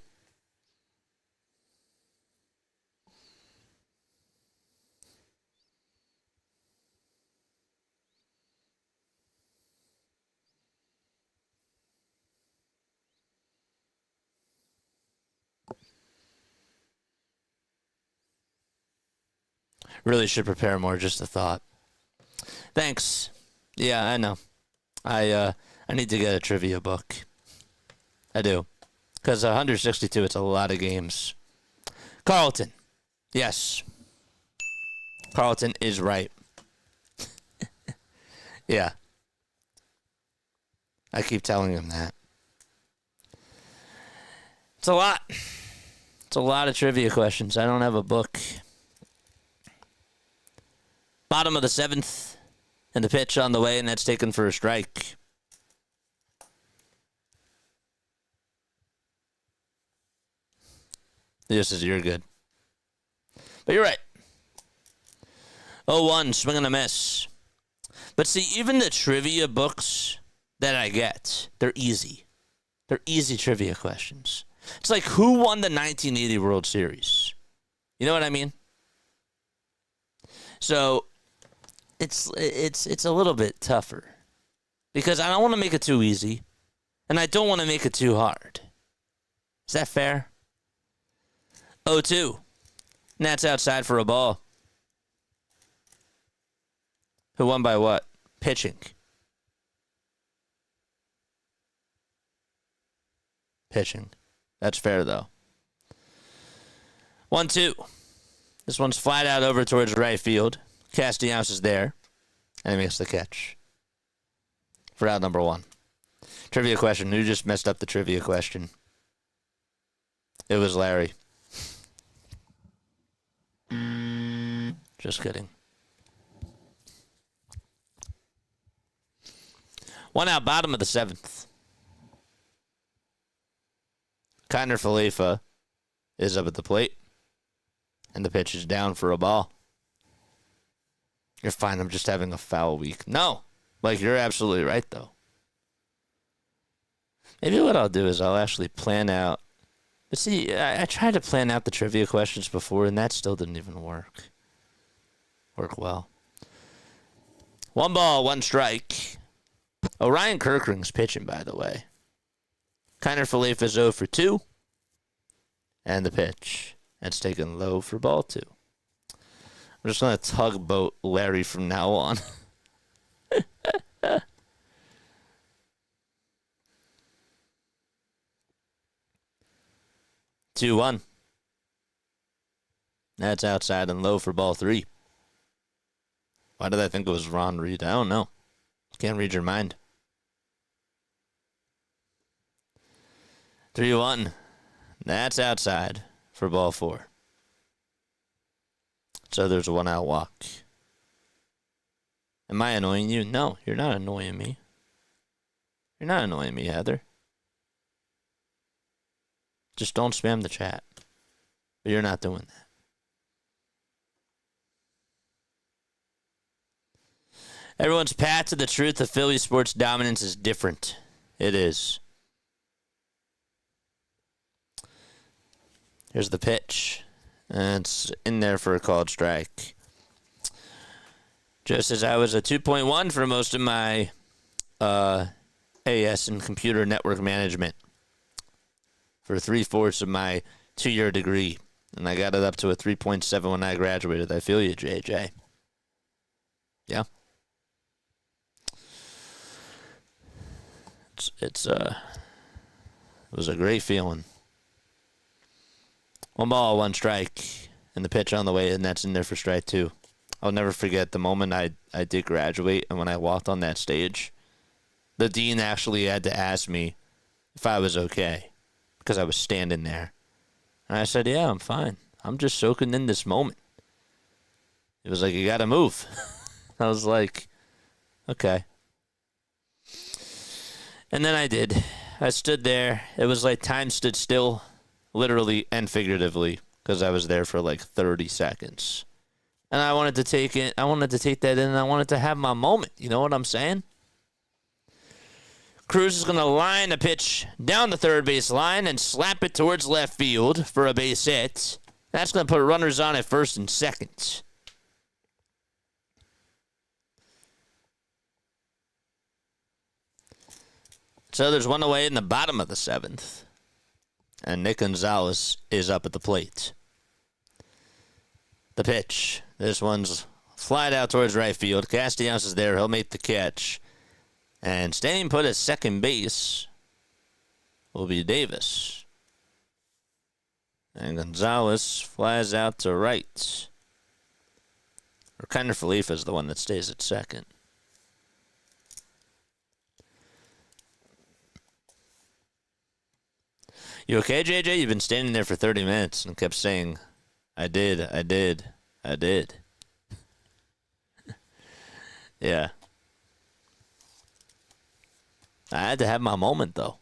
Really should prepare more, just a thought. Thanks. Yeah, I know. I need to get a trivia book. I do. Because 162, it's a lot of games. Carlton. Yes. Carlton is right. Yeah. I keep telling him that. It's a lot. It's a lot of trivia questions. I don't have a book. Bottom of the seventh, and the pitch on the way, and that's taken for a strike. This is you're good. But you're right. 0-1, swing and a miss. But see, even the trivia books that I get, they're easy. They're easy trivia questions. It's like, who won the 1980 World Series? You know what I mean? So it's a little bit tougher because I don't want to make it too easy and I don't want to make it too hard. Is that fair? 0-2. Nats outside for a ball. Who won by what? Pitching. Pitching. That's fair though. 1-2. This one's flat out over towards right field. Castellanos is there, and he makes the catch for out number one. Trivia question. Who just messed up the trivia question? It was Larry. Just kidding. One out, bottom of the seventh. Kiner Falefa is up at the plate, and the pitch is down for a ball. You're fine. I'm just having a foul week. No. Like, you're absolutely right, though. Maybe what I'll do is I'll actually plan out. But see, I tried to plan out the trivia questions before, and that still didn't even work well. 1 ball, 1 strike. Ryan Kirkring's pitching, by the way. Kiner Falefa is 0 for 2. And the pitch. That's taken low for ball 2. I'm just going to tugboat Larry from now on. 2-1. That's outside and low for ball 3. Why did I think it was Ron Reed? I don't know. Can't read your mind. 3-1. That's outside for ball 4. So there's a 1 out walk. Am I annoying you? No, you're not annoying me. You're not annoying me, Heather. Just don't spam the chat. But you're not doing that. Everyone's path to the truth of Philly sports dominance is different. It is. Here's the pitch. And it's in there for a called strike. Just as I was a 2.1 for most of my AS and computer network management for 3/4 of my 2-year degree. And I got it up to a 3.7 when I graduated. I feel you, JJ. Yeah. It was a great feeling. 1 ball, 1 strike, and the pitch on the way, and that's in there for strike 2. I'll never forget the moment I did graduate, and when I walked on that stage, the dean actually had to ask me if I was okay, because I was standing there. And I said, yeah, I'm fine. I'm just soaking in this moment. It was like, you got to move. I was like, okay. And then I did. I stood there. It was like time stood still, literally and figuratively, because I was there for like 30 seconds. And I wanted to take it. I wanted to take that in, and I wanted to have my moment. You know what I'm saying? Cruz is going to line a pitch down the third base line and slap it towards left field for a base hit. That's going to put runners on at first and second. So there's 1 away in the bottom of the 7th. And Nick Gonzalez is up at the plate. The pitch. This one's flied out towards right field. Castellanos is there. He'll make the catch. And staying put at second base will be Davis. And Gonzalez flies out to right. Or Kinder Felifa is the one that stays at second. You okay, JJ? You've been standing there for 30 minutes and kept saying, I did. Yeah. I had to have my moment, though.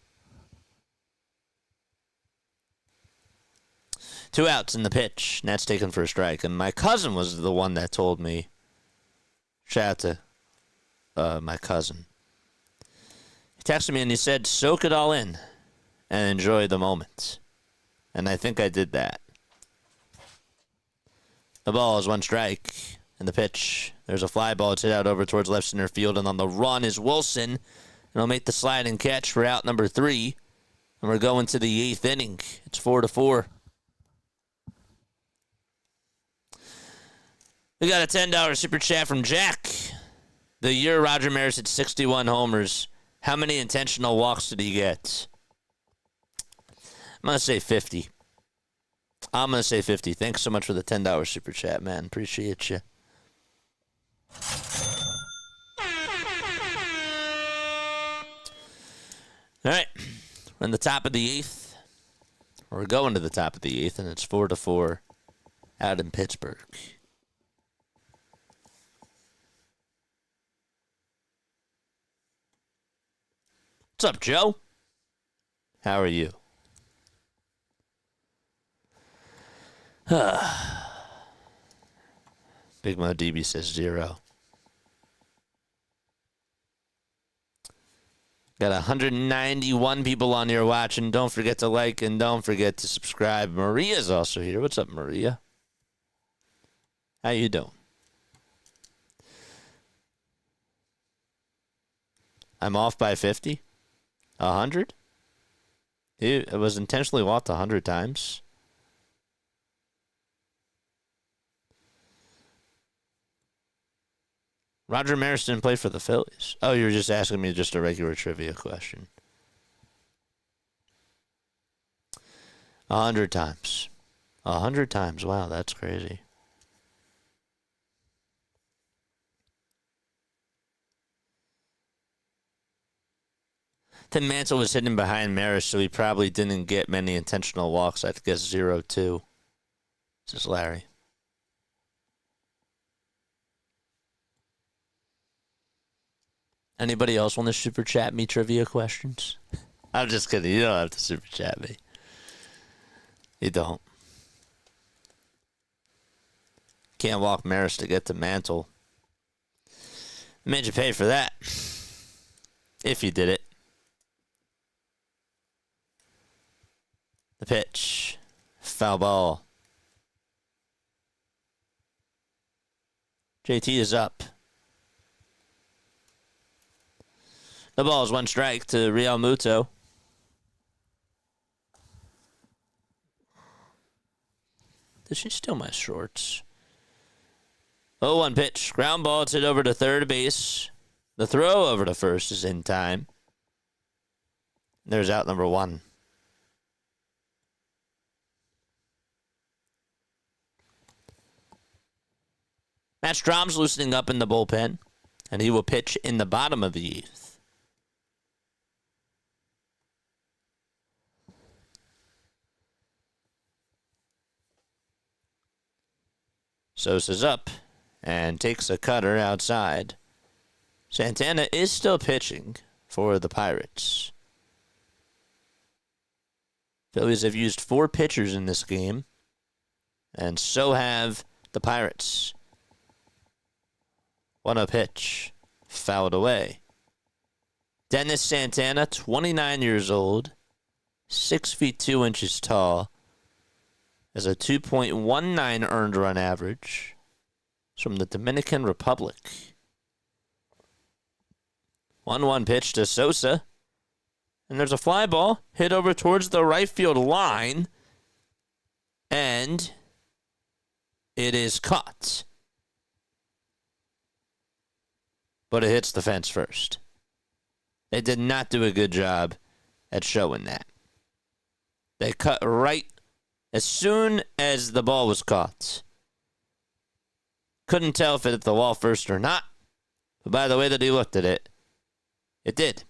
2 outs in the pitch. That's taken for a strike. And my cousin was the one that told me. Shout out to my cousin. He texted me and he said, soak it all in and enjoy the moment. And I think I did that. The ball is 1 strike. And the pitch, there's a fly ball. It's hit out over towards left center field. And on the run is Wilson. And he'll make the sliding catch for out number 3. And we're going to the 8th inning. It's 4-4. We got a $10 super chat from Jack. The year Roger Maris hit 61 homers, how many intentional walks did he get? I'm going to say 50. Thanks so much for the $10 super chat, man. Appreciate you. All right. We're in the top of the 8th. We're going to the top of the 8th, and it's 4-4 out in Pittsburgh. What's up, Joe? How are you? Big Mo DB says 0. Got 191 people on here watching. Don't forget to like and don't forget to subscribe. Maria's also here. What's up, Maria? How you doing? I'm off by 50? 100? It was intentionally walked 100 times. Roger Maris didn't play for the Phillies. Oh, you were just asking me just a regular trivia question. 100 times. 100 times. Wow, that's crazy. Tim Mantle was hidden behind Maris, so he probably didn't get many intentional walks. I guess 0-2. This is Larry. Anybody else want to super chat me trivia questions? I'm just kidding. You don't have to super chat me. You don't. Can't walk Maris to get to Mantle. Made you pay for that. If you did it. The pitch. Foul ball. JT is up. The ball is 1 strike to Real Muto. Did she steal my shorts? 0-1 pitch. Ground ball. It's hit over to third base. The throw over to first is in time. There's out number 1. Matt Strom's loosening up in the bullpen, and he will pitch in the bottom of the 8th. Sosa's up and takes a cutter outside. Santana is still pitching for the Pirates. Phillies have used 4 pitchers in this game, and so have the Pirates. 1-0 pitch, fouled away. Dennis Santana, 29 years old, 6 feet 2 inches tall, has a 2.19 earned run average. It's from the Dominican Republic. 1-1 pitch to Sosa. And there's a fly ball hit over towards the right field line. And it is caught. But it hits the fence first. They did not do a good job at showing that. They cut right as soon as the ball was caught. Couldn't tell if it hit the wall first or not. But by the way that he looked at it, it did.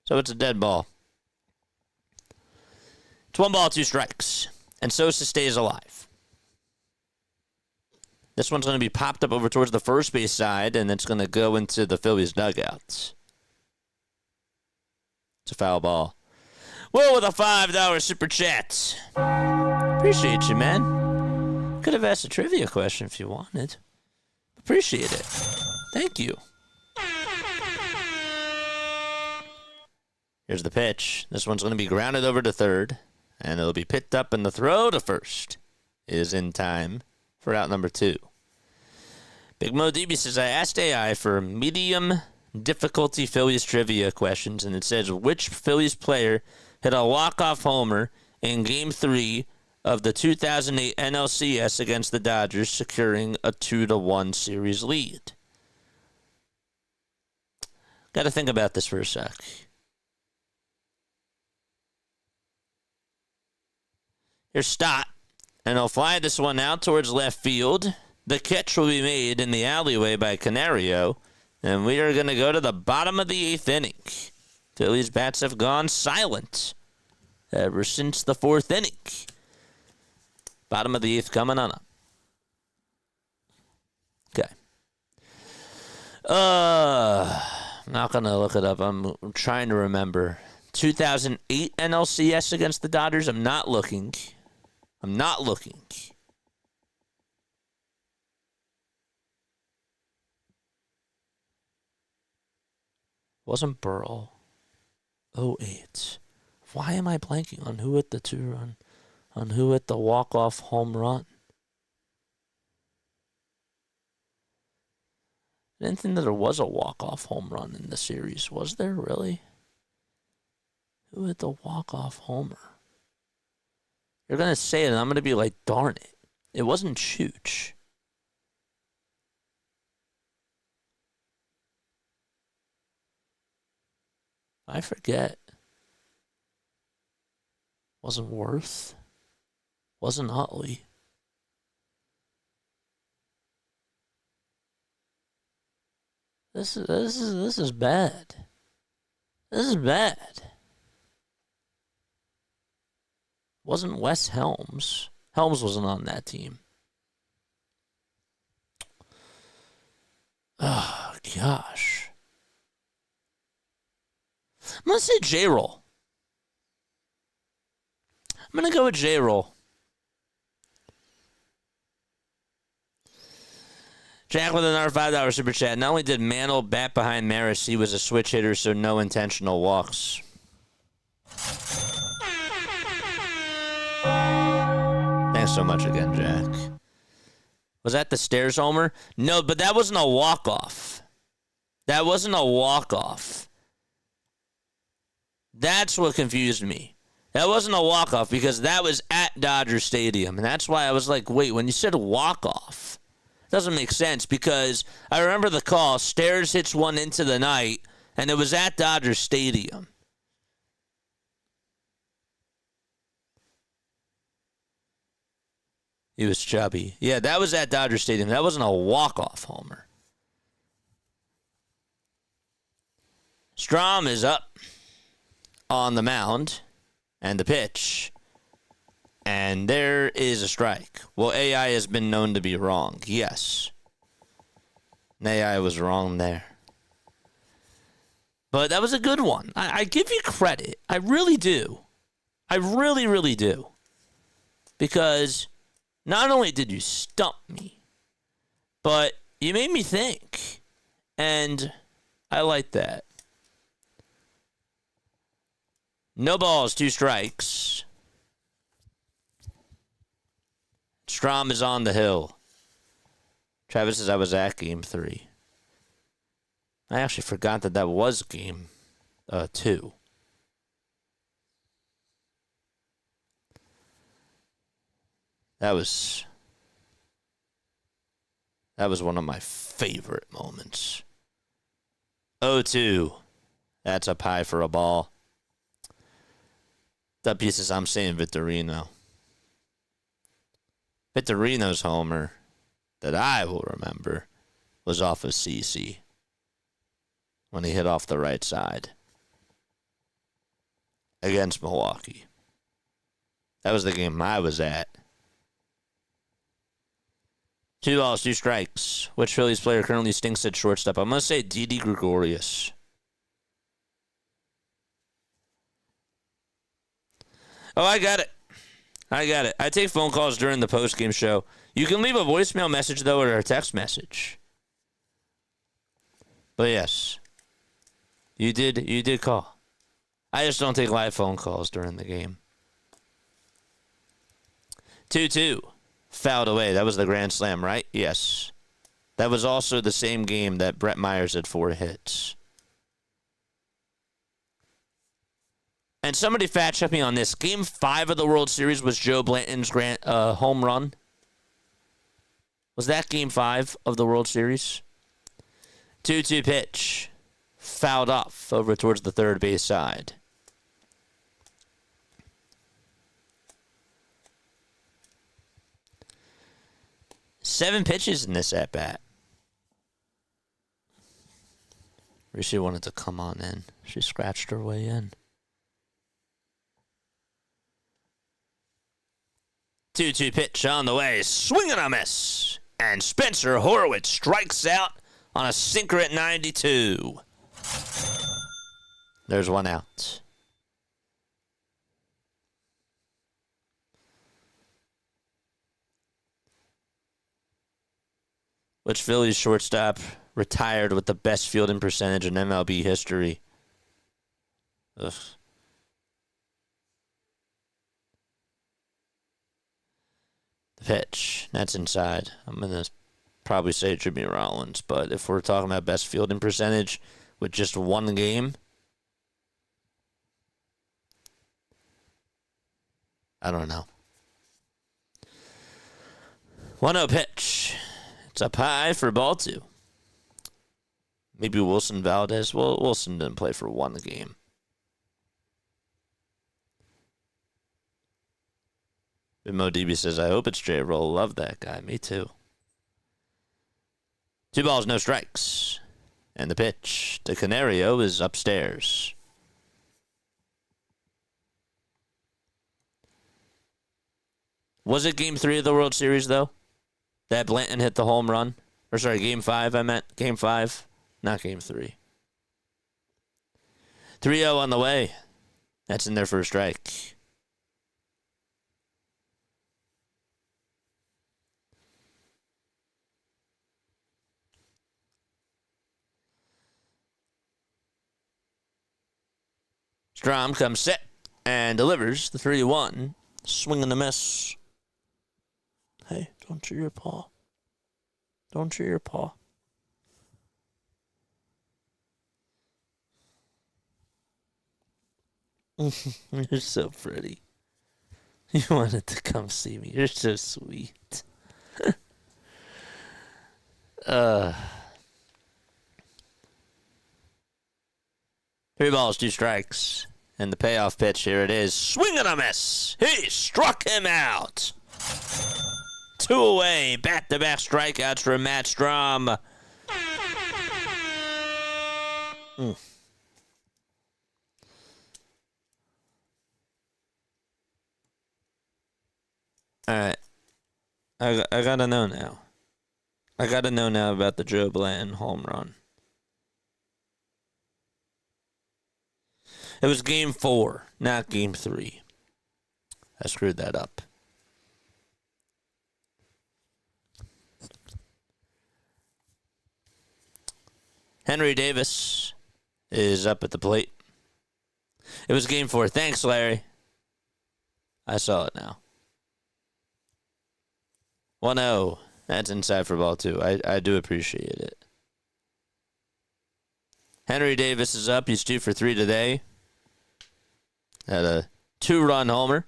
So it's a dead ball. It's 1 ball, 2 strikes. And Sosa stays alive. This one's going to be popped up over towards the first base side, and it's going to go into the Phillies dugouts. It's a foul ball. Will with a $5 super chat. Appreciate you, man. Could have asked a trivia question if you wanted. Appreciate it. Thank you. Here's the pitch. This one's going to be grounded over to third, and it'll be picked up, and the throw to first is in time for out number 2. Big Mo DB says, I asked AI for medium difficulty Phillies trivia questions, and it says, which Phillies player hit a walk-off homer in Game 3 of the 2008 NLCS against the Dodgers, securing a 2-1 series lead? Got to think about this for a sec. Here's Stott, and he'll fly this one out towards left field. The catch will be made in the alleyway by Canario, and we are going to go to the bottom of the 8th inning. Phillies bats have gone silent ever since the 4th inning. Bottom of the 8th coming on up. Okay. I'm not going to look it up. I'm trying to remember. 2008 NLCS against the Dodgers. I'm not looking. Wasn't Burrell. 08. Why am I blanking on who hit the 2-run? On who hit the walk-off home run? I didn't think that there was a walk-off home run in the series. Was there really? Who hit the walk-off homer? You're going to say it, and I'm going to be like, darn it. It wasn't Chooch. I forget. Wasn't Worth. Wasn't Utley. This is bad. This is bad. Wasn't Wes Helms. Helms wasn't on that team. Oh, gosh. I'm going to say J-Roll. I'm going to go with J-Roll. Jack with another $5 super chat. Not only did Mantle bat behind Maris, he was a switch hitter, so no intentional walks. Thanks so much again, Jack. Was that the stairs homer? No, but that wasn't a walk-off. That wasn't a walk-off. That's what confused me. That wasn't a walk-off because that was at Dodger Stadium. And that's why I was like, wait, when you said walk-off, it doesn't make sense because I remember the call. Stairs hits one into the night, and it was at Dodger Stadium. He was chubby. Yeah, that was at Dodger Stadium. That wasn't a walk-off homer. Strom is up on the mound and the pitch. And there is a strike. Well, AI has been known to be wrong. Yes. AI was wrong there. But that was a good one. I give you credit. I really do. I really, really do. Because not only did you stump me, but you made me think. And I like that. No balls, 2 strikes. Strom is on the hill. Travis says I was at game 3. I actually forgot that was game 2. That was one of my favorite moments. 0-2. That's up high for a ball. That piece is I'm saying Vittorino. Vittorino's homer that I will remember was off of CC when he hit off the right side against Milwaukee. That was the game I was at. 2 balls, 2 strikes. Which Phillies player currently stinks at shortstop? I'm going to say Didi Gregorius. Oh, I got it. I take phone calls during the postgame show. You can leave a voicemail message, though, or a text message. But yes, you did call. I just don't take live phone calls during the game. 2-2. Fouled away. That was the grand slam, right? Yes. That was also the same game that Brett Myers had 4 hits. And somebody fact-checked me on this. Game 5 of the World Series was Joe Blanton's home run. Was that Game 5 of the World Series? 2-2 pitch. Fouled off over towards the third base side. Seven pitches in this at-bat. Rishi wanted to come on in. She scratched her way in. 2-2 pitch on the way. Swing and a miss. And Spencer Horwitz strikes out on a sinker at 92. There's 1 out. Which Phillies shortstop retired with the best fielding percentage in MLB history? Ugh. The pitch. That's inside. I'm going to probably say Jimmy Rollins, but if we're talking about best fielding percentage with just 1 game, I don't know. 1-0 pitch. It's up high for ball 2. Maybe Wilson Valdez. Well, Wilson didn't play for 1 game. Mo DB says, I hope it's J-Roll. Love that guy. Me too. 2 balls, no strikes. And the pitch to Canario is upstairs. Was it Game 3 of the World Series, though? That Blanton hit the home run? Or sorry, Game 5, I meant. Game 5, not Game 3. 3-0 on the way. That's in there for a strike. Strom comes set and delivers the 3-1. Swing and a miss. Hey, don't chew your paw. Don't chew your paw. You're so pretty. You wanted to come see me. You're so sweet. 3 balls, 2 strikes. And the payoff pitch, here it is. Swing and a miss. He struck him out. 2 away. Back-to-back strikeouts for Matt Strom. All right. I gotta know now. I gotta know now about the Joe Blanton home run. It was game 4, not game 3. I screwed that up. Henry Davis is up at the plate. It was game 4. Thanks, Larry. I saw it now. 1-0. That's inside for ball 2. I do appreciate it. Henry Davis is up. He's 2 for 3 today. Had a 2-run homer.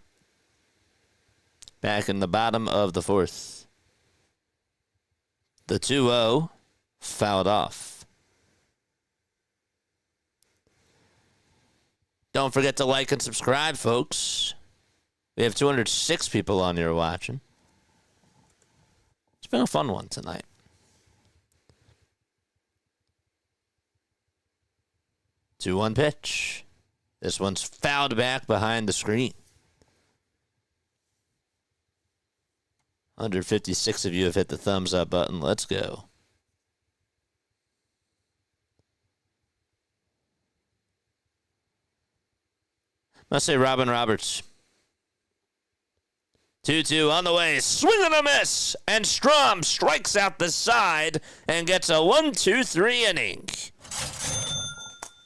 Back in the bottom of the 4th. The 2-0 fouled off. Don't forget to like and subscribe, folks. We have 206 people on here watching. It's been a fun one tonight. Two-one pitch. This one's fouled back behind the screen. 156 of you have hit the thumbs up button. Let's go. Must say Robin Roberts. 2-2 on the way. Swing and a miss. And Strom strikes out the side and gets a 1-2-3 inning.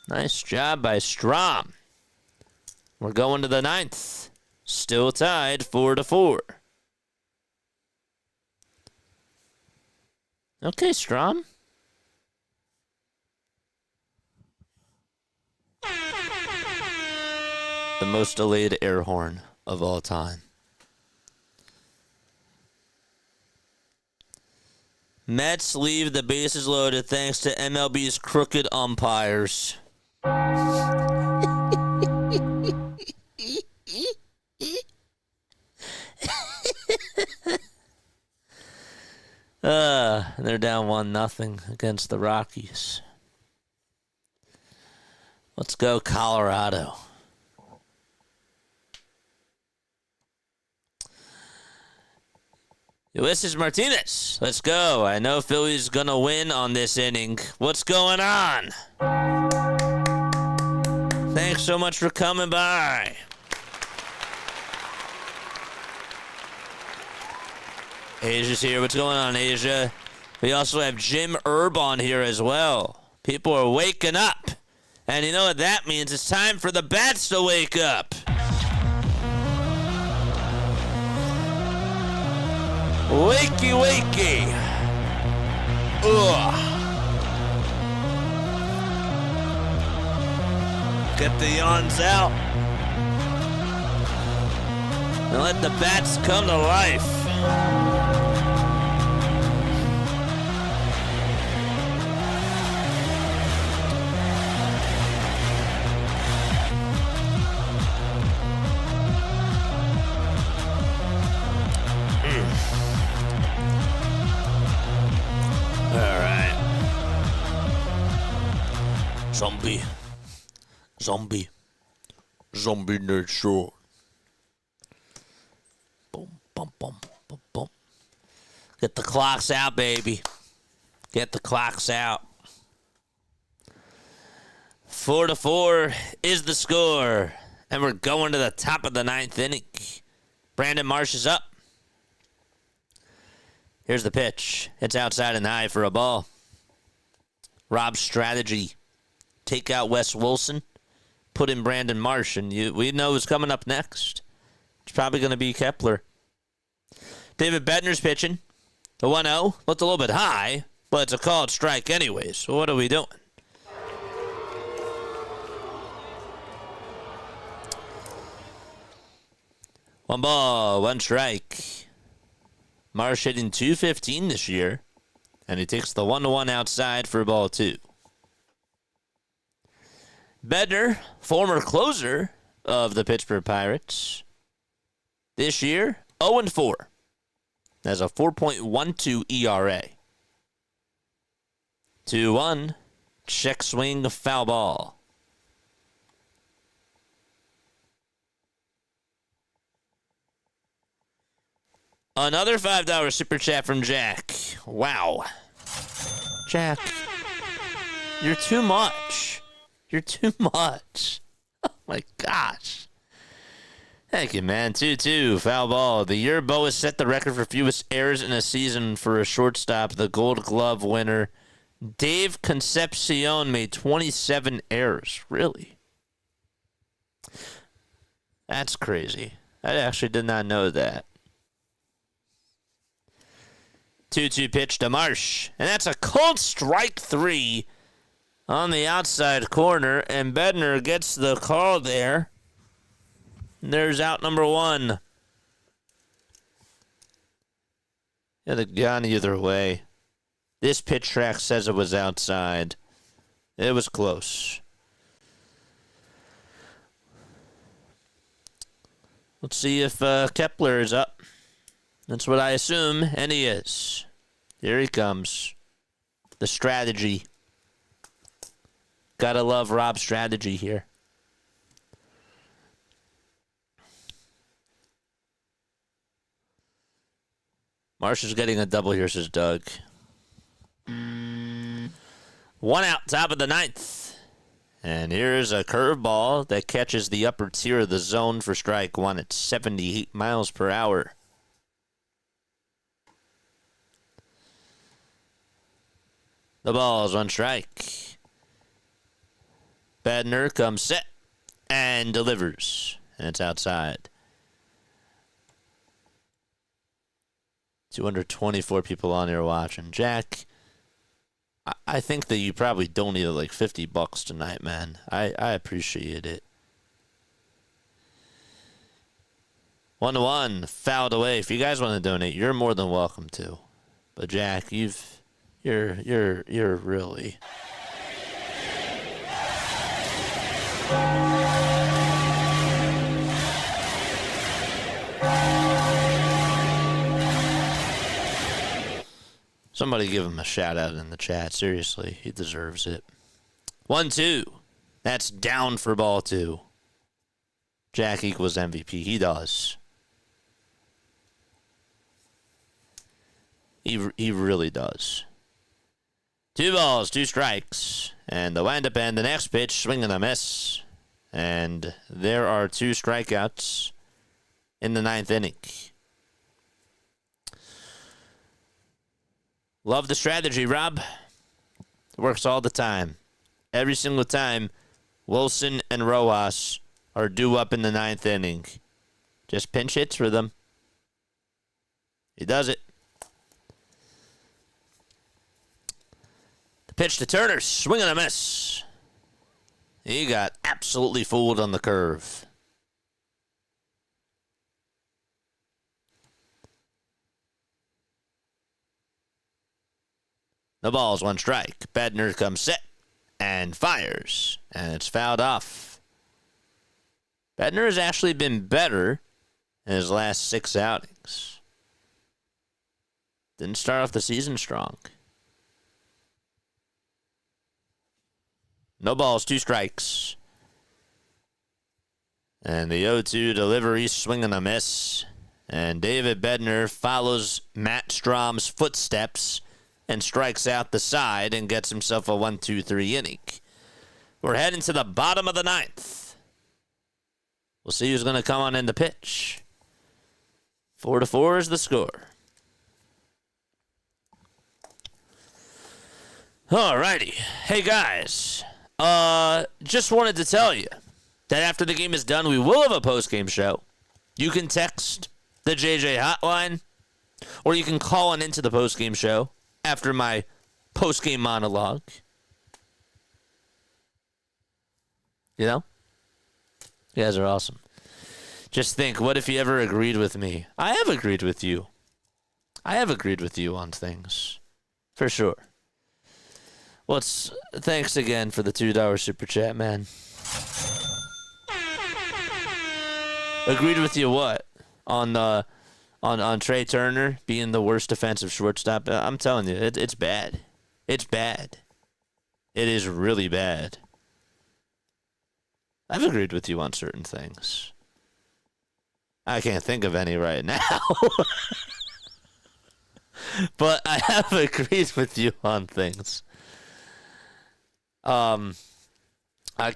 Nice job by Strom. We're going to the 9th. Still tied 4-4. Okay, Strom. The most delayed air horn of all time. Mets leave the bases loaded thanks to MLB's crooked umpires. They're down 1-0 against the Rockies. Let's go, Colorado. Ulysses Martinez, let's go. I know Philly's gonna win on this inning. What's going on? Thanks so much for coming by. Asia's here. What's going on, Asia? We also have Jim Erb on here as well. People are waking up. And you know what that means? It's time for the bats to wake up. Wakey, wakey. Ugh. Get the yawns out. And let the bats come to life. Zombie nerd show. Boom, boom, boom, boom, boom. Get the clocks out, baby. Get the clocks out. 4-4 is the score. And we're going to the top of the 9th inning. Brandon Marsh is up. Here's the pitch. It's outside and high for a ball. Rob's strategy. Take out Wes Wilson. put in Brandon Marsh, and we know who's coming up next. It's probably going to be Kepler. David Bednar's pitching. The 1-0. Looked a little bit high, but it's a called strike anyways. So what are we doing? One ball, one strike. Marsh hitting .215 this year, and he takes the 1-1 outside for ball 2. Bednar, former closer of the Pittsburgh Pirates, this year 0-4. Has a 4.12 ERA. 2-1, check swing, foul ball. Another $5 super chat from Jack. Wow. Jack, you're too much. You're too much. Oh, my gosh. Thank you, man. 2-2, foul ball. The year Bo has set the record for fewest errors in a season for a shortstop. The Gold Glove winner, Dave Concepcion, made 27 errors. Really? That's crazy. I actually did not know that. 2-2 pitch to Marsh. And that's a cold strike 3 on the outside corner. And Bednar gets the call there. There's out number 1. Yeah, they've gone either way. This pitch track says it was outside. It was close. Let's see if Kepler is up. That's what I assume, and he is. Here he comes. The strategy. Gotta love Rob's strategy here. Marsh is getting a double here, says Doug. 1 out, top of the 9th. And here's a curveball that catches the upper tier of the zone for strike 1 at 78 miles per hour. The ball's on strike. Bednar comes set and delivers. And it's outside. 224 people on here watching. Jack, I think that you probably donated like $50 tonight, man. I appreciate it. 1-1, fouled away. If you guys want to donate, you're more than welcome to. But Jack, you're really. Somebody give him a shout out in the chat. Seriously, he deserves it. 1-2. That's down for ball 2. Jack equals MVP. He does. He really does. 2 balls, 2 strikes. And the windup and the next pitch, swing and a miss. And there are 2 strikeouts in the 9th inning. Love the strategy, Rob. It works all the time. Every single time, Wilson and Rojas are due up in the 9th inning. Just pinch hits for them. He does it. The pitch to Turner, swing and a miss. He got absolutely fooled on the curve. The ball's 1 strike. Bednar comes set and fires. And it's fouled off. Bednar has actually been better in his last 6 outings. Didn't start off the season strong. No balls, 2 strikes. And the 0-2 delivery, swing and a miss. And David Bednar follows Matt Strom's footsteps and strikes out the side and gets himself a 1-2-3 inning. We're heading to the bottom of the 9th. We'll see who's going to come on in the pitch. 4-4 is the score. Alrighty. Hey, guys. Just wanted to tell you, that after the game is done, we will have a post-game show. You can text the JJ hotline, or you can call on into the post-game show after my post-game monologue. You know? You guys are awesome. Just think, what if you ever agreed with me? I have agreed with you. I have agreed with you on things. For sure. Well, thanks again for the $2 super chat, man. Agreed with you what? On Trey Turner being the worst defensive shortstop? I'm telling you, it's bad. It's bad. It is really bad. I've agreed with you on certain things. I can't think of any right now. But I have agreed with you on things. I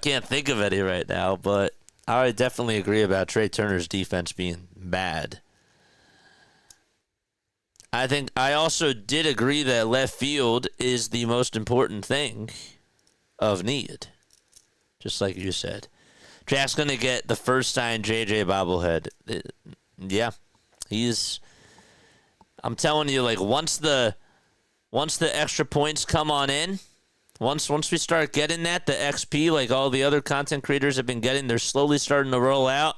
can't think of any right now, but I definitely agree about Trey Turner's defense being bad. I think I also did agree that left field is the most important thing of need. Just like you said. Jack's going to get the first signed JJ bobblehead. Yeah. I'm telling you, like, once the extra points come on in, once we start getting that, the XP, like all the other content creators have been getting, they're slowly starting to roll out.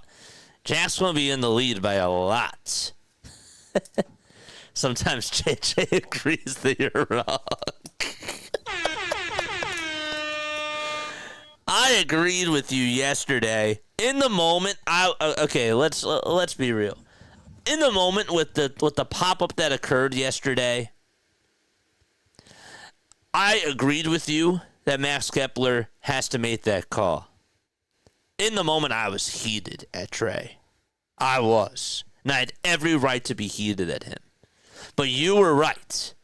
Jack's going to be in the lead by a lot. Sometimes JJ agrees that you're wrong. I agreed with you yesterday. In the moment, okay, let's be real. In the moment with the pop-up that occurred yesterday, I agreed with you that Max Kepler has to make that call. In the moment, I was heated at Trey. I was. And I had every right to be heated at him. But you were right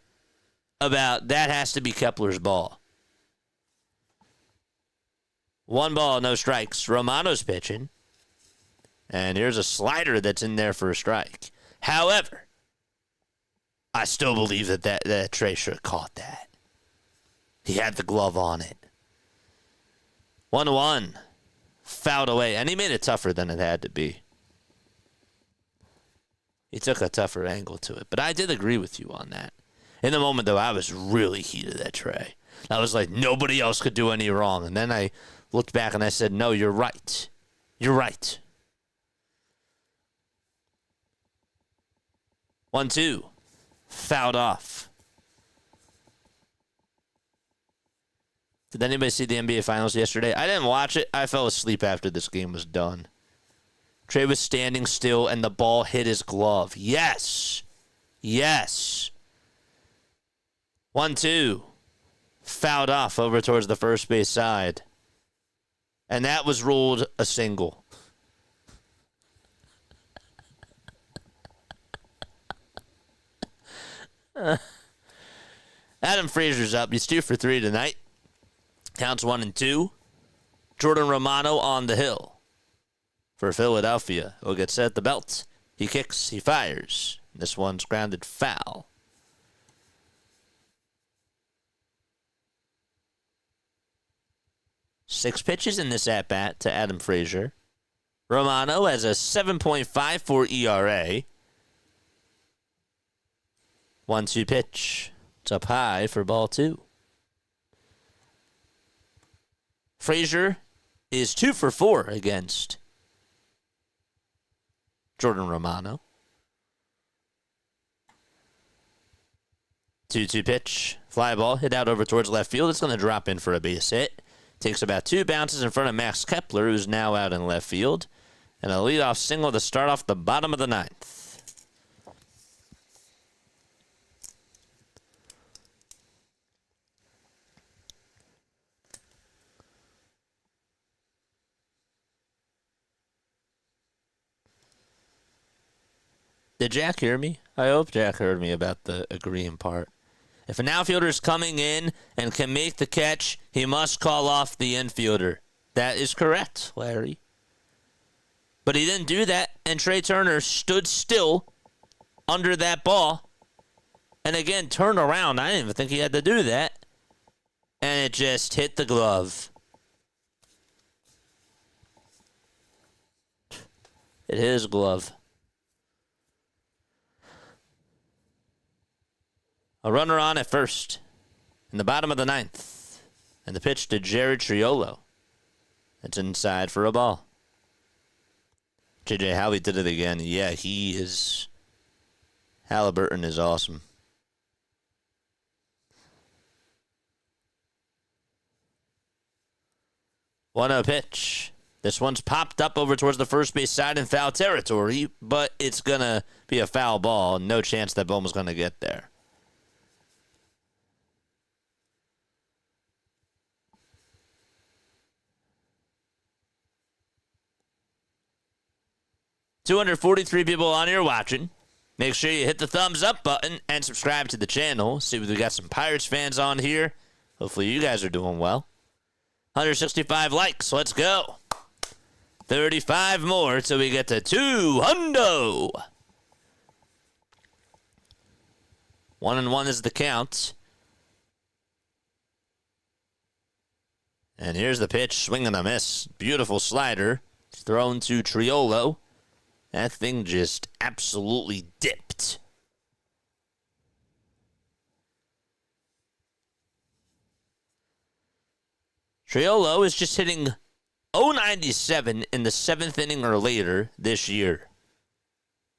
about that has to be Kepler's ball. 1 ball, no strikes. Romano's pitching. And here's a slider that's in there for a strike. However, I still believe that Trey should have caught that. He had the glove on it. 1-1. Fouled away. And he made it tougher than it had to be. He took a tougher angle to it. But I did agree with you on that. In the moment, though, I was really heated at Trey. I was like, nobody else could do any wrong. And then I looked back and I said, no, you're right. You're right. 1-2. Fouled off. Did anybody see the NBA Finals yesterday? I didn't watch it. I fell asleep after this game was done. Trey was standing still and the ball hit his glove. Yes. Yes. 1-2. Fouled off over towards the first base side. And that was ruled a single. Adam Frazier's up. He's 2 for 3 tonight. Counts 1-2. Jordan Romano on the hill for Philadelphia. He'll get set at the belt. He kicks. He fires. This one's grounded foul. Six pitches in this at-bat to Adam Frazier. Romano has a 7.54 ERA. 1-2 pitch. It's up high for ball 2. Frazier is 2 for 4 against Jordan Romano. 2-2 pitch. Fly ball hit out over towards left field. It's going to drop in for a base hit. Takes about 2 bounces in front of Max Kepler, who's now out in left field. And a leadoff single to start off the bottom of the 9th. Did Jack hear me? I hope Jack heard me about the agreeing part. If an outfielder is coming in and can make the catch, he must call off the infielder. That is correct, Larry. But he didn't do that, and Trey Turner stood still under that ball. And again, turned around. I didn't even think he had to do that. And it just hit the glove. It hit his glove. A runner on at first in the bottom of the ninth. And the pitch to Jared Triolo. That's inside for a ball. JJ Howie did it again. Yeah, he is. Halliburton is awesome. 1-0 pitch. This one's popped up over towards the first base side in foul territory, but it's going to be a foul ball. No chance that Bohm is going to get there. $243 people on here watching. Make sure you hit the thumbs up button and subscribe to the channel. See, we got some Pirates fans on here. Hopefully you guys are doing well. 165 likes. Let's go. 35 more till we get to 200. 1-1 is the count. And here's the pitch. Swing and a miss. Beautiful slider. Thrown to Triolo. That thing just absolutely dipped. Triolo is just hitting .097 in the 7th inning or later this year.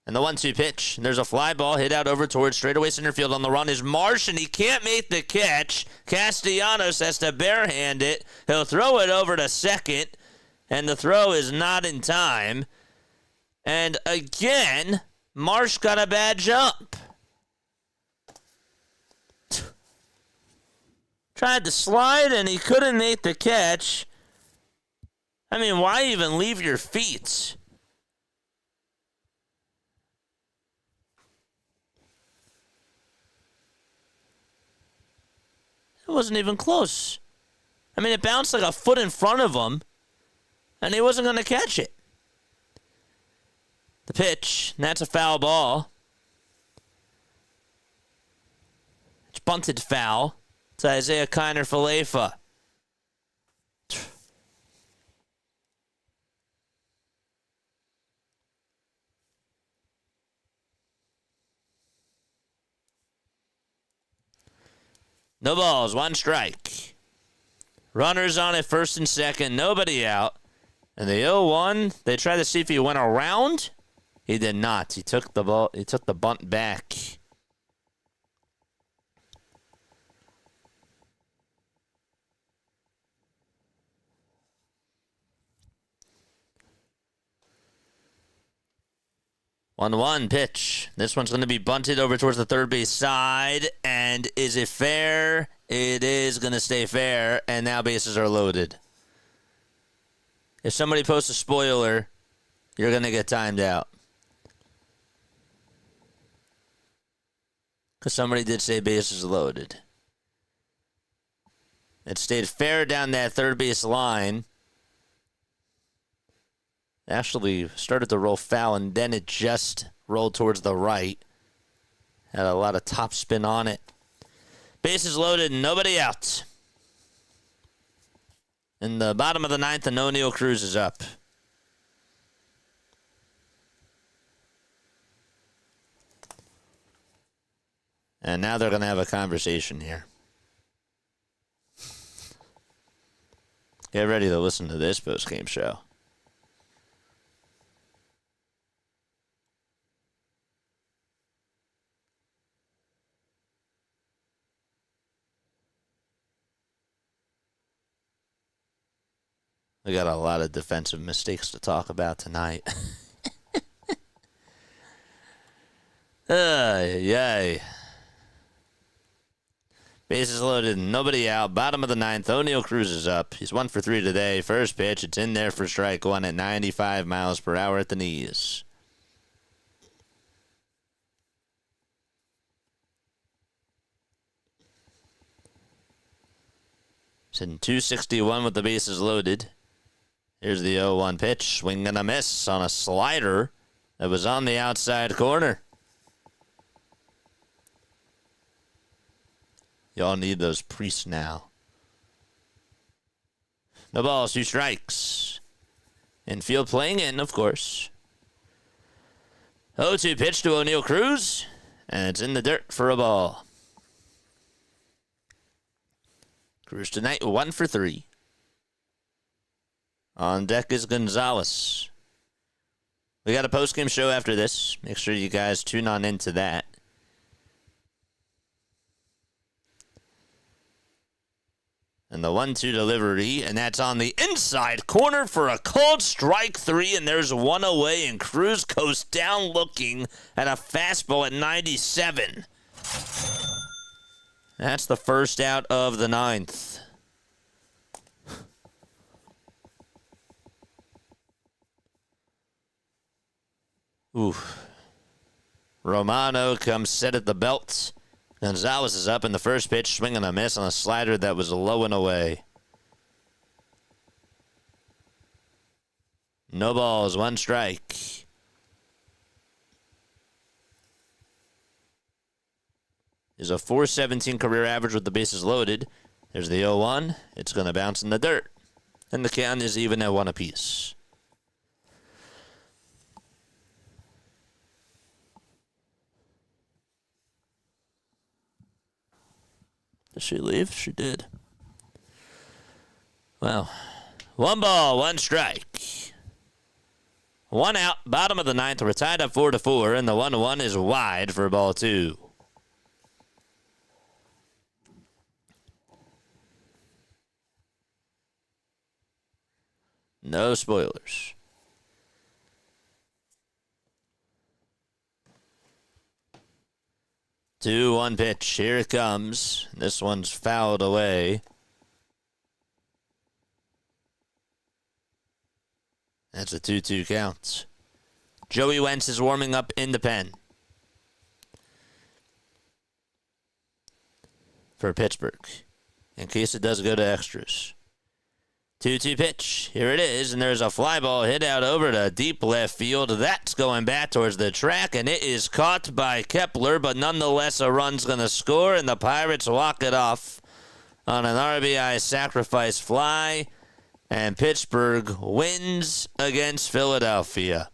And the 1-2 pitch. There's a fly ball hit out over towards straightaway center field. On the run is Marsh, and he can't make the catch. Castellanos has to barehand it. He'll throw it over to second, and the throw is not in time. And again, Marsh got a bad jump. Tried to slide, and he couldn't make the catch. I mean, why even leave your feet? It wasn't even close. I mean, it bounced like a foot in front of him, and he wasn't going to catch it. The pitch, and that's a foul ball. It's bunted foul. It's Isaiah Kiner-Falefa. No balls, 1 strike. Runners on at first and second, nobody out. And the 0-1, they tried to see if he went around. He did not. He took the ball. He took the bunt back. One pitch. This one's going to be bunted over towards the third base side. And is it fair? It is going to stay fair. And now bases are loaded. If somebody posts a spoiler, you're going to get timed out. Because somebody did say bases loaded. It stayed fair down that third base line. Actually started to roll foul, and then it just rolled towards the right. Had a lot of top spin on it. Bases loaded, nobody out. In the bottom of the ninth, and O'Neal Cruz is up. And now they're going to have a conversation here. Get ready to listen to this postgame show. We got a lot of defensive mistakes to talk about tonight. Yay. Bases loaded, nobody out. Bottom of the ninth, O'Neal Cruz is up. He's 1 for 3 today. First pitch, it's in there for strike one at 95 miles per hour at the knees. It's in 261 with the bases loaded. Here's the 0-1 pitch. Swing and a miss on a slider that was on the outside corner. Y'all need those priests now. No balls, 2 strikes. Infield playing in, of course. 0-2 pitch to O'Neal Cruz, and it's in the dirt for a ball. Cruz tonight 1 for 3. On deck is Gonzalez. We got a post-game show after this. Make sure you guys tune on into that. And the 1-2 delivery, and that's on the inside corner for a called strike 3, and there's one away, and Cruz goes down looking at a fastball at 97. That's the first out of the 9th. Oof. Romano comes set at the belt. Gonzalez is up in the first pitch, swinging a miss on a slider that was low and away. No balls, 1 strike. Is a .417 career average with the bases loaded. There's the 0-1. It's going to bounce in the dirt. And the count is even at 1 apiece. Did she leave? She did. Well, 1 ball, 1 strike. 1 out, bottom of the 9th. We're tied up 4-4, and the 1-1 is wide for ball 2. No spoilers. 2-1 pitch. Here it comes. This one's fouled away. That's a 2-2 count. Joey Wentz is warming up in the pen for Pittsburgh, in case it does go to extras. 2-2 pitch. Here it is, and there's a fly ball hit out over to deep left field. That's going back towards the track, and it is caught by Kepler, but nonetheless a run's going to score, and the Pirates walk it off on an RBI sacrifice fly, and Pittsburgh wins against Philadelphia.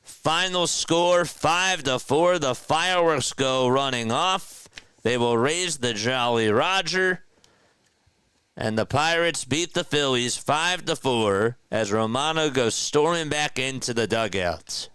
Final score 5-4. The fireworks go running off. They will raise the Jolly Roger. And the Pirates beat the Phillies 5-4 as Romano goes storming back into the dugout.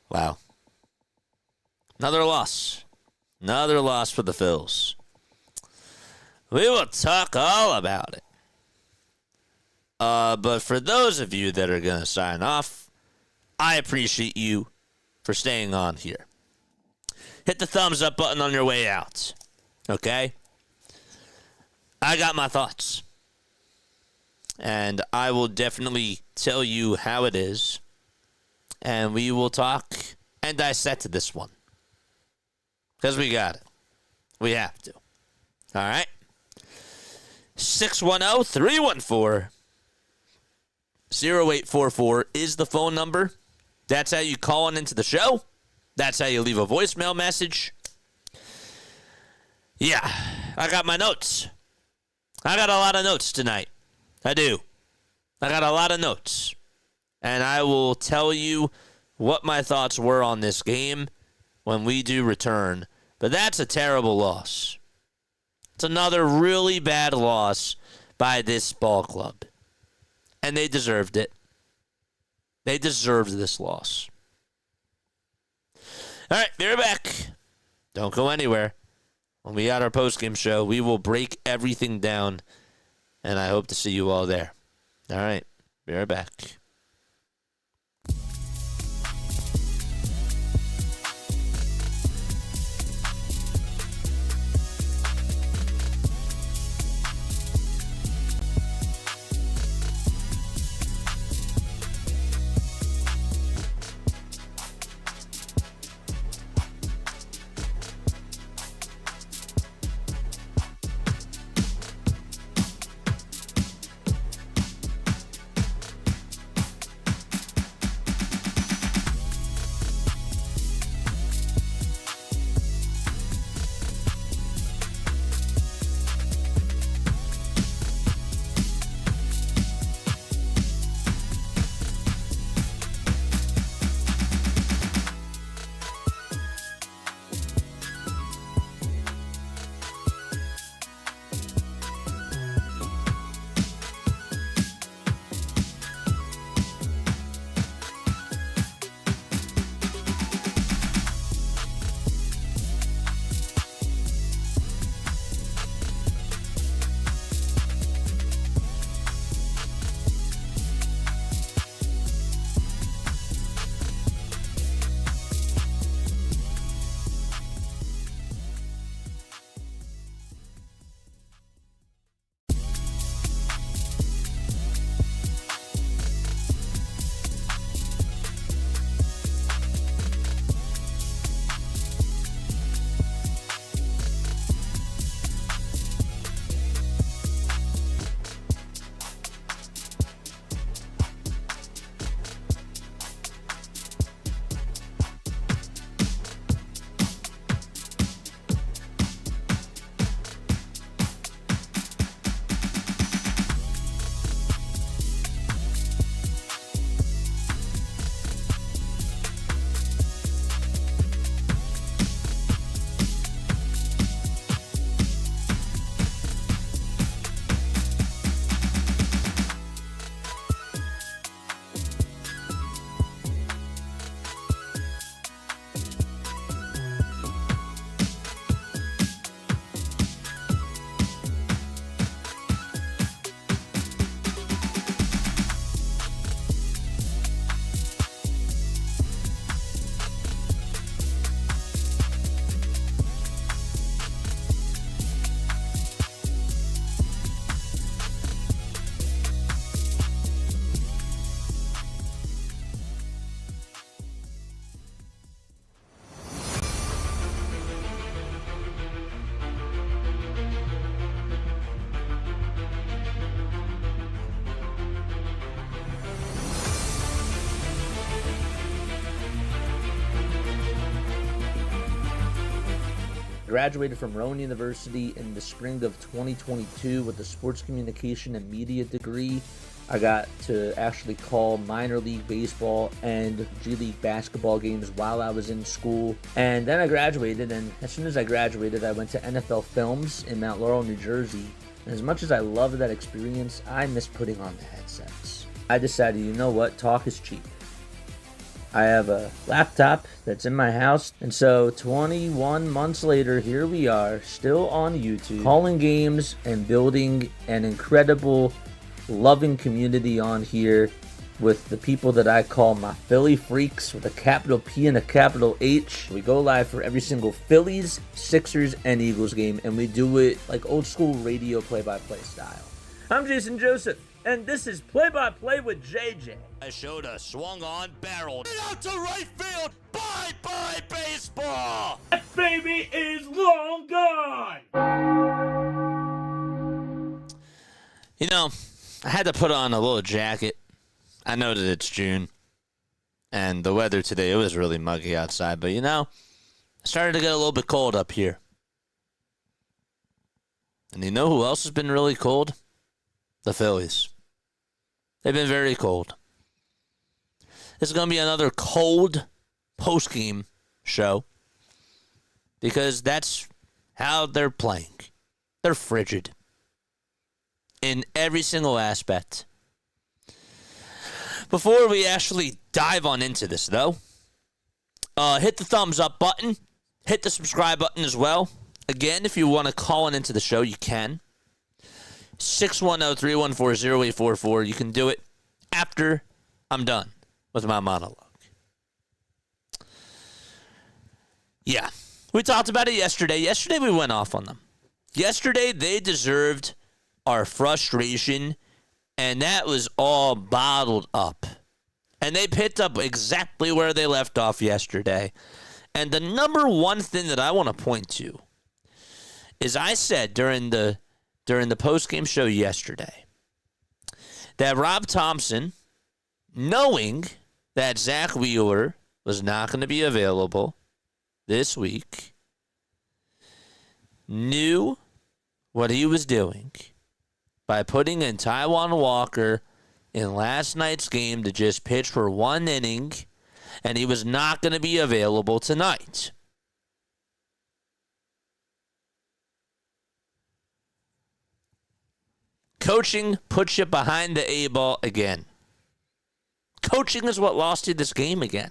Wow. Another loss. Another loss for the Phils. We will talk all about it. But for those of you that are going to sign off, I appreciate you for staying on here. Hit the thumbs up button on your way out. Okay? I got my thoughts. And I will definitely tell you how it is. And we will talk and dissect this one. Because we got it. We have to. All right? 610-314-0844 is the phone number. That's how you call on into the show. That's how you leave a voicemail message. Yeah, I got my notes. I got a lot of notes tonight. I do. I got a lot of notes. And I will tell you what my thoughts were on this game when we do return. But that's a terrible loss. It's another really bad loss by this ball club. And they deserved it. They deserved this loss. All right, be right back. Don't go anywhere. When we got our postgame show, we will break everything down. And I hope to see you all there. All right, be right back. Graduated from Rowan University in the spring of 2022 with a sports communication and media degree. I got to actually call minor league baseball and G League basketball games while I was in school. And then I graduated, and as soon as I graduated, I went to NFL Films in Mount Laurel, New Jersey. And as much as I loved that experience, I miss putting on the headsets. I decided, you know what, talk is cheap. I have a laptop that's in my house, and so 21 months later, here we are, still on YouTube, calling games and building an incredible, loving community on here with the people that I call my Philly freaks with a capital P and a capital H. We go live for every single Phillies, Sixers, and Eagles game, and we do it like old school radio play-by-play style. I'm Jason Joseph, and this is Play-by-Play with JJ. I showed a swung on, barreled it out to right field. Bye-bye baseball. That baby is long gone. You know, I had to put on a little jacket. I know that it's June, and the weather today, it was really muggy outside, but you know, it started to get a little bit cold up here. And you know who else has been really cold? The Phillies. They've been very cold. This is going to be another cold postgame show because that's how they're playing. They're frigid in every single aspect. Before we actually dive on into this, though, hit the thumbs up button. Hit the subscribe button as well. Again, if you want to call in into the show, you can. 610-314-0844. You can do it after I'm done with my monologue. Yeah, we talked about it yesterday. Yesterday we went off on them. Yesterday they deserved our frustration, and that was all bottled up. And they picked up exactly where they left off yesterday. And the number one thing that I want to point to is I said during the post-game show yesterday that Rob Thompson, knowing that Zach Wheeler was not going to be available this week, knew what he was doing by putting in Taijuan Walker in last night's game to just pitch for one inning, and he was not going to be available tonight. Coaching puts you behind the A ball again. Coaching is what lost you this game again.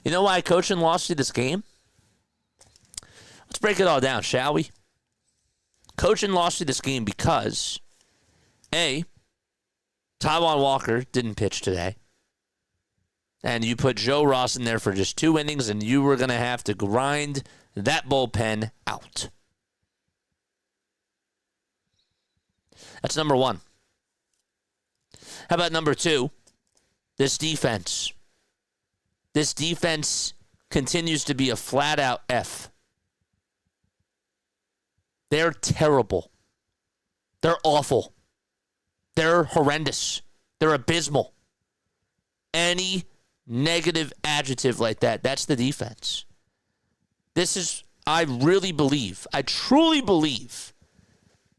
You know why coaching lost you this game? Let's break it all down, shall we? Coaching lost you this game because, A, Taijuan Walker didn't pitch today. And you put Joe Ross in there for just 2 innings, and you were going to have to grind that bullpen out. That's number one. How about number two? This defense. This defense continues to be a flat-out F. They're terrible. They're awful. They're horrendous. They're abysmal. Any negative adjective like that, that's the defense. This is, I really believe, I truly believe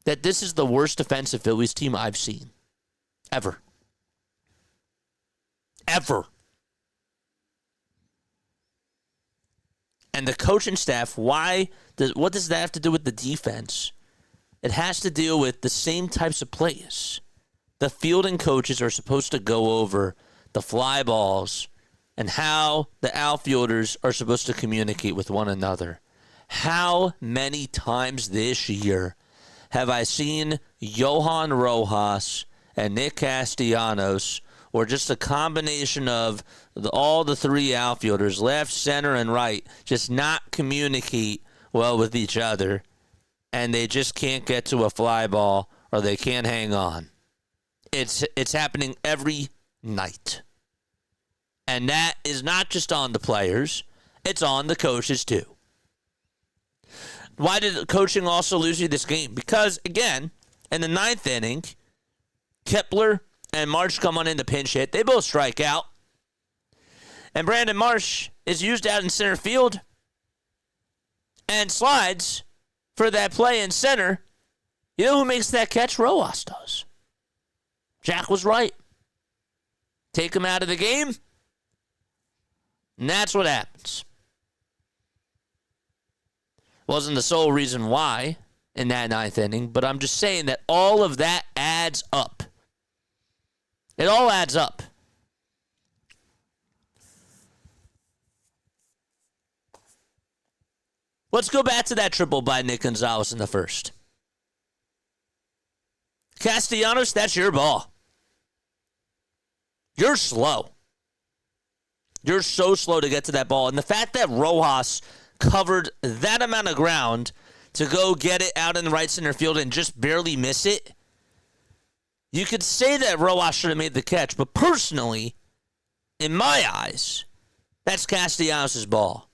that this is the worst defensive Phillies team I've seen. Ever. Ever. And the coaching staff, what does that have to do with the defense? It has to deal with the same types of plays. The fielding coaches are supposed to go over the fly balls and how the outfielders are supposed to communicate with one another. How many times this year have I seen Johan Rojas and Nick Castellanos, or just a combination of all the three outfielders, left, center, and right, just not communicate well with each other, and they just can't get to a fly ball or they can't hang on? It's happening every night. And that is not just on the players, it's on the coaches too. Why did coaching also lose you this game? Because, again, in the 9th inning, Kepler and Marsh come on in the pinch hit. They both strike out. And Brandon Marsh is used out in center field and slides for that play in center, you know who makes that catch? Rojas does. Jack was right. Take him out of the game, and that's what happens. Wasn't the sole reason why in that ninth inning, but I'm just saying that all of that adds up. It all adds up. Let's go back to that triple by Nick Gonzalez in the first. Castellanos, that's your ball. You're slow. You're so slow to get to that ball. And the fact that Rojas covered that amount of ground to go get it out in the right center field and just barely miss it, you could say that Rojas should have made the catch. But personally, in my eyes, that's Castellanos' ball.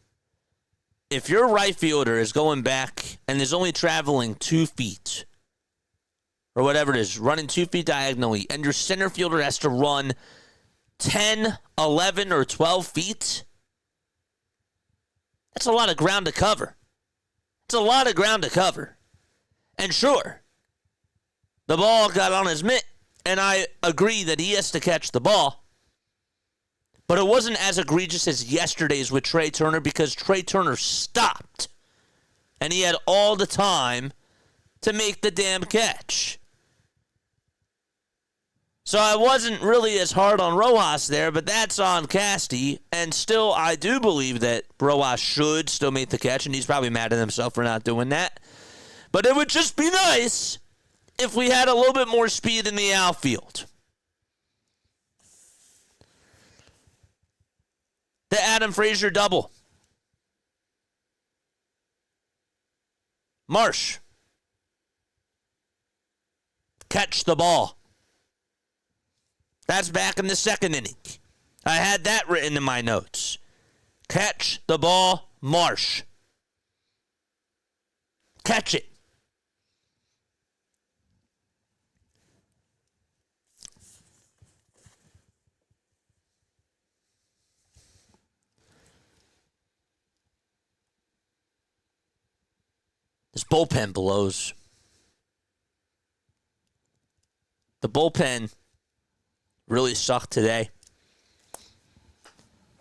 If your right fielder is going back and is only traveling 2 feet, or whatever it is, running 2 feet diagonally, and your center fielder has to run 10, 11, or 12 feet, that's a lot of ground to cover. It's a lot of ground to cover. And sure, the ball got on his mitt, and I agree that he has to catch the ball. But it wasn't as egregious as yesterday's with Trey Turner because Trey Turner stopped. And he had all the time to make the damn catch. So I wasn't really as hard on Rojas there, but that's on Casty. And still, I do believe that Rojas should still make the catch, and he's probably mad at himself for not doing that. But it would just be nice if we had a little bit more speed in the outfield. The Adam Frazier double. Marsh. Catch the ball. That's back in the second inning. I had that written in my notes. Catch the ball, Marsh. Catch it. This bullpen blows. The bullpen really sucked today.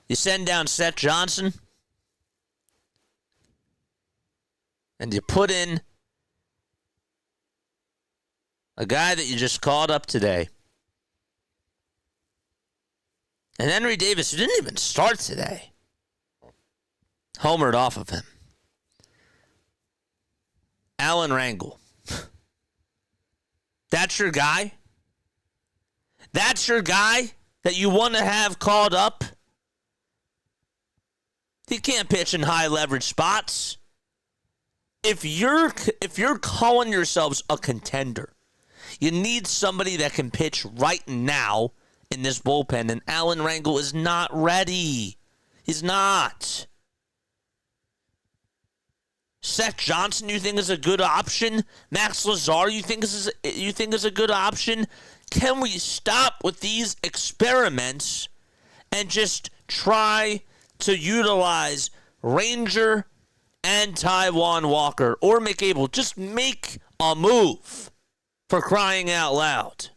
You send down Seth Johnson, and you put in a guy that you just called up today. And Henry Davis, who didn't even start today, homered off of him. Alan Rangel. That's your guy? That's your guy that you want to have called up? He can't pitch in high leverage spots. If you're calling yourselves a contender, you need somebody that can pitch right now in this bullpen, and Alan Rangel is not ready. He's not. Seth Johnson, you think is a good option? Max Lazar, you think is a good option? Can we stop with these experiments and just try to utilize Ranger and Taijuan Walker or McAble? Just make a move, for crying out loud.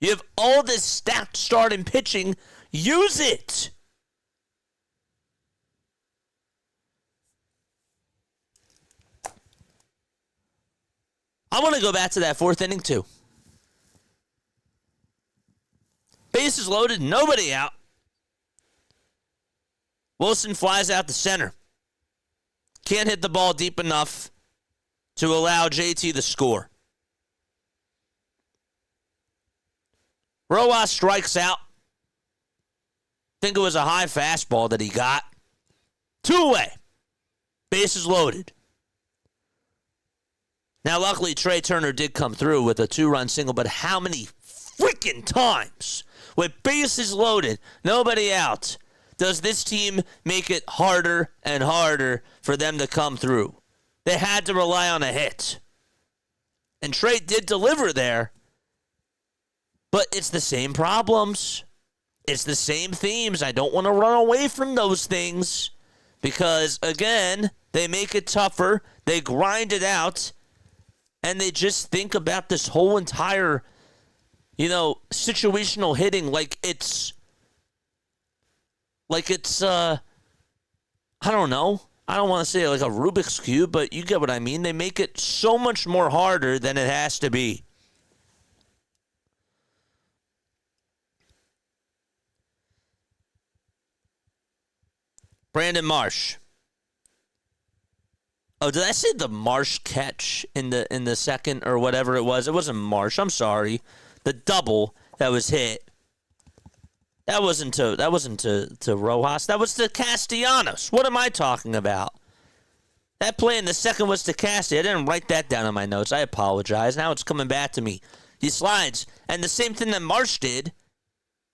You have all this stacked start in pitching. Use it. I want to go back to that fourth inning, too. Bases loaded, nobody out. Wilson flies out the center. Can't hit the ball deep enough to allow JT to score. Rojas strikes out. Think it was a high fastball that he got. 2 away. Bases loaded. Now, luckily, Trey Turner did come through with a 2-run single, but how many freaking times with bases loaded, nobody out, does this team make it harder and harder for them to come through? They had to rely on a hit. And Trey did deliver there, but it's the same problems. It's the same themes. I don't want to run away from those things because, again, they make it tougher. They grind it out. And they just think about this whole entire, situational hitting like it's, I don't know. I don't want to say like a Rubik's Cube, but you get what I mean. They make it so much more harder than it has to be. Brandon Marsh. Oh, did I say the Marsh catch in the second or whatever it was? It wasn't Marsh. I'm sorry. The double that was hit. That wasn't to Rojas. That was to Castellanos. What am I talking about? That play in the second was to Casti. I didn't write that down in my notes. I apologize. Now it's coming back to me. He slides. And the same thing that Marsh did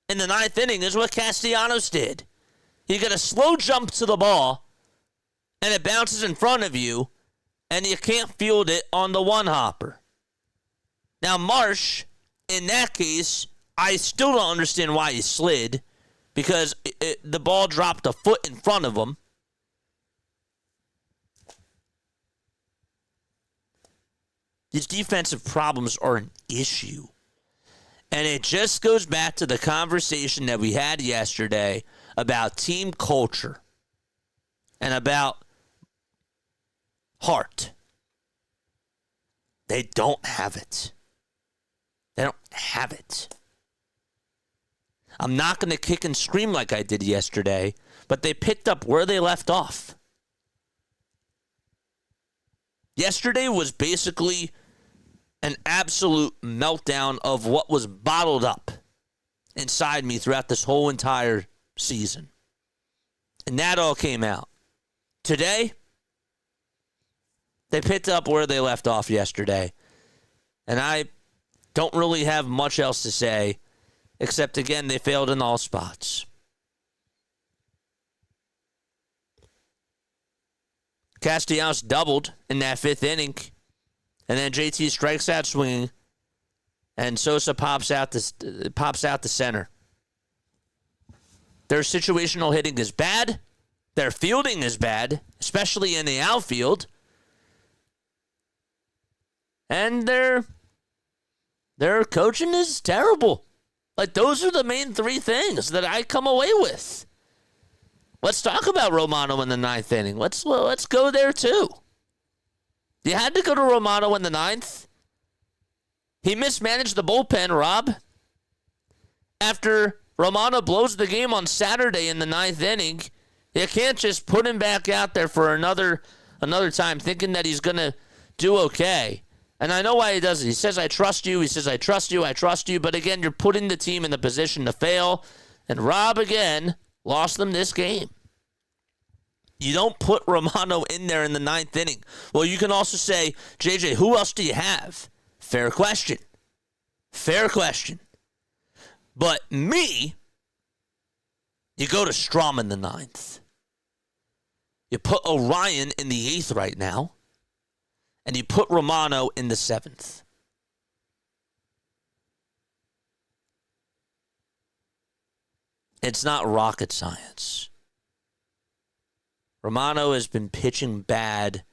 in the ninth inning is what Castellanos did. You get a slow jump to the ball, and it bounces in front of you, and you can't field it on the one hopper. Now, Marsh, in that case, I still don't understand why he slid, because the ball dropped a foot in front of him. These defensive problems are an issue. And it just goes back to the conversation that we had yesterday about team culture and about heart. They don't have it. They don't have it. I'm not going to kick and scream like I did yesterday, but they picked up where they left off. Yesterday was basically an absolute meltdown of what was bottled up inside me throughout this whole entire season. And that all came out. Today, they picked up where they left off yesterday. And I don't really have much else to say, except, again, they failed in all spots. Castellanos doubled in that fifth inning. And then JT strikes out swinging. And Sosa pops out the center. Their situational hitting is bad. Their fielding is bad, especially in the outfield. And their coaching is terrible. Like, those are the main three things that I come away with. Let's talk about Romano in the ninth inning. Let's go there, too. You had to go to Romano in the ninth. He mismanaged the bullpen, Rob. After Romano blows the game on Saturday in the ninth inning, you can't just put him back out there for another time thinking that he's going to do okay. And I know why he does it. He says, I trust you. He says, I trust you. I trust you. But again, you're putting the team in the position to fail. And Rob, again, lost them this game. You don't put Romano in there in the ninth inning. Well, you can also say, JJ, who else do you have? Fair question. Fair question. But me, you go to Strom in the ninth. You put Orion in the eighth right now. And you put Romano in the seventh. It's not rocket science. Romano has been pitching bad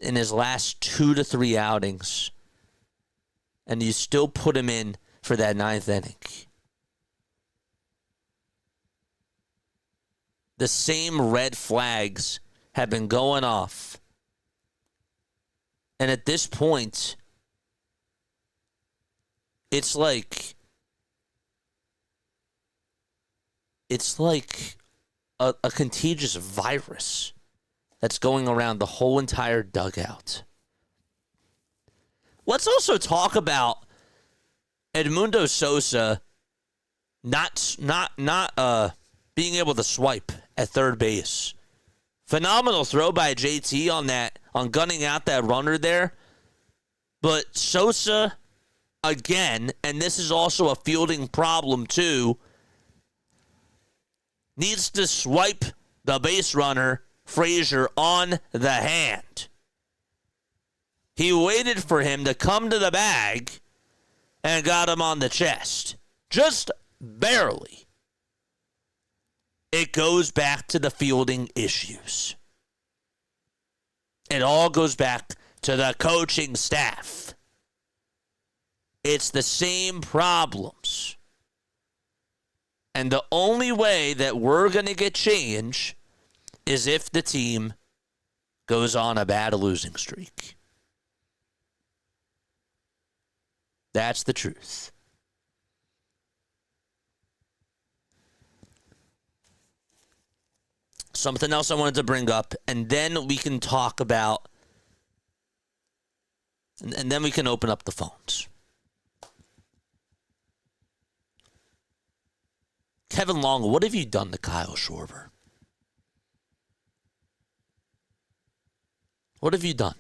in his last 2 to 3 outings. And you still put him in for that ninth inning. The same red flags have been going off. And at this point, it's like a contagious virus that's going around the whole entire dugout. Let's also talk about Edmundo Sosa not being able to swipe at third base. Phenomenal throw by JT on gunning out that runner there. But Sosa, again, and this is also a fielding problem too, needs to swipe the base runner, Frazier, on the hand. He waited for him to come to the bag and got him on the chest. Just Barely. It goes back to the fielding issues. It all goes back to the coaching staff. It's the same problems. And the only way that we're going to get change is if the team goes on a bad losing streak. That's the truth. Something else I wanted to bring up, and then we can talk about, and then we can open up the phones. Kevin Long, what have you done to Kyle Schwarber? What have you done?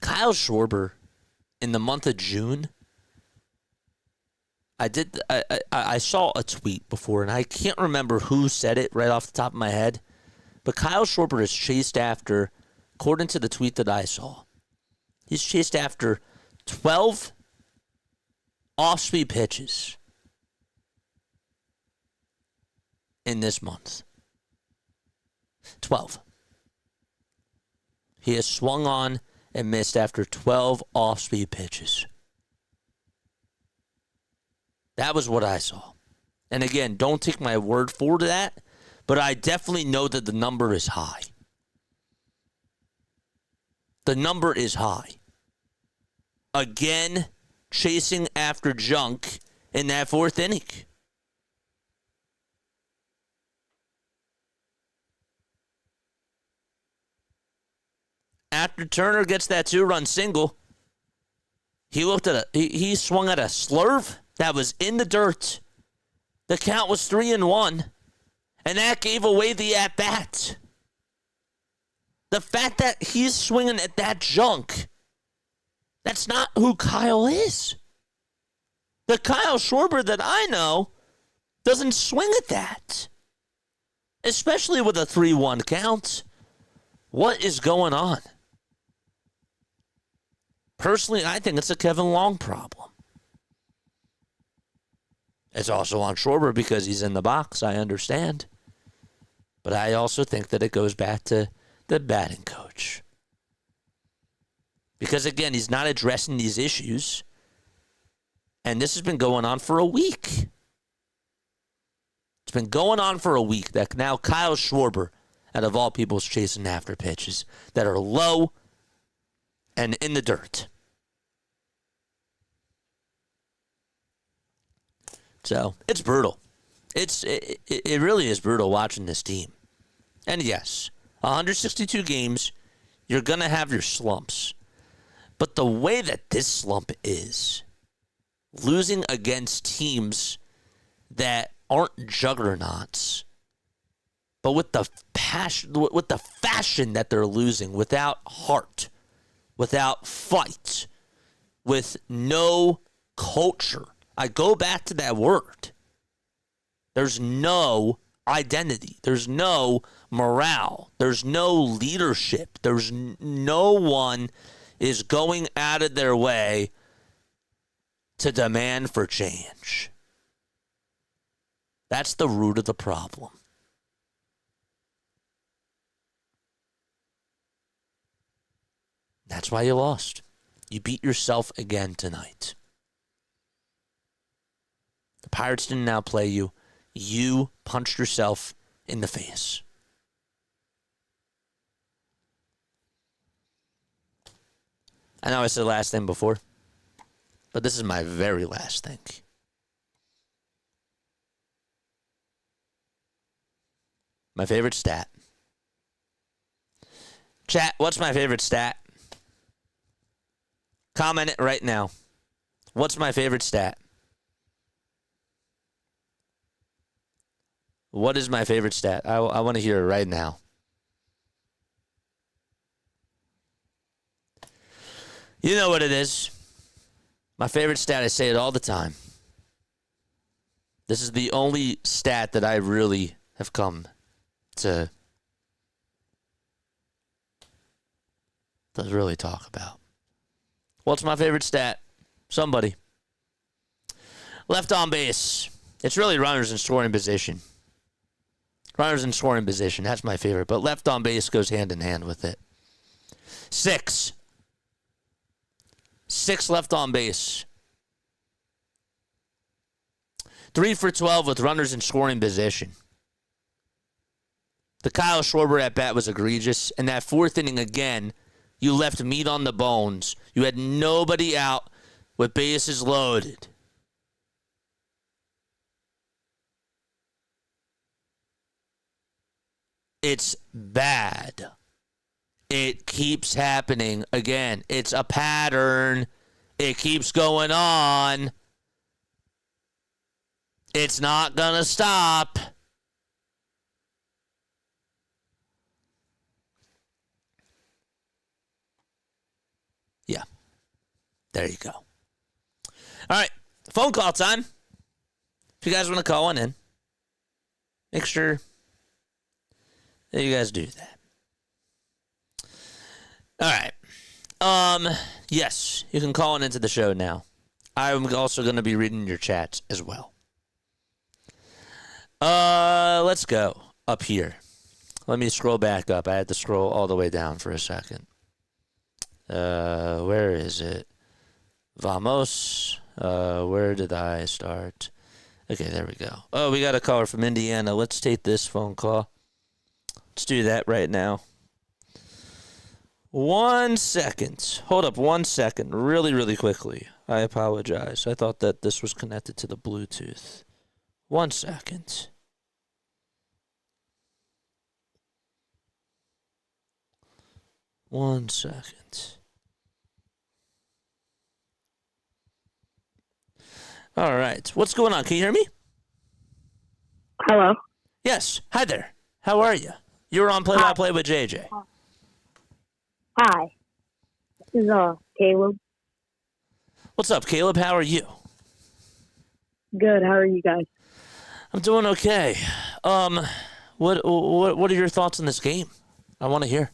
Kyle Schwarber, in the month of June, I saw a tweet before, and I can't remember who said it right off the top of my head, but Kyle Schwarber is chased after, according to the tweet that I saw, he's chased after 12 off-speed pitches in this month. 12. He has swung on and missed after 12 off-speed pitches. That was what I saw. And again, don't take my word for that, but I definitely know that the number is high. The number is high. Again, chasing after junk in that fourth inning. After Turner gets that 2-run single, he swung at a slurve that was in the dirt. The count was 3-1, and that gave away the at-bat. The fact that he's swinging at that junk, that's not who Kyle is. The Kyle Schwarber that I know doesn't swing at that, especially with a 3-1 count. What is going on? Personally, I think it's a Kevin Long problem. It's also on Schwarber because he's in the box, I understand. But I also think that it goes back to the batting coach. Because, again, he's not addressing these issues. And this has been going on for a week. It's been going on for a week that now Kyle Schwarber, out of all people, is chasing after pitches that are low and in the dirt. So, it's brutal. It really is brutal watching this team. And yes, 162 games, you're going to have your slumps. But the way that this slump is, losing against teams that aren't juggernauts, but with the passion, with the fashion that they're losing, without heart, without fight, with no culture. I go back to that word. There's no identity. There's no morale. There's no leadership. There's no one is going out of their way to demand for change. That's the root of the problem. That's why you lost. You beat yourself again tonight. The Pirates didn't outplay you. You punched yourself in the face. I know I said last thing before, but this is my very last thing. My favorite stat. Chat, what's my favorite stat? Comment it right now. What's my favorite stat? What is my favorite stat? I want to hear it right now. You know what it is. My favorite stat, I say it all the time. This is the only stat that I really have come to really talk about. What's my favorite stat? Somebody. Left on base. It's really runners in scoring position. Runners in scoring position. That's my favorite. But left on base goes hand in hand with it. 6. 6 left on base. 3 for 12 with runners in scoring position. The Kyle Schwarber at bat was egregious. And that 4th inning again, you left meat on the bones. You had nobody out with bases loaded. It's bad. It keeps happening. Again, it's a pattern. It keeps going on. It's not going to stop. Yeah. There you go. All right. Phone call time. If you guys want to call one in, make sure that you guys do that. All right. Yes, you can call into the show now. I'm also going to be reading your chats as well. Let's go up here. Let me scroll back up. I had to scroll all the way down for a second. Where is it? Vamos. Where did I start? Okay, there we go. Oh, we got a caller from Indiana. Let's take this phone call. Let's do that right now. 1 second. Hold up 1 second. Really, really quickly. I apologize. I thought that this was connected to the Bluetooth. 1 second. One second. All right. What's going on? Can you hear me? Hello. Yes. Hi there. How are you? You were on Play-by-Play with JJ. Hi. This is Caleb. What's up, Caleb? How are you? Good. How are you guys? I'm doing okay. What are your thoughts on this game? I want to hear.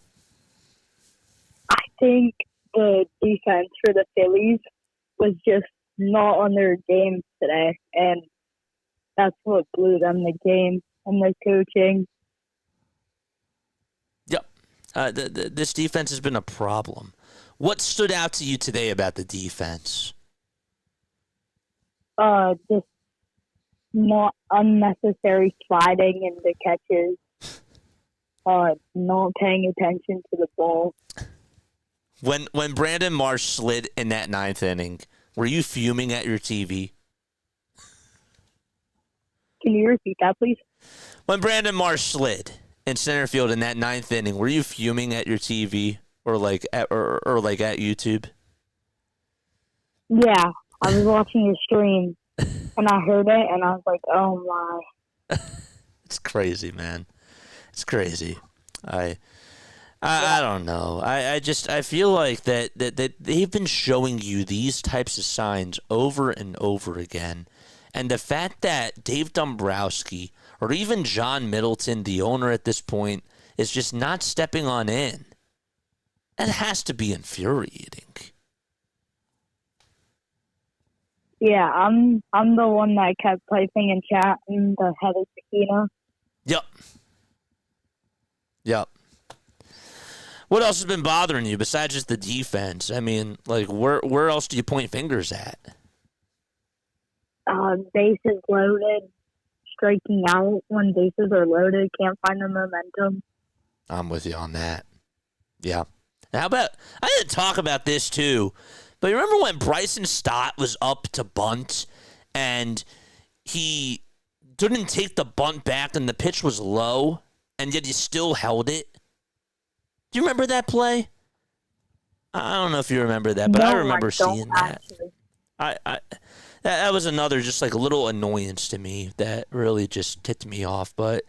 I think the defense for the Phillies was just not on their game today, and that's what blew them the game, and the coaching. Yep. This defense has been a problem. What stood out to you today about the defense? Just not unnecessary sliding into catches. Not paying attention to the ball. When Brandon Marsh slid in that 9th inning, were you fuming at your TV? Can you repeat that, please? When Brandon Marsh slid in center field in that 9th inning, were you fuming at your TV or like at YouTube? Yeah, I was watching your stream, and I heard it, and I was like, "Oh my!" It's crazy, man. It's crazy. I don't know. I feel like that they've been showing you these types of signs over and over again. And the fact that Dave Dombrowski or even John Middleton, the owner at this point, is just not stepping on in, that has to be infuriating. Yeah, I'm the one that kept typing in chat in the head of Sakina. Yep. What else has been bothering you besides just the defense? I mean, like, where else do you point fingers at? Bases loaded, striking out when bases are loaded, can't find the momentum. I'm with you on that. Yeah. How about, I didn't talk about this too, but you remember when Bryson Stott was up to bunt and he didn't take the bunt back and the pitch was low and yet he still held it? Do you remember that play? I don't know if you remember that, but no, I remember seeing that. Actually. That was another just like a little annoyance to me that really just ticked me off. But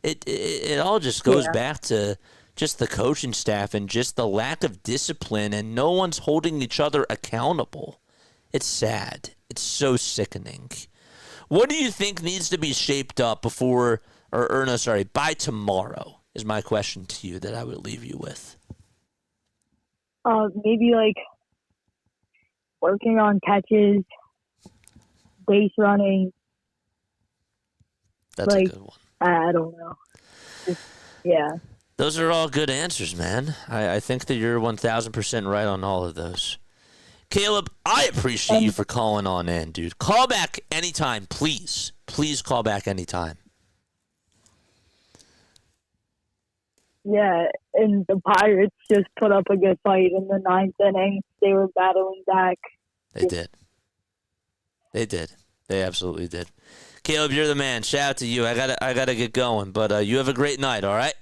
it all just goes back to just the coaching staff and just the lack of discipline, and no one's holding each other accountable. It's sad. It's so sickening. What do you think needs to be shaped up by tomorrow? Is my question to you that I would leave you with. Maybe like working on catches, base running. That's a good one. I don't know. Yeah. Those are all good answers, man. I think that you're 1,000% right on all of those. Caleb, I appreciate you for calling on in, dude. Call back anytime, please. Please call back anytime. Yeah, and the Pirates just put up a good fight in the 9th inning. They were battling back. They did. They did. They absolutely did. Caleb, you're the man. Shout out to you. I gotta get going, but you have a great night. All right.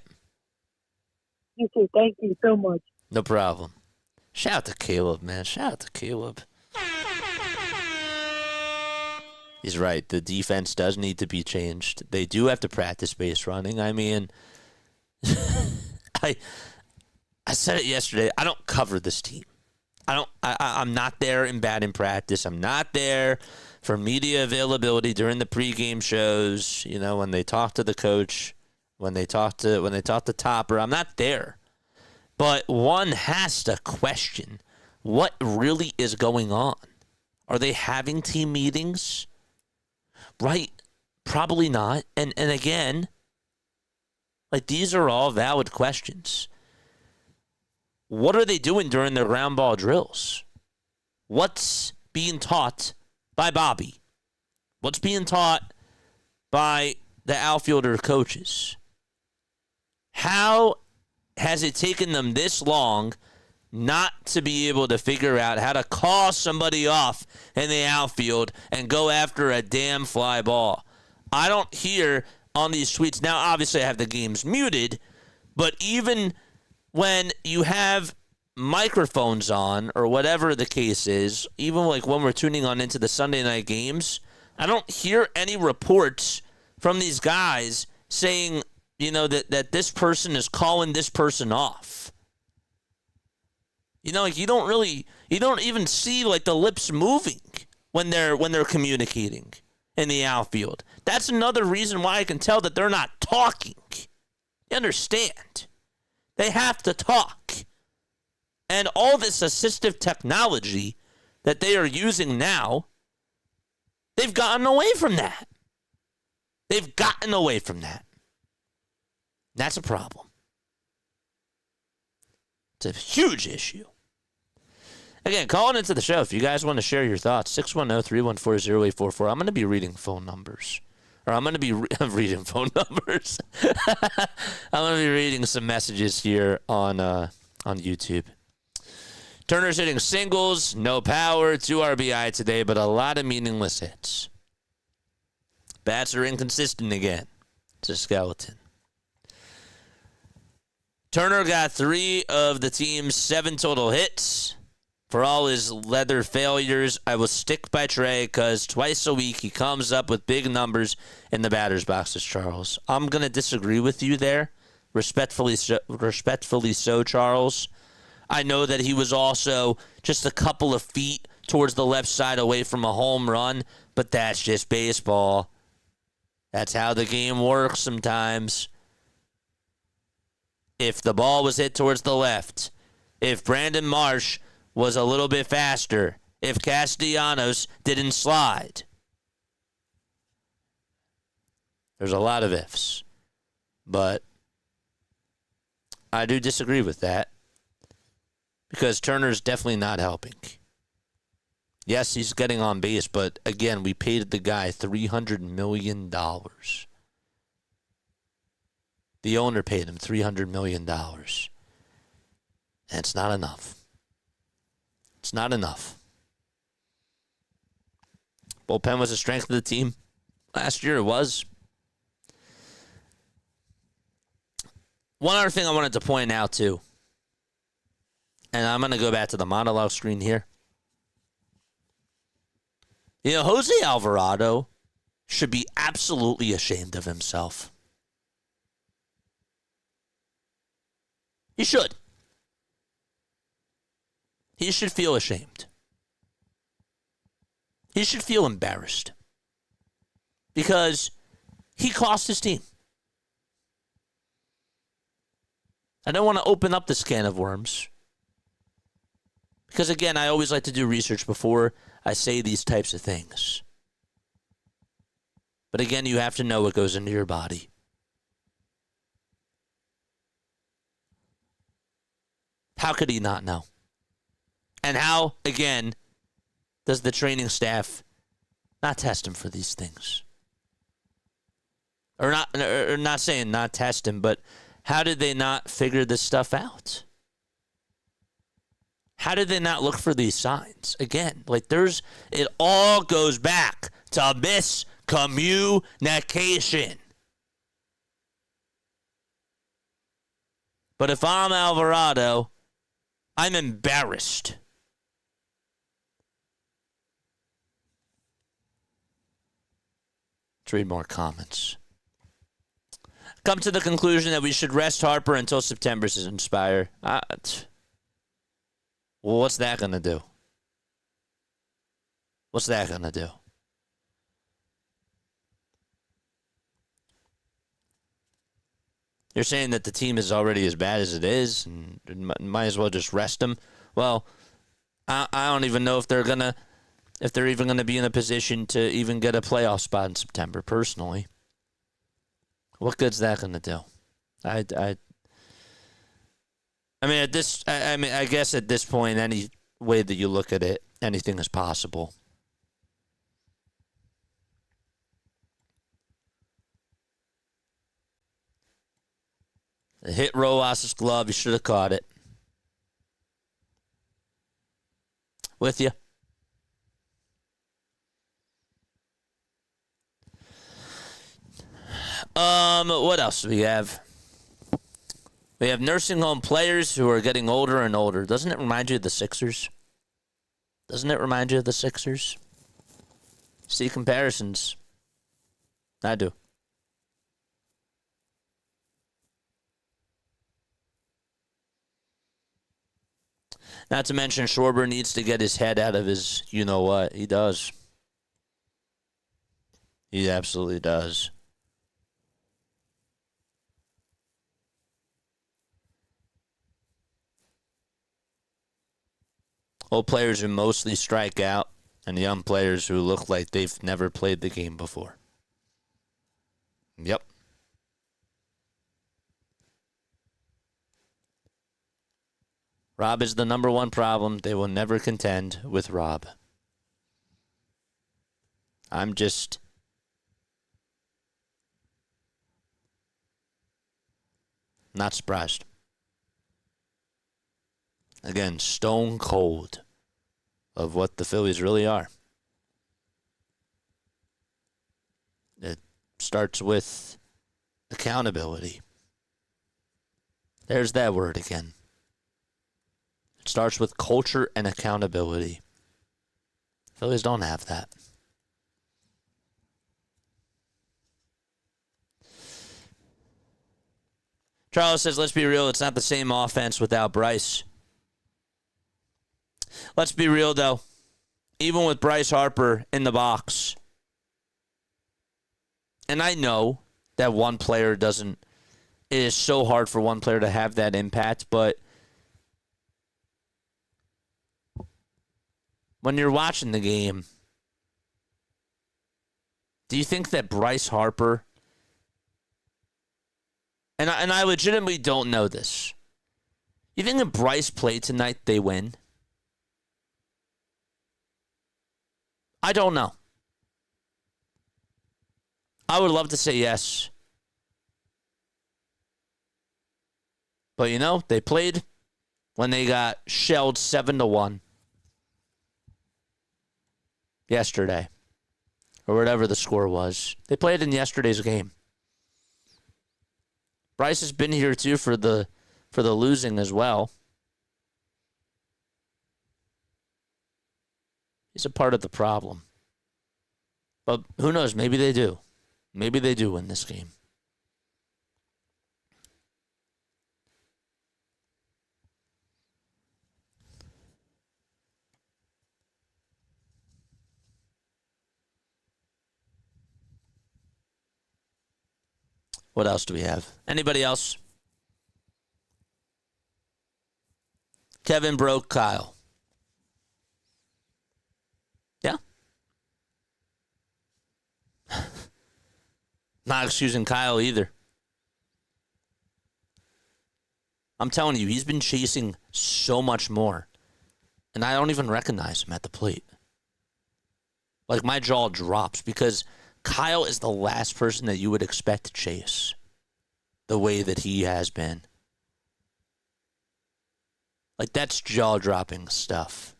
You too. Thank you so much. No problem. Shout out to Caleb, man. Shout out to Caleb. He's right. The defense does need to be changed. They do have to practice base running. I mean, I said it yesterday. I don't cover this team. I'm not there in batting practice. I'm not there for media availability during the pregame shows. You know, when they talk to the coach, when they talk to Topper. I'm not there. But one has to question what really is going on. Are they having team meetings? Right? Probably not. And again, like, these are all valid questions. What are they doing during their ground ball drills? What's being taught by Bobby? What's being taught by the outfielder coaches? How has it taken them this long not to be able to figure out how to call somebody off in the outfield and go after a damn fly ball? I don't hear on these tweets. Now, obviously, I have the games muted, but even when you have microphones on or whatever the case is, even like when we're tuning on into the Sunday night games, I don't hear any reports from these guys saying, you know, that this person is calling this person off. You know, like you don't even see like the lips moving when they're communicating in the outfield. That's another reason why I can tell that they're not talking. You understand? They have to talk. And all this assistive technology that they are using now, they've gotten away from that. They've gotten away from that. That's a problem. It's a huge issue. Again, calling into the show if you guys want to share your thoughts. 610-314-0844. I'm going to be reading phone numbers. Or I'm going to be reading phone numbers. I'm going to be reading some messages here on YouTube. Turner's hitting singles, no power, 2 RBI today, but a lot of meaningless hits. Bats are inconsistent again. It's a skeleton. Turner got 3 of the team's 7 total hits. For all his leather failures, I will stick by Trey because twice a week he comes up with big numbers in the batter's boxes, Charles. I'm going to disagree with you there. Respectfully so, Charles. I know that he was also just a couple of feet towards the left side away from a home run, but that's just baseball. That's how the game works sometimes. If the ball was hit towards the left, if Brandon Marsh was a little bit faster, if Castellanos didn't slide. There's a lot of ifs. But I do disagree with that because Turner's definitely not helping. Yes, he's getting on base, but again, we paid the guy $300 million. The owner paid him $300 million. And it's not enough. It's not enough. Bullpen was a strength of the team. Last year it was. One other thing I wanted to point out too, and I'm going to go back to the monologue screen here. You know, Jose Alvarado should be absolutely ashamed of himself. He should. He should feel ashamed. He should feel embarrassed. Because he cost his team. I don't want to open up this can of worms. Because again, I always like to do research before I say these types of things. But again, you have to know what goes into your body. How could he not know? And how, again, does the training staff not test him for these things? Or not saying not test him, but how did they not figure this stuff out? How did they not look for these signs? Again, it all goes back to miscommunication. But if I'm Alvarado, I'm embarrassed. Let's read more comments. Come to the conclusion that we should rest Harper until September, says Inspire. Well, what's that going to do? What's that going to do? You're saying that the team is already as bad as it is and might as well just rest them? Well, I don't even know if they're even going to be in a position to even get a playoff spot in September, personally. What good's that going to do? I guess at this point, any way that you look at it, anything is possible. It hit Rojas' glove. He should have caught it. With you. What else do we have? We have nursing home players who are getting older and older. Doesn't it remind you of the Sixers? See comparisons. I do. Not to mention Schwarber needs to get his head out of his you-know-what. He does. He absolutely does. Old players who mostly strike out, and young players who look like they've never played the game before. Yep. Rob is the number one problem. They will never contend with Rob. I'm just not surprised. Again, stone cold of what the Phillies really are. It starts with accountability. There's that word again. It starts with culture and accountability. Phillies don't have that. Charles says, let's be real, it's not the same offense without Bryce. Let's be real, though. Even with Bryce Harper in the box, and I know that one player it is so hard for one player to have that impact, but when you're watching the game, do you think that Bryce Harper, and I legitimately don't know this, you think if Bryce played tonight, they win? I don't know. I would love to say yes. But they played when they got shelled 7-1 yesterday. Or whatever the score was. They played in yesterday's game. Bryce has been here too for the losing as well. He's a part of the problem. But who knows? Maybe they do. Maybe they do win this game. What else do we have? Anybody else? Kevin broke Kyle. Yeah. Not excusing Kyle either. I'm telling you, he's been chasing so much more. And I don't even recognize him at the plate. Like, my jaw drops because Kyle is the last person that you would expect to chase the way that he has been. Like, that's jaw-dropping stuff.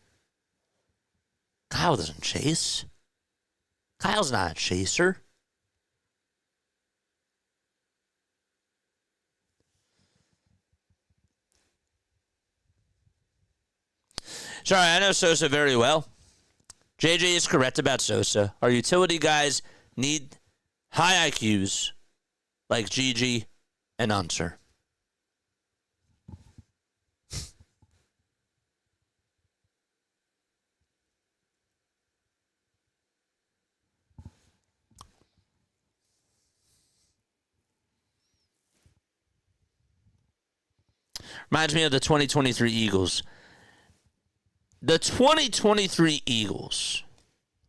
Kyle doesn't chase. Kyle's not a chaser. Sorry, I know Sosa very well. JJ is correct about Sosa. Our utility guys need high IQs like Gigi and Unser. Reminds me of the 2023 Eagles. The 2023 Eagles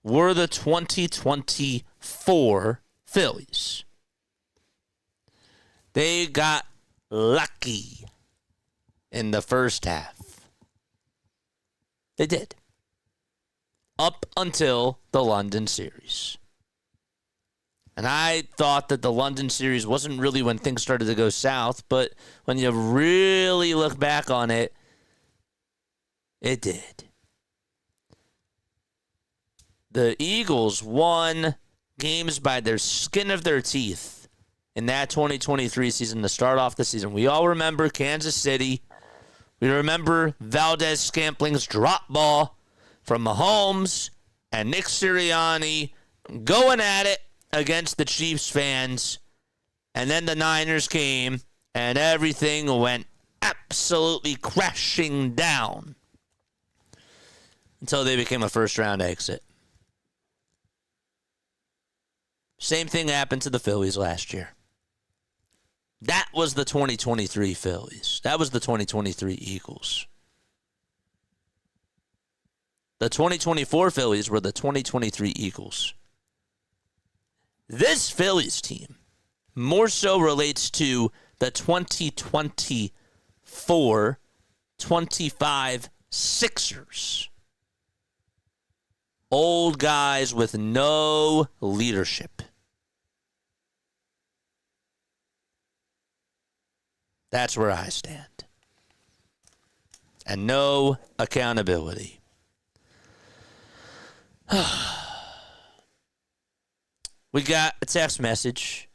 were the 2024 Phillies. They got lucky in the first half. They did. Up until the London series. And I thought that the London series wasn't really when things started to go south, but when you really look back on it, it did. The Eagles won games by their skin of their teeth in that 2023 season to start off the season. We all remember Kansas City. We remember Valdez-Scantling's drop ball from Mahomes and Nick Sirianni going at it against the Chiefs fans. And then the Niners came and everything went absolutely crashing down until they became a first-round exit. Same thing happened to the Phillies last year. That was the 2023 Phillies. That was the 2023 Eagles. The 2024 Phillies were the 2023 Eagles. This Phillies team more so relates to the 2024-25 Sixers. Old guys with no leadership. That's where I stand. And no accountability. We got a text message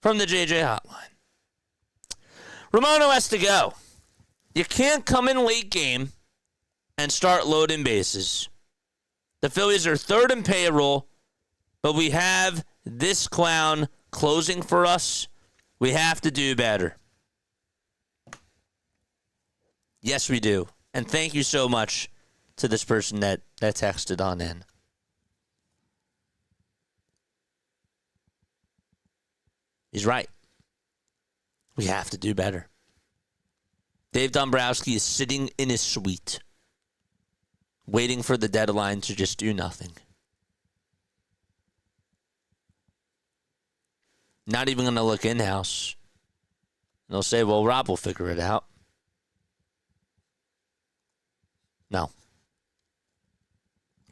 from the JJ hotline. Romano has to go. You can't come in late game and start loading bases. The Phillies are third in payroll, but we have this clown closing for us. We have to do better. Yes, we do. And thank you so much to this person that texted on in. He's right. We have to do better. Dave Dombrowski is sitting in his suite, waiting for the deadline to just do nothing. Not even going to look in-house. And they'll say, well, Rob will figure it out. No.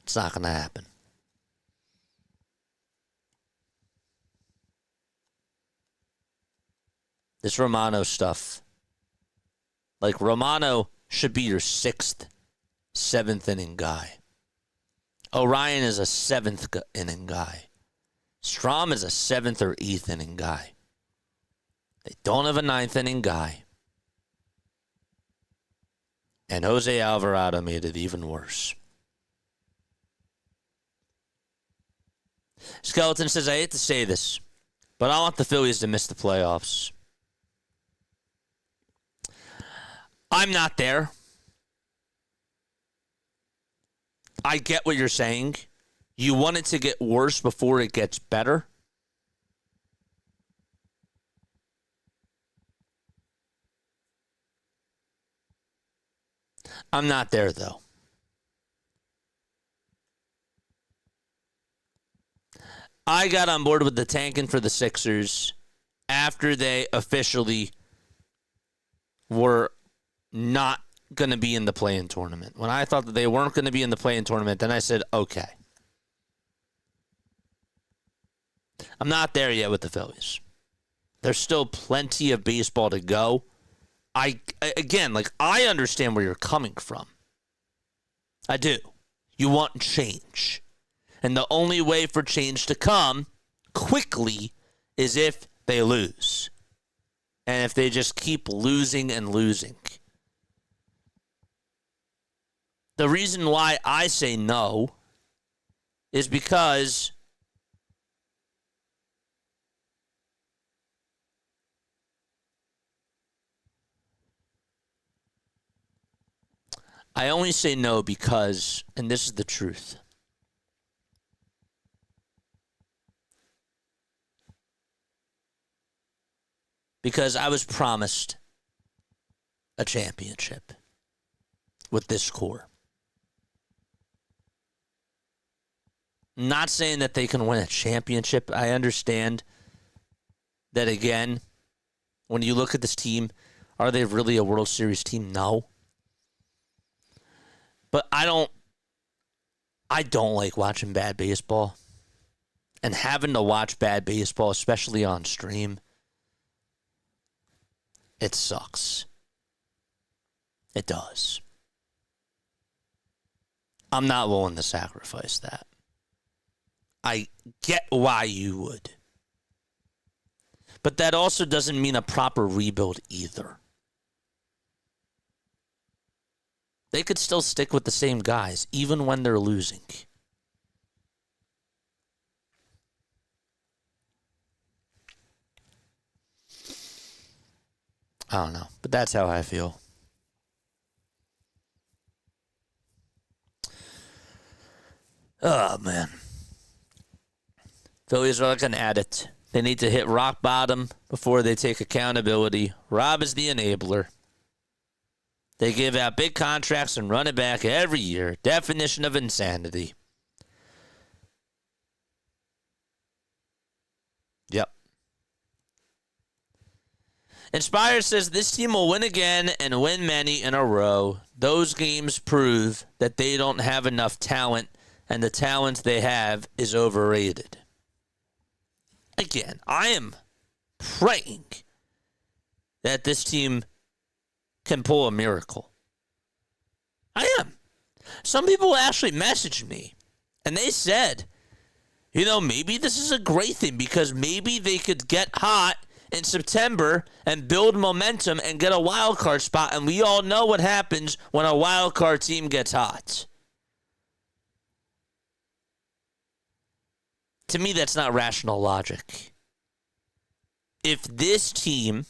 It's not going to happen. This Romano stuff. Like, Romano should be your sixth, seventh inning guy. Orion is a seventh inning guy. Strom is a seventh or eighth inning guy. They don't have a ninth inning guy. And Jose Alvarado made it even worse. Skeleton says, I hate to say this, but I want the Phillies to miss the playoffs. I'm not there. I get what you're saying. You want it to get worse before it gets better. I'm not there, though. I got on board with the tanking for the Sixers after they officially were not going to be in the play-in tournament. When I thought that they weren't going to be in the play-in tournament, then I said, okay. I'm not there yet with the Phillies. There's still plenty of baseball to go. I understand where you're coming from. I do. You want change. And the only way for change to come quickly is if they lose. And if they just keep losing and losing. The reason why I say no is because I only say no because, and this is the truth, because I was promised a championship with this core. I'm not saying that they can win a championship. I understand that, again, when you look at this team, are they really a World Series team? No. But I don't like watching bad baseball. And having to watch bad baseball, especially on stream, it sucks. It does. I'm not willing to sacrifice that. I get why you would. But that also doesn't mean a proper rebuild either. They could still stick with the same guys, even when they're losing. I don't know, but that's how I feel. Oh, man. Phillies are looking at it. They need to hit rock bottom before they take accountability. Rob is the enabler. They give out big contracts and run it back every year. Definition of insanity. Yep. Inspired says this team will win again and win many in a row. Those games prove that they don't have enough talent, and the talent they have is overrated. Again, I am praying that this team can pull a miracle. I am. Some people actually messaged me, and they said, maybe this is a great thing because maybe they could get hot in September and build momentum and get a wild card spot, and we all know what happens when a wild card team gets hot. To me, that's not rational logic. If this team,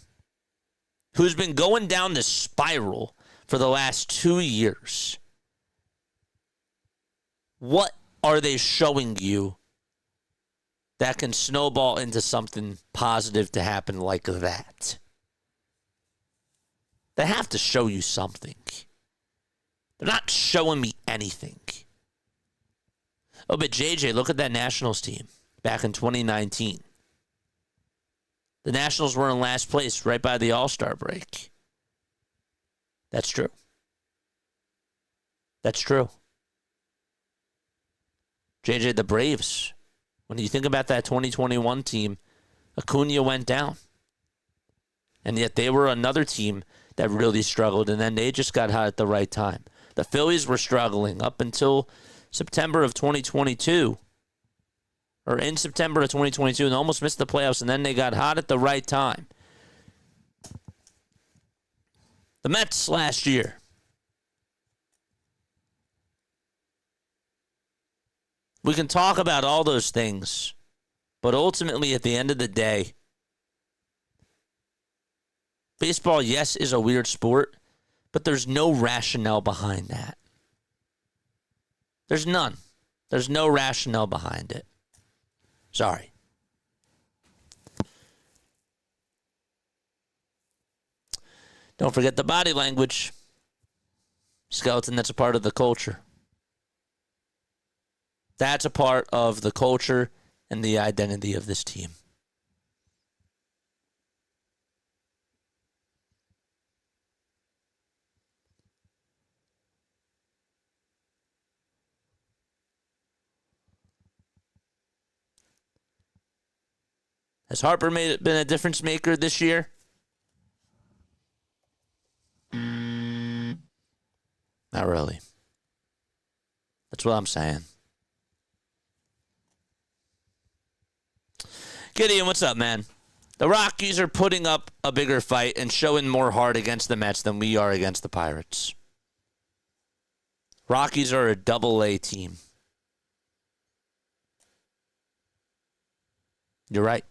who's been going down the spiral for the last 2 years, what are they showing you that can snowball into something positive to happen like that? They have to show you something. They're not showing me anything. Oh, but JJ, look at that Nationals team back in 2019. The Nationals were in last place right by the All-Star break. That's true. That's true. JJ, the Braves, when you think about that 2021 team, Acuna went down. And yet they were another team that really struggled, and then they just got hot at the right time. The Phillies were struggling up until September of 2022, or in September of 2022, and almost missed the playoffs, and then they got hot at the right time. The Mets last year. We can talk about all those things, but ultimately, at the end of the day, baseball, yes, is a weird sport, but there's no rationale behind that. There's none. There's no rationale behind it. Sorry. Don't forget the body language. Skeleton, that's a part of the culture. That's a part of the culture and the identity of this team. Has Harper been a difference maker this year? Not really. That's what I'm saying. Gideon, what's up, man? The Rockies are putting up a bigger fight and showing more heart against the Mets than we are against the Pirates. Rockies are a double-A team. You're right.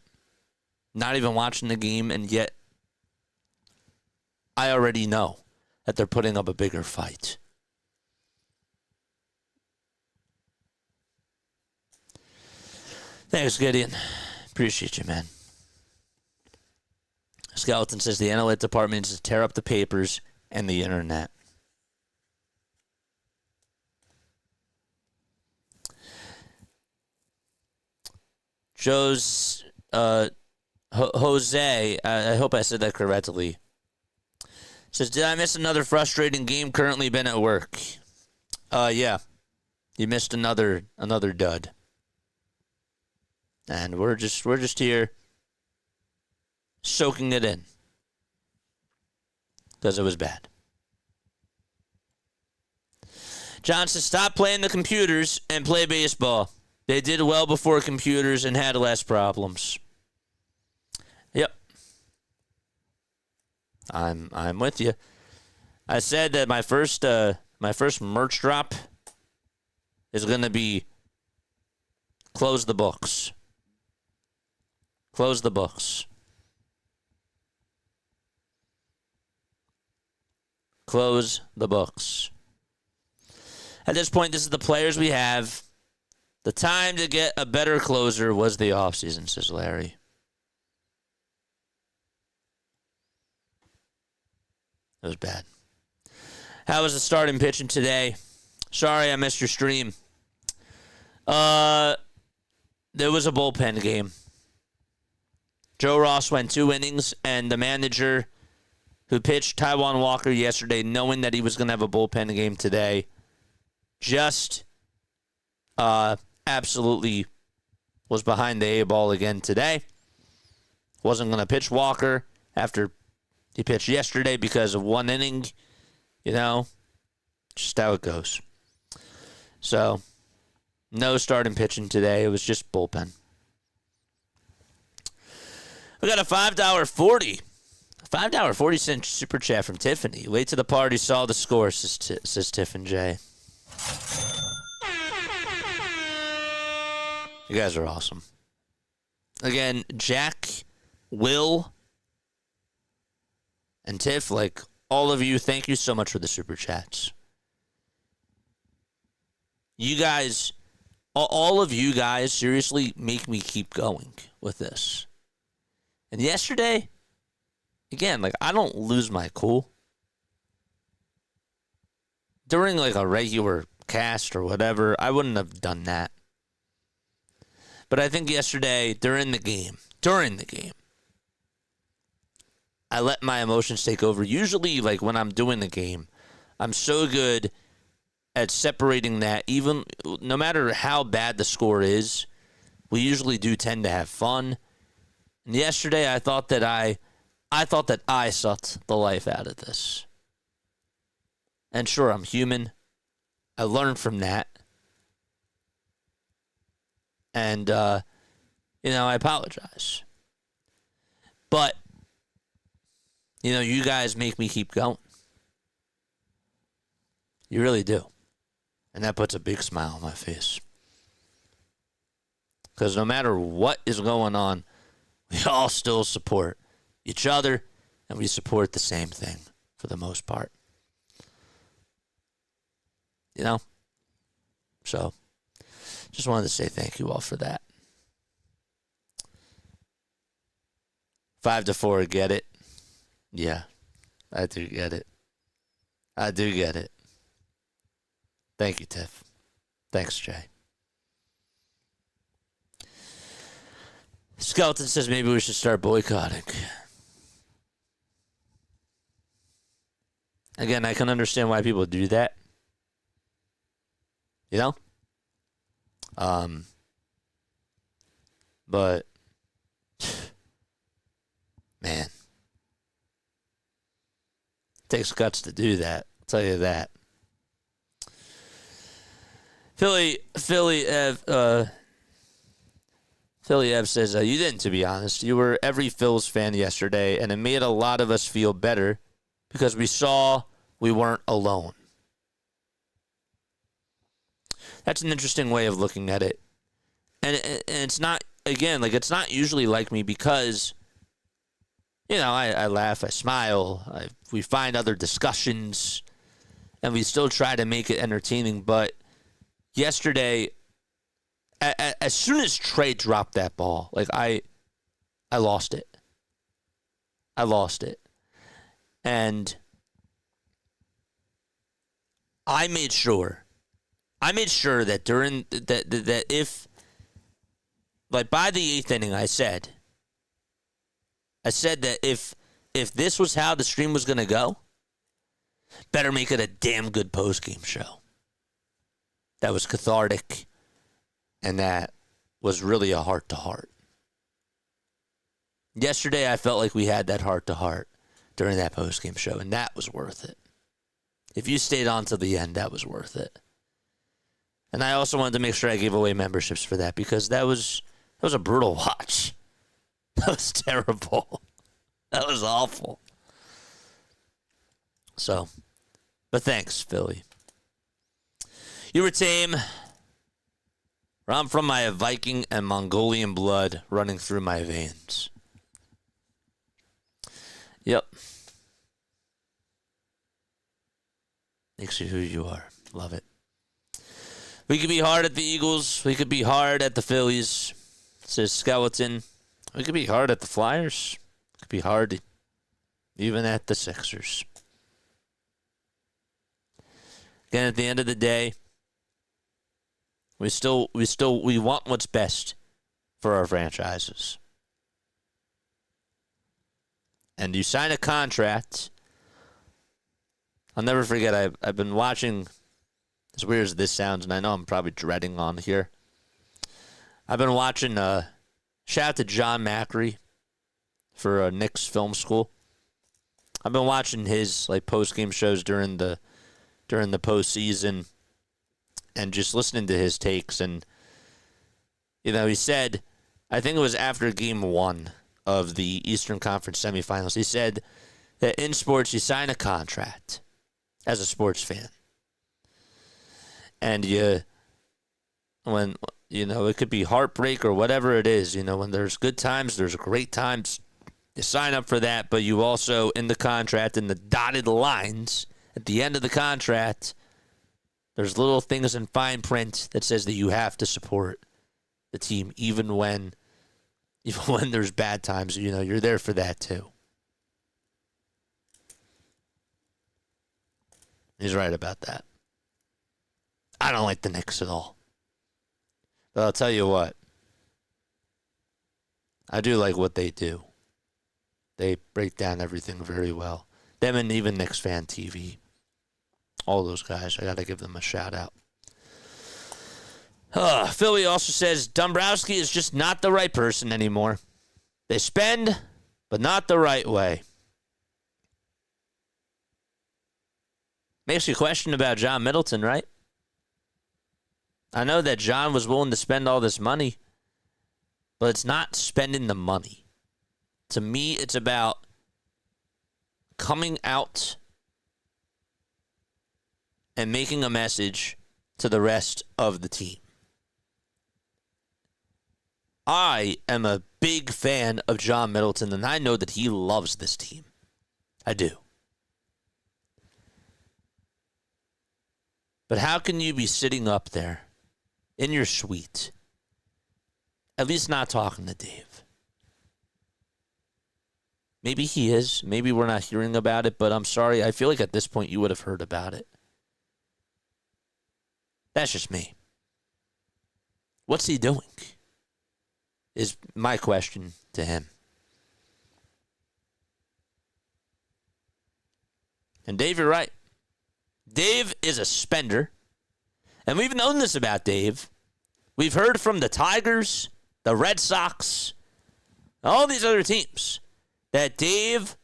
Not even watching the game, and yet I already know that they're putting up a bigger fight. Thanks, Gideon. Appreciate you, man. Skeleton says the analytics department needs to tear up the papers and the internet. Joe's Jose, I hope I said that correctly, says, did I miss another frustrating game? Currently been at work. Yeah. You missed another dud. And we're just here soaking it in. Because it was bad. John says, stop playing the computers and play baseball. They did well before computers and had less problems. Yep. I'm with you. I said that my first merch drop is going to be close the books. Close the books. Close the books. At this point, this is the players we have. The time to get a better closer was the offseason, says Larry. It was bad. How was the starting pitching today? Sorry I missed your stream. There was a bullpen game. Joe Ross went 2 innings, and the manager who pitched Taijuan Walker yesterday, knowing that he was going to have a bullpen game today, just absolutely was behind the A-ball again today. Wasn't going to pitch Walker after he pitched yesterday because of 1 inning. You know, just how it goes. So, no starting pitching today. It was just bullpen. We got a $5.40. $5.40 super chat from Tiffany. Late to the party, saw the score, says Tiffin J. You guys are awesome. Again, Jack, Will, and Tiff, like all of you, thank you so much for the super chats. You guys, all of you guys, seriously make me keep going with this. And yesterday, again, like, I don't lose my cool. During, like, a regular cast or whatever, I wouldn't have done that. But I think yesterday, during the game, I let my emotions take over. Usually, like, when I'm doing the game, I'm so good at separating that. Even no matter how bad the score is, we usually do tend to have fun. And yesterday, I thought that I sucked the life out of this. And sure, I'm human. I learned from that. And, I apologize. But, you guys make me keep going. You really do. And that puts a big smile on my face. Because no matter what is going on, we all still support each other, and we support the same thing for the most part. So, just wanted to say thank you all for that. 5-4, get it? Yeah, I do get it. Thank you, Tiff. Thanks, Jay. Skeleton says maybe we should start boycotting. Again, I can understand why people do that. You know? But, man. It takes guts to do that. I'll tell you that. Philly Ev says, you didn't, to be honest. You were every Phils fan yesterday, and it made a lot of us feel better because we saw we weren't alone. That's an interesting way of looking at it. And it's not, again, like, it's not usually like me because, you know, I laugh, I smile, we find other discussions, and we still try to make it entertaining. But yesterday, as soon as Trey dropped that ball, like, I lost it. I lost it. And I made sure that during that if, like, by the 8th inning, I said that if this was how the stream was going to go, better make it a damn good postgame show. That was cathartic, and that was really a heart-to-heart. Yesterday, I felt like we had that heart-to-heart during that postgame show, and that was worth it. If you stayed on to the end, that was worth it. And I also wanted to make sure I gave away memberships for that because that was a brutal watch. That was terrible. That was awful. So, but thanks, Philly. You were tame. I'm from my Viking and Mongolian blood running through my veins. Yep. Makes you who you are. Love it. We could be hard at the Eagles. We could be hard at the Phillies, says Skeleton. We could be hard at the Flyers. We could be hard even at the Sixers. Again, at the end of the day, we want what's best for our franchises. And you sign a contract. I'll never forget, I've been watching, as weird as this sounds, and I know I'm probably dreading on here. I've been watching, shout out to John Macri for Nick's Film School. I've been watching his, like, post-game shows during the postseason and just listening to his takes. And, you know, he said, I think it was after game 1 of the Eastern Conference semifinals, he said that in sports you sign a contract as a sports fan. And when, you know, it could be heartbreak or whatever it is, you know, when there's good times, there's great times, you sign up for that, but you also, in the contract, in the dotted lines, at the end of the contract, there's little things in fine print that says that you have to support the team, even when there's bad times, you know, you're there for that too. He's right about that. I don't like the Knicks at all. But I'll tell you what. I do like what they do. They break down everything very well. Them and even Knicks Fan TV. All those guys. I got to give them a shout out. Philly also says Dombrowski is just not the right person anymore. They spend, but not the right way. Makes you question about John Middleton, right? I know that John was willing to spend all this money, but it's not spending the money. To me, it's about coming out and making a message to the rest of the team. I am a big fan of John Middleton, and I know that he loves this team. I do. But how can you be sitting up there in your suite, at least not talking to Dave? Maybe he is. Maybe we're not hearing about it, but I'm sorry. I feel like at this point you would have heard about it. That's just me. What's he doing? is my question to him. And Dave, you're right. Dave is a spender. And we've known this about Dave. We've heard from the Tigers, the Red Sox, all these other teams, that Dave,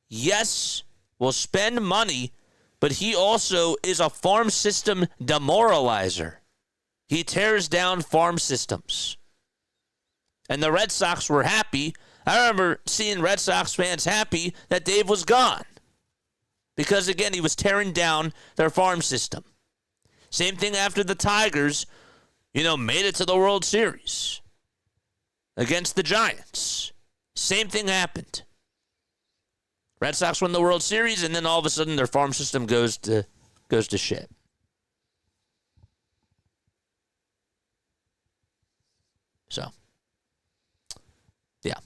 yes, will spend money, but he also is a farm system demoralizer. He tears down farm systems. And the Red Sox were happy. I remember seeing Red Sox fans happy that Dave was gone. Because, again, he was tearing down their farm system. Same thing after the Tigers, made it to the World Series against the Giants. Same thing happened. Red Sox win the World Series, and then all of a sudden their farm system goes to shit. So, yeah.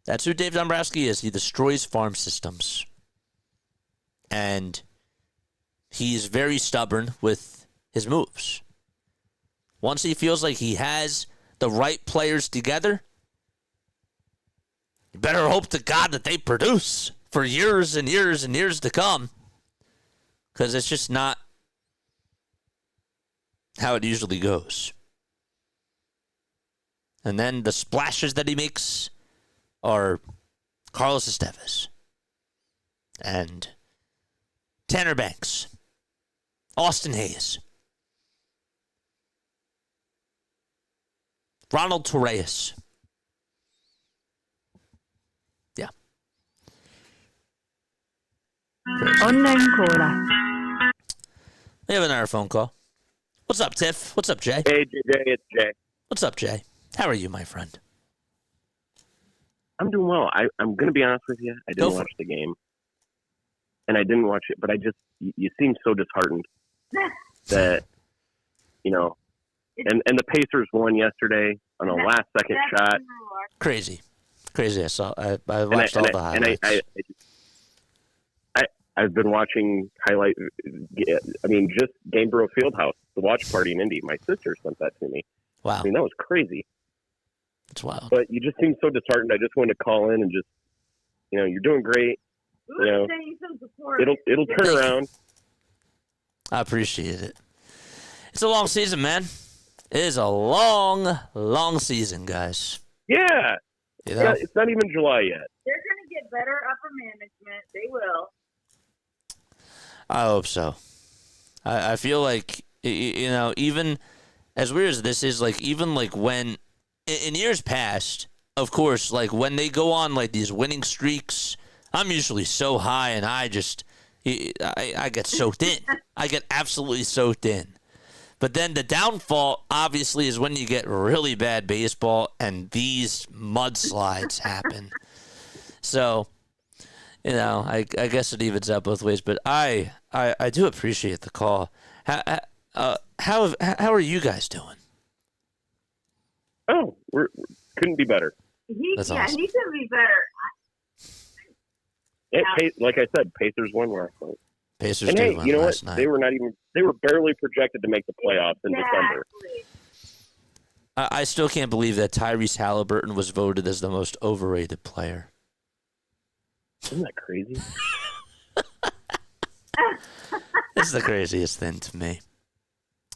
That's who Dave Dombrowski is. He destroys farm systems. And he's very stubborn with his moves. Once he feels like he has the right players together, you better hope to God that they produce for years and years and years to come. Because it's just not how it usually goes. And then the splashes that he makes are Carlos Estevez and Tanner Banks, Austin Hayes, Ronald Torreyes. Yeah. Online caller. We have another phone call. What's up, Tiff? What's up, Jay? Hey, JJ, it's Jay. What's up, Jay? How are you, my friend? I'm doing well. I'm going to be honest with you. I didn't watch the game. And I didn't watch it, but you seem so disheartened that, and the Pacers won yesterday on a last-second shot. Crazy. I watched all the highlights. I've been watching highlight. Just Gainborough Fieldhouse, the watch party in Indy. My sister sent that to me. Wow. That was crazy. It's wild. But you just seem so disheartened. I just wanted to call in and just, you're doing great. It'll turn around. I appreciate it. It's a long season, man. It is a long, long season, guys. Yeah. It's not even July yet. They're going to get better upper management. They will. I hope so. I feel like, even as weird as this is, even when, in years past, of course, when they go on, these winning streaks, I'm usually so high and I get soaked in. I get absolutely soaked in. But then the downfall, obviously, is when you get really bad baseball and these mudslides happen. So, I guess it evens out both ways. But I do appreciate the call. How are you guys doing? Oh, we couldn't be better. That's awesome. He could be better. Like I said, Pacers won last night. Pacers did win last night. They were barely projected to make the playoffs in December. I still can't believe that Tyrese Halliburton was voted as the most overrated player. Isn't that crazy? It's the craziest thing to me.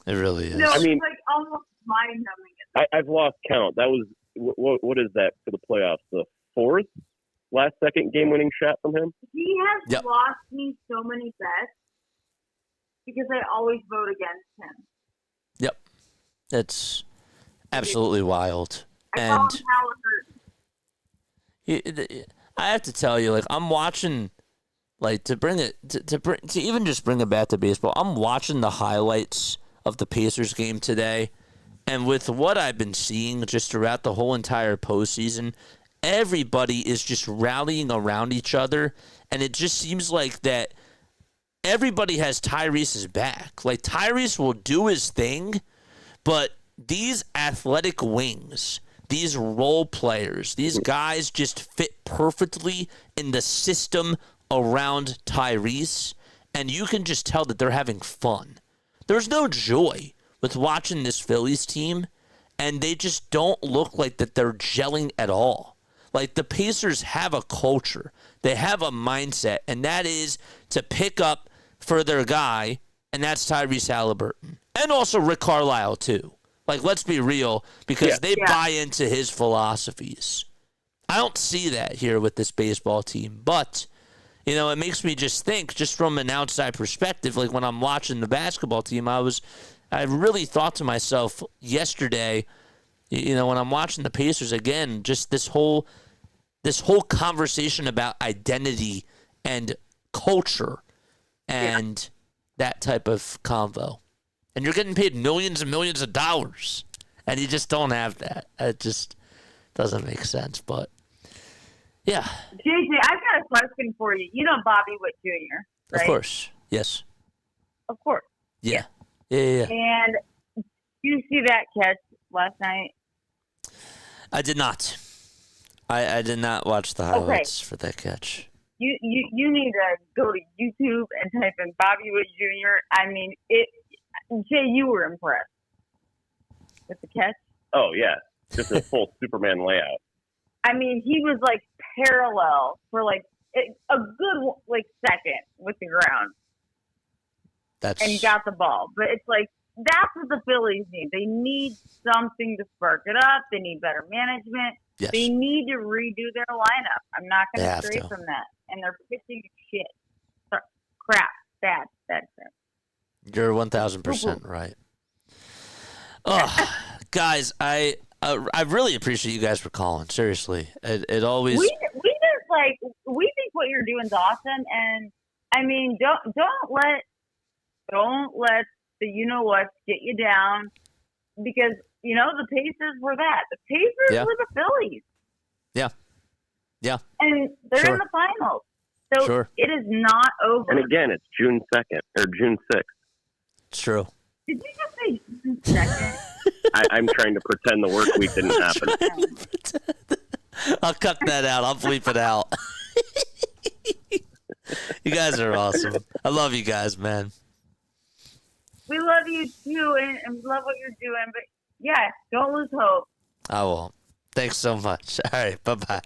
It really is. No, it's almost mind-numbing. I've lost count. That was, what is that for the playoffs? The fourth last-second game-winning shot from him? He has lost me so many bets because I always vote against him. Yep. It's absolutely wild. I call him Halliburton. I have to tell you, I'm watching, to even just bring it back to baseball, I'm watching the highlights of the Pacers game today, and with what I've been seeing just throughout the whole entire postseason, everybody is just rallying around each other, and it just seems like that everybody has Tyrese's back. Tyrese will do his thing, but these athletic wings, these role players, these guys just fit perfectly in the system around Tyrese, and you can just tell that they're having fun. There's no joy with watching this Phillies team and they just don't look like that they're gelling at all. Like, the Pacers have a culture. They have a mindset, and that is to pick up for their guy, and that's Tyrese Halliburton. And also Rick Carlisle, too. Like, let's be real, because they buy into his philosophies. I don't see that here with this baseball team, but, you know, it makes me just think, just from an outside perspective, like when I'm watching the basketball team, I really thought to myself yesterday, you know, when I'm watching the Pacers again, just this whole conversation about identity and culture and that type of convo. And you're getting paid millions and millions of dollars, and you just don't have that. It just doesn't make sense, but yeah. JJ, I've got a question for you. You know Bobby Witt Jr., right? Of course. Yes. Of course. Yeah. And did you see that catch last night? I did not. I did not watch the highlights for that catch. You need to go to YouTube and type in Bobby Witt Jr. I mean, Jay, you were impressed with the catch? Oh, yeah. Just a full Superman layout. I mean, he was like parallel for like a good like second with the ground. And he got the ball. But it's like, that's what the Phillies need. They need something to spark it up. They need better management. Yes. They need to redo their lineup. I'm not going to stray to. from that. And they're pitching shit. Crap. Bad crap. You're 1,000% right. Oh, guys, I really appreciate you guys for calling. Seriously, it always. We just like, we think what you're doing is awesome, and I mean, don't let the you know what get you down, because you know the Pacers were that. The Pacers were the Phillies. Yeah. And they're in the finals, so it is not over. And again, it's June 2nd or June 6th. It's true. Did you just say June 2nd? I'm trying to pretend the work week didn't happen. I'll cut that out. I'll bleep it out. You guys are awesome. I love you guys, man. We love you too, and we love what you're doing. But yeah, don't lose hope. I won't. Thanks so much. All right, bye-bye.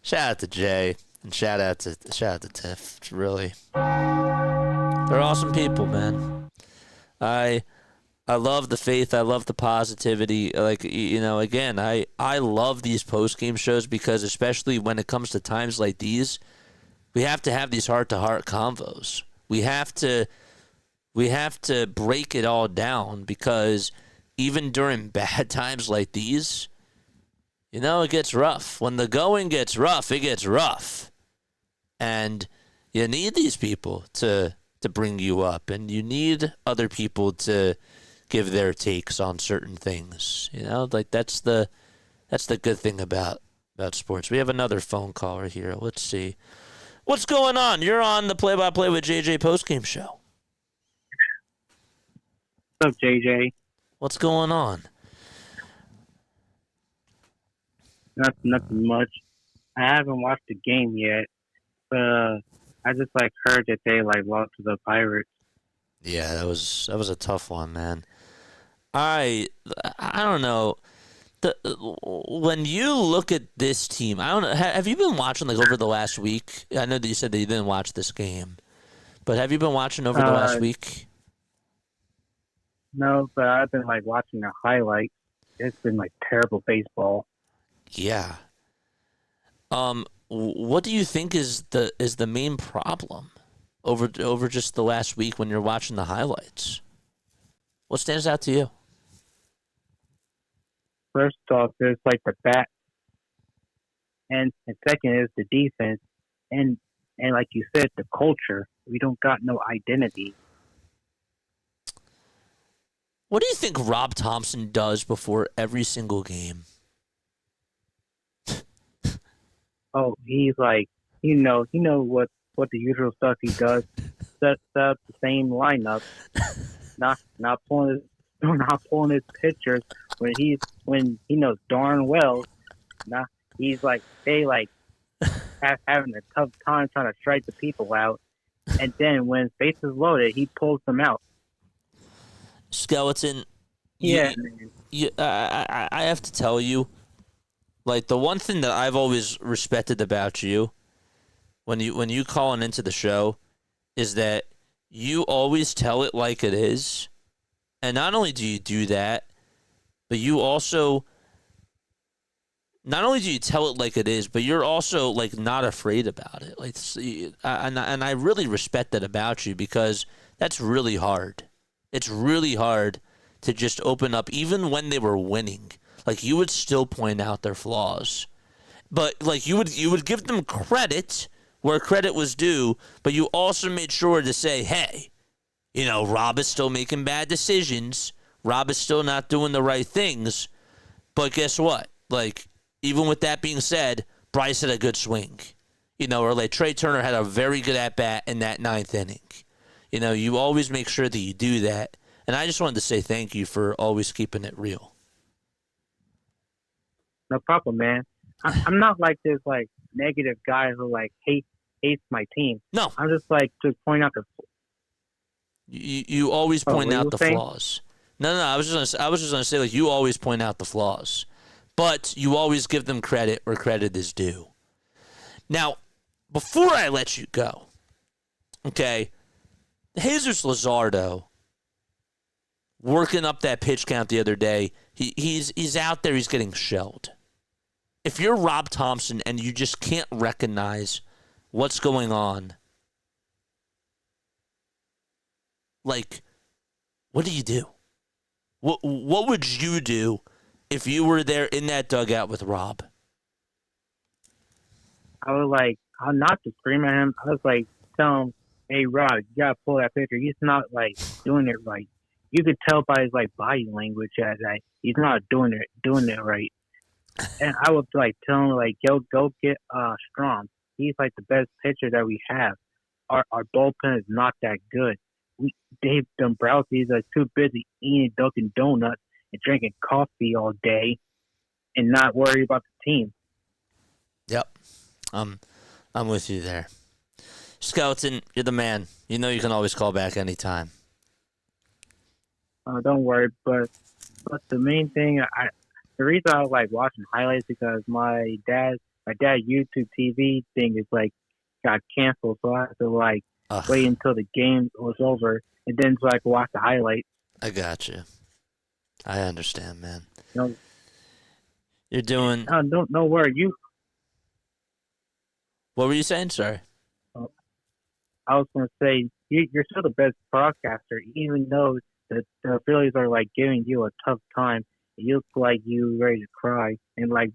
Shout out to Jay and shout out to Tiff. It's really, they're awesome people, man. I love the faith. I love the positivity. Like, you know, again, I love these post-game shows because especially when it comes to times like these, we have to have these heart-to-heart convos. We have to break it all down because even during bad times like these, you know, it gets rough. When the going gets rough, it gets rough. And you need these people to bring you up, and you need other people to give their takes on certain things. You know, like that's the good thing about sports. We have another phone caller here. Let's see. What's going on? You're on the Play-by-Play with JJ postgame show. What's up, JJ? What's going on? Nothing much. I haven't watched the game yet, but I just heard that they lost to the Pirates. Yeah, that was a tough one, man. I don't know. When you look at this team, I don't know. Have you been watching over the last week? I know that you said that you didn't watch this game, but have you been watching over the last week? No, but I've been watching the highlights. It's been terrible baseball. Yeah. What do you think is the main problem over just the last week when you're watching the highlights? What stands out to you? First off, there's the bat, and second is the defense, and like you said, the culture. We don't got no identity. What do you think Rob Thompson does before every single game? Oh, he's you know what the usual stuff he does. Sets up the same lineup, not pulling his pitchers when he knows darn well. He's having a tough time trying to strike the people out, and then when bases loaded, he pulls them out. Skeleton, I have to tell you, like, the one thing that I've always respected about you when you calling into the show is that you always tell it like it is. And not only do you do that, but you also not only do you tell it like it is, but you're also like not afraid about it. Like, and I really respect that about you, because that's really hard. It's really hard to just open up, even when they were winning. Like, you would still point out their flaws, but like you would give them credit where credit was due, but you also made sure to say, hey, you know, Rob is still making bad decisions. Rob is still not doing the right things. But guess what? Like, even with that being said, Bryce had a good swing. You know, or like Trey Turner had a very good at-bat in that 9th inning. You know, you always make sure that you do that. And I just wanted to say thank you for always keeping it real. No problem, man. I'm not like this like negative guy who like hates my team. No. I'm just like to point out the. You always point out the flaws. No. I was just gonna say, like, you always point out the flaws, but you always give them credit where credit is due. Now, before I let you go, okay, Jesus Luzardo working up that pitch count the other day. He's out there. He's getting shelled. If you're Rob Thompson and you just can't recognize what's going on, like, what do you do? What would you do if you were there in that dugout with Rob? I was not to scream at him. I was like, tell him, hey, Rob, you gotta pull that picture. He's not like doing it right. You could tell by his like body language that he's not doing it right. And I would like tell him like, yo, go get Strom. He's like the best pitcher that we have. Our bullpen is not that good. Dave Dombrowski is too busy eating Dunkin' Donuts and drinking coffee all day and not worry about the team. Yep. I'm with you there. Skeleton, you're the man. You know you can always call back anytime. Don't worry, but the main thing, the reason I was like watching highlights because my dad YouTube TV thing is like got canceled, so I had to like wait until the game was over and then so I could watch the highlights. I got you. I understand, man. No, you're doing. Don't worry. What were you saying? Sorry. I was going to say you're still the best broadcaster, even though the Phillies are like giving you a tough time. You look like you ready to cry and like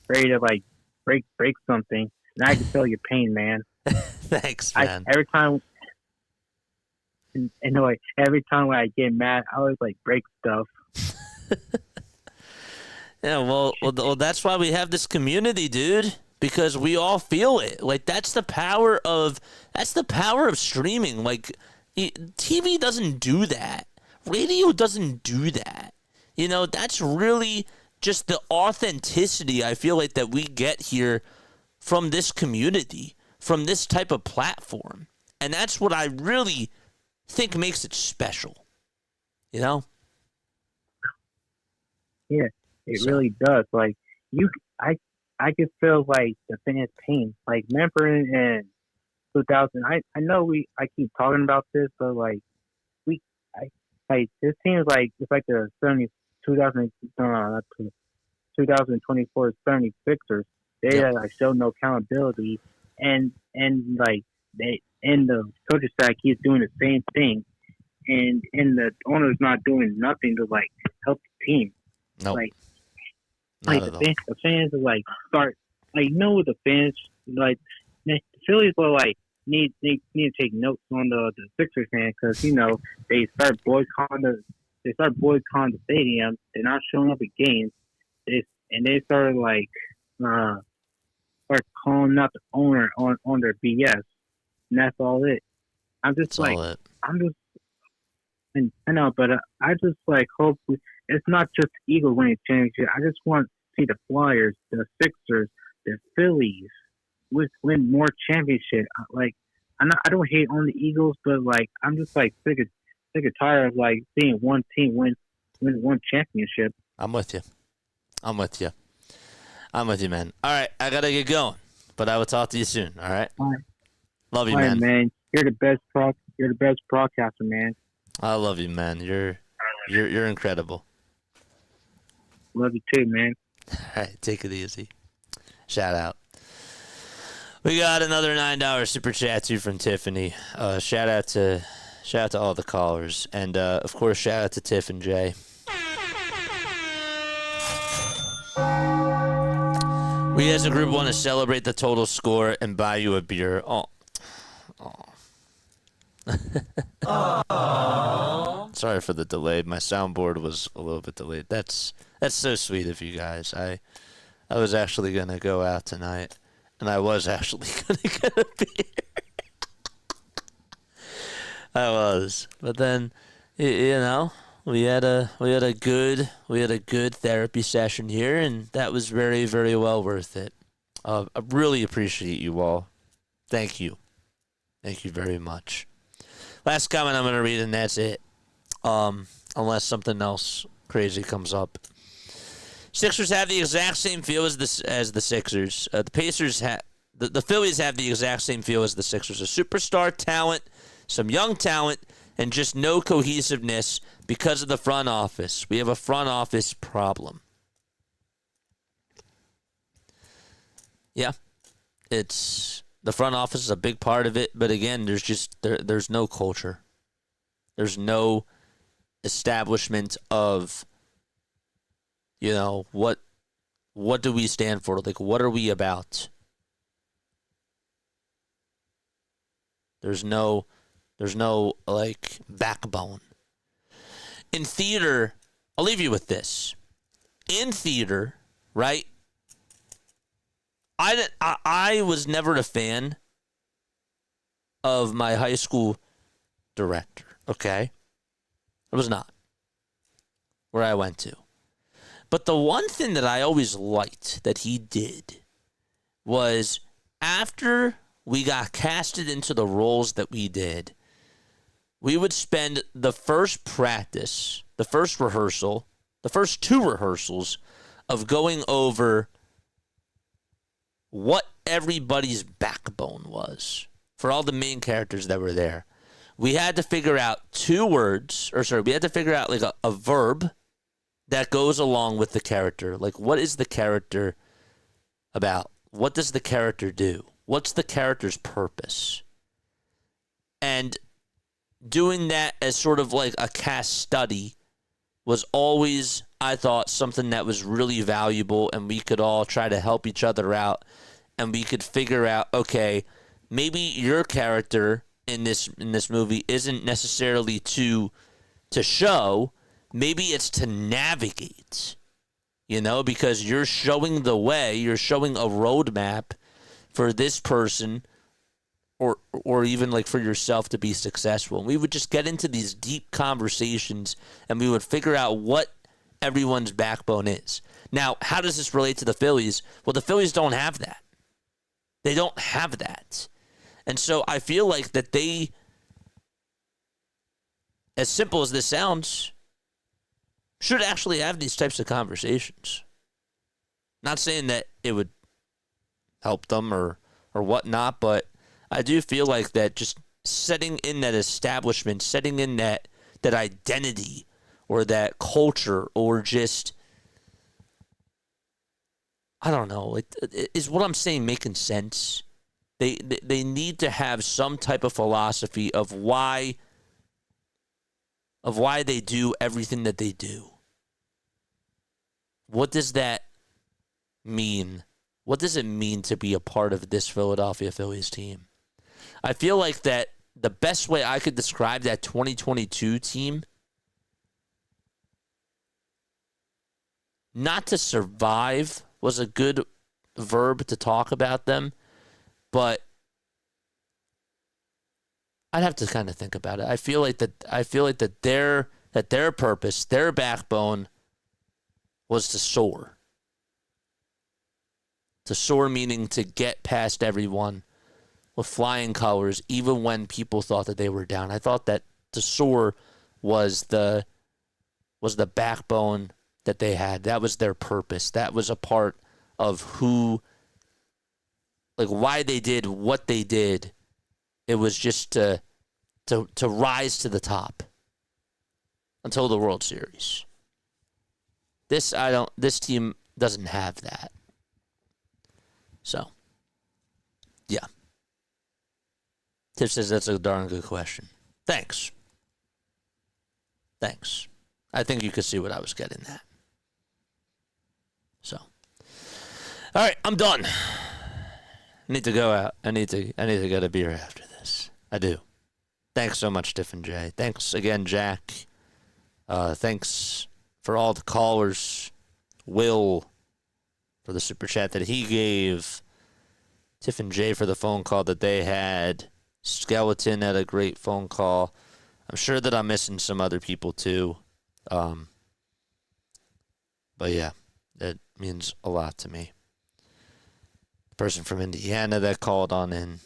ready to like break something. And I can feel your pain, man. Thanks, man. Every time when I get mad, I always like break stuff. Yeah, well, that's why we have this community, dude. Because we all feel it. Like, that's the power of streaming. Like, TV doesn't do that. Radio doesn't do that. You know, that's really just the authenticity I feel like that we get here from this community, from this type of platform. And that's what I really think makes it special. You know? Yeah, it really does. Like, I can feel like the fans' pain. Like, remember in 2000, I know I keep talking about this, but like this team is like it's like the 2024 76ers. They like show no accountability, and like the coaching staff keeps doing the same thing, and the owner's not doing nothing to like help the team. Nope. Like the fans are like start like the fans like the Phillies will like need to take notes on the Sixers fan because they start boycotting the stadium. They're not showing up at games. They started like start calling out the owner on their BS, and that's all it. I'm just I know, but I just like hope it's not just the Eagles winning championship. I just want to see the Flyers, the Sixers, the Phillies win more championship. Like I don't hate on the Eagles, but like I'm just like sick of tired of like seeing one team win win one championship. I'm with you. I'm with you. I'm with you, man. All right, I gotta get going, but I will talk to you soon. All right. All right. Love you, All right, man. man. You're the best broadcaster, man. I love you, man. You're incredible. Love you too, man. All right, take it easy. Shout out. We got another $9 super chat too from Tiffany. Shout out to all the callers, and of course, shout out to Tiff and Jay. We as a group want to celebrate the total score and buy you a beer. Oh. Sorry for the delay. My soundboard was a little bit delayed. That's so sweet of you guys. I was actually gonna go out tonight, and I was actually gonna get a beer. I was, but then you know we had a good therapy session here, and that was very, very well worth it. I really appreciate you all. Thank you very much. Last comment I'm gonna read, and that's it. Unless something else crazy comes up. Sixers have the exact same feel as the Sixers. The Pacers the Phillies have the exact same feel as the Sixers. A superstar talent, some young talent, and just no cohesiveness because of the front office. We have a front office problem. Yeah, it's the front office is a big part of it, but again, there's no culture. There's no establishment of, you know, what do we stand for? Like, what are we about? There's no like backbone. In theater, I'll leave you with this. In theater, right? I was never a fan of my high school director, okay? I was not. Where I went to. But the one thing that I always liked that he did was after we got casted into the roles that we did, we would spend the first practice, the first rehearsal, the first two rehearsals of going over what everybody's backbone was for all the main characters that were there. We had to figure out we had to figure out like a verb that goes along with the character. Like, what is the character about? What does the character do? What's the character's purpose? And doing that as sort of like a cast study was always, I thought, something that was really valuable, and we could all try to help each other out, and we could figure out, okay, maybe your character in this movie isn't necessarily to show, maybe it's to navigate, you know, because you're showing the way, you're showing a roadmap for this person or even like for yourself to be successful. And we would just get into these deep conversations, and we would figure out what everyone's backbone is. Now, how does this relate to the Phillies? Well, the Phillies don't have that. They don't have that. And so I feel like that they, as simple as this sounds, should actually have these types of conversations. Not saying that it would help them or whatnot, but I do feel like that just setting in that establishment, setting in that identity or that culture, or just, I don't know, is what I'm saying making sense? They need to have some type of philosophy of why they do everything that they do. What does that mean? What does it mean to be a part of this Philadelphia Phillies team? I feel like that the best way I could describe that 2022 team, not to survive was a good verb to talk about them, but I'd have to kind of think about it. I feel like that their purpose, their backbone was to soar. To soar meaning to get past everyone with flying colors, even when people thought that they were down. I thought that to soar was the was the backbone that they had. That was their purpose. That was a part of who, like, why they did what they did. It was just to rise to the top until the World Series. This team doesn't have that. So, yeah. Tiff says that's a darn good question. Thanks. I think you could see what I was getting at. So, all right, I'm done. I need to go out. I need to get a beer after this. I do. Thanks so much, Tiff and Jay. Thanks again, Jack. Thanks for all the callers. Will for the super chat that he gave. Tiff and Jay for the phone call that they had. Skeleton had a great phone call. I'm sure that I'm missing some other people too. But yeah, it means a lot to me. The person from Indiana that called on in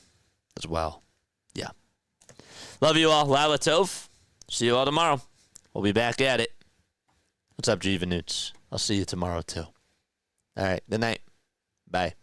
as well. Yeah. Love you all. Lila Tov. See you all tomorrow. We'll be back at it. What's up, Jiva Newts? I'll see you tomorrow too. All right. Good night. Bye.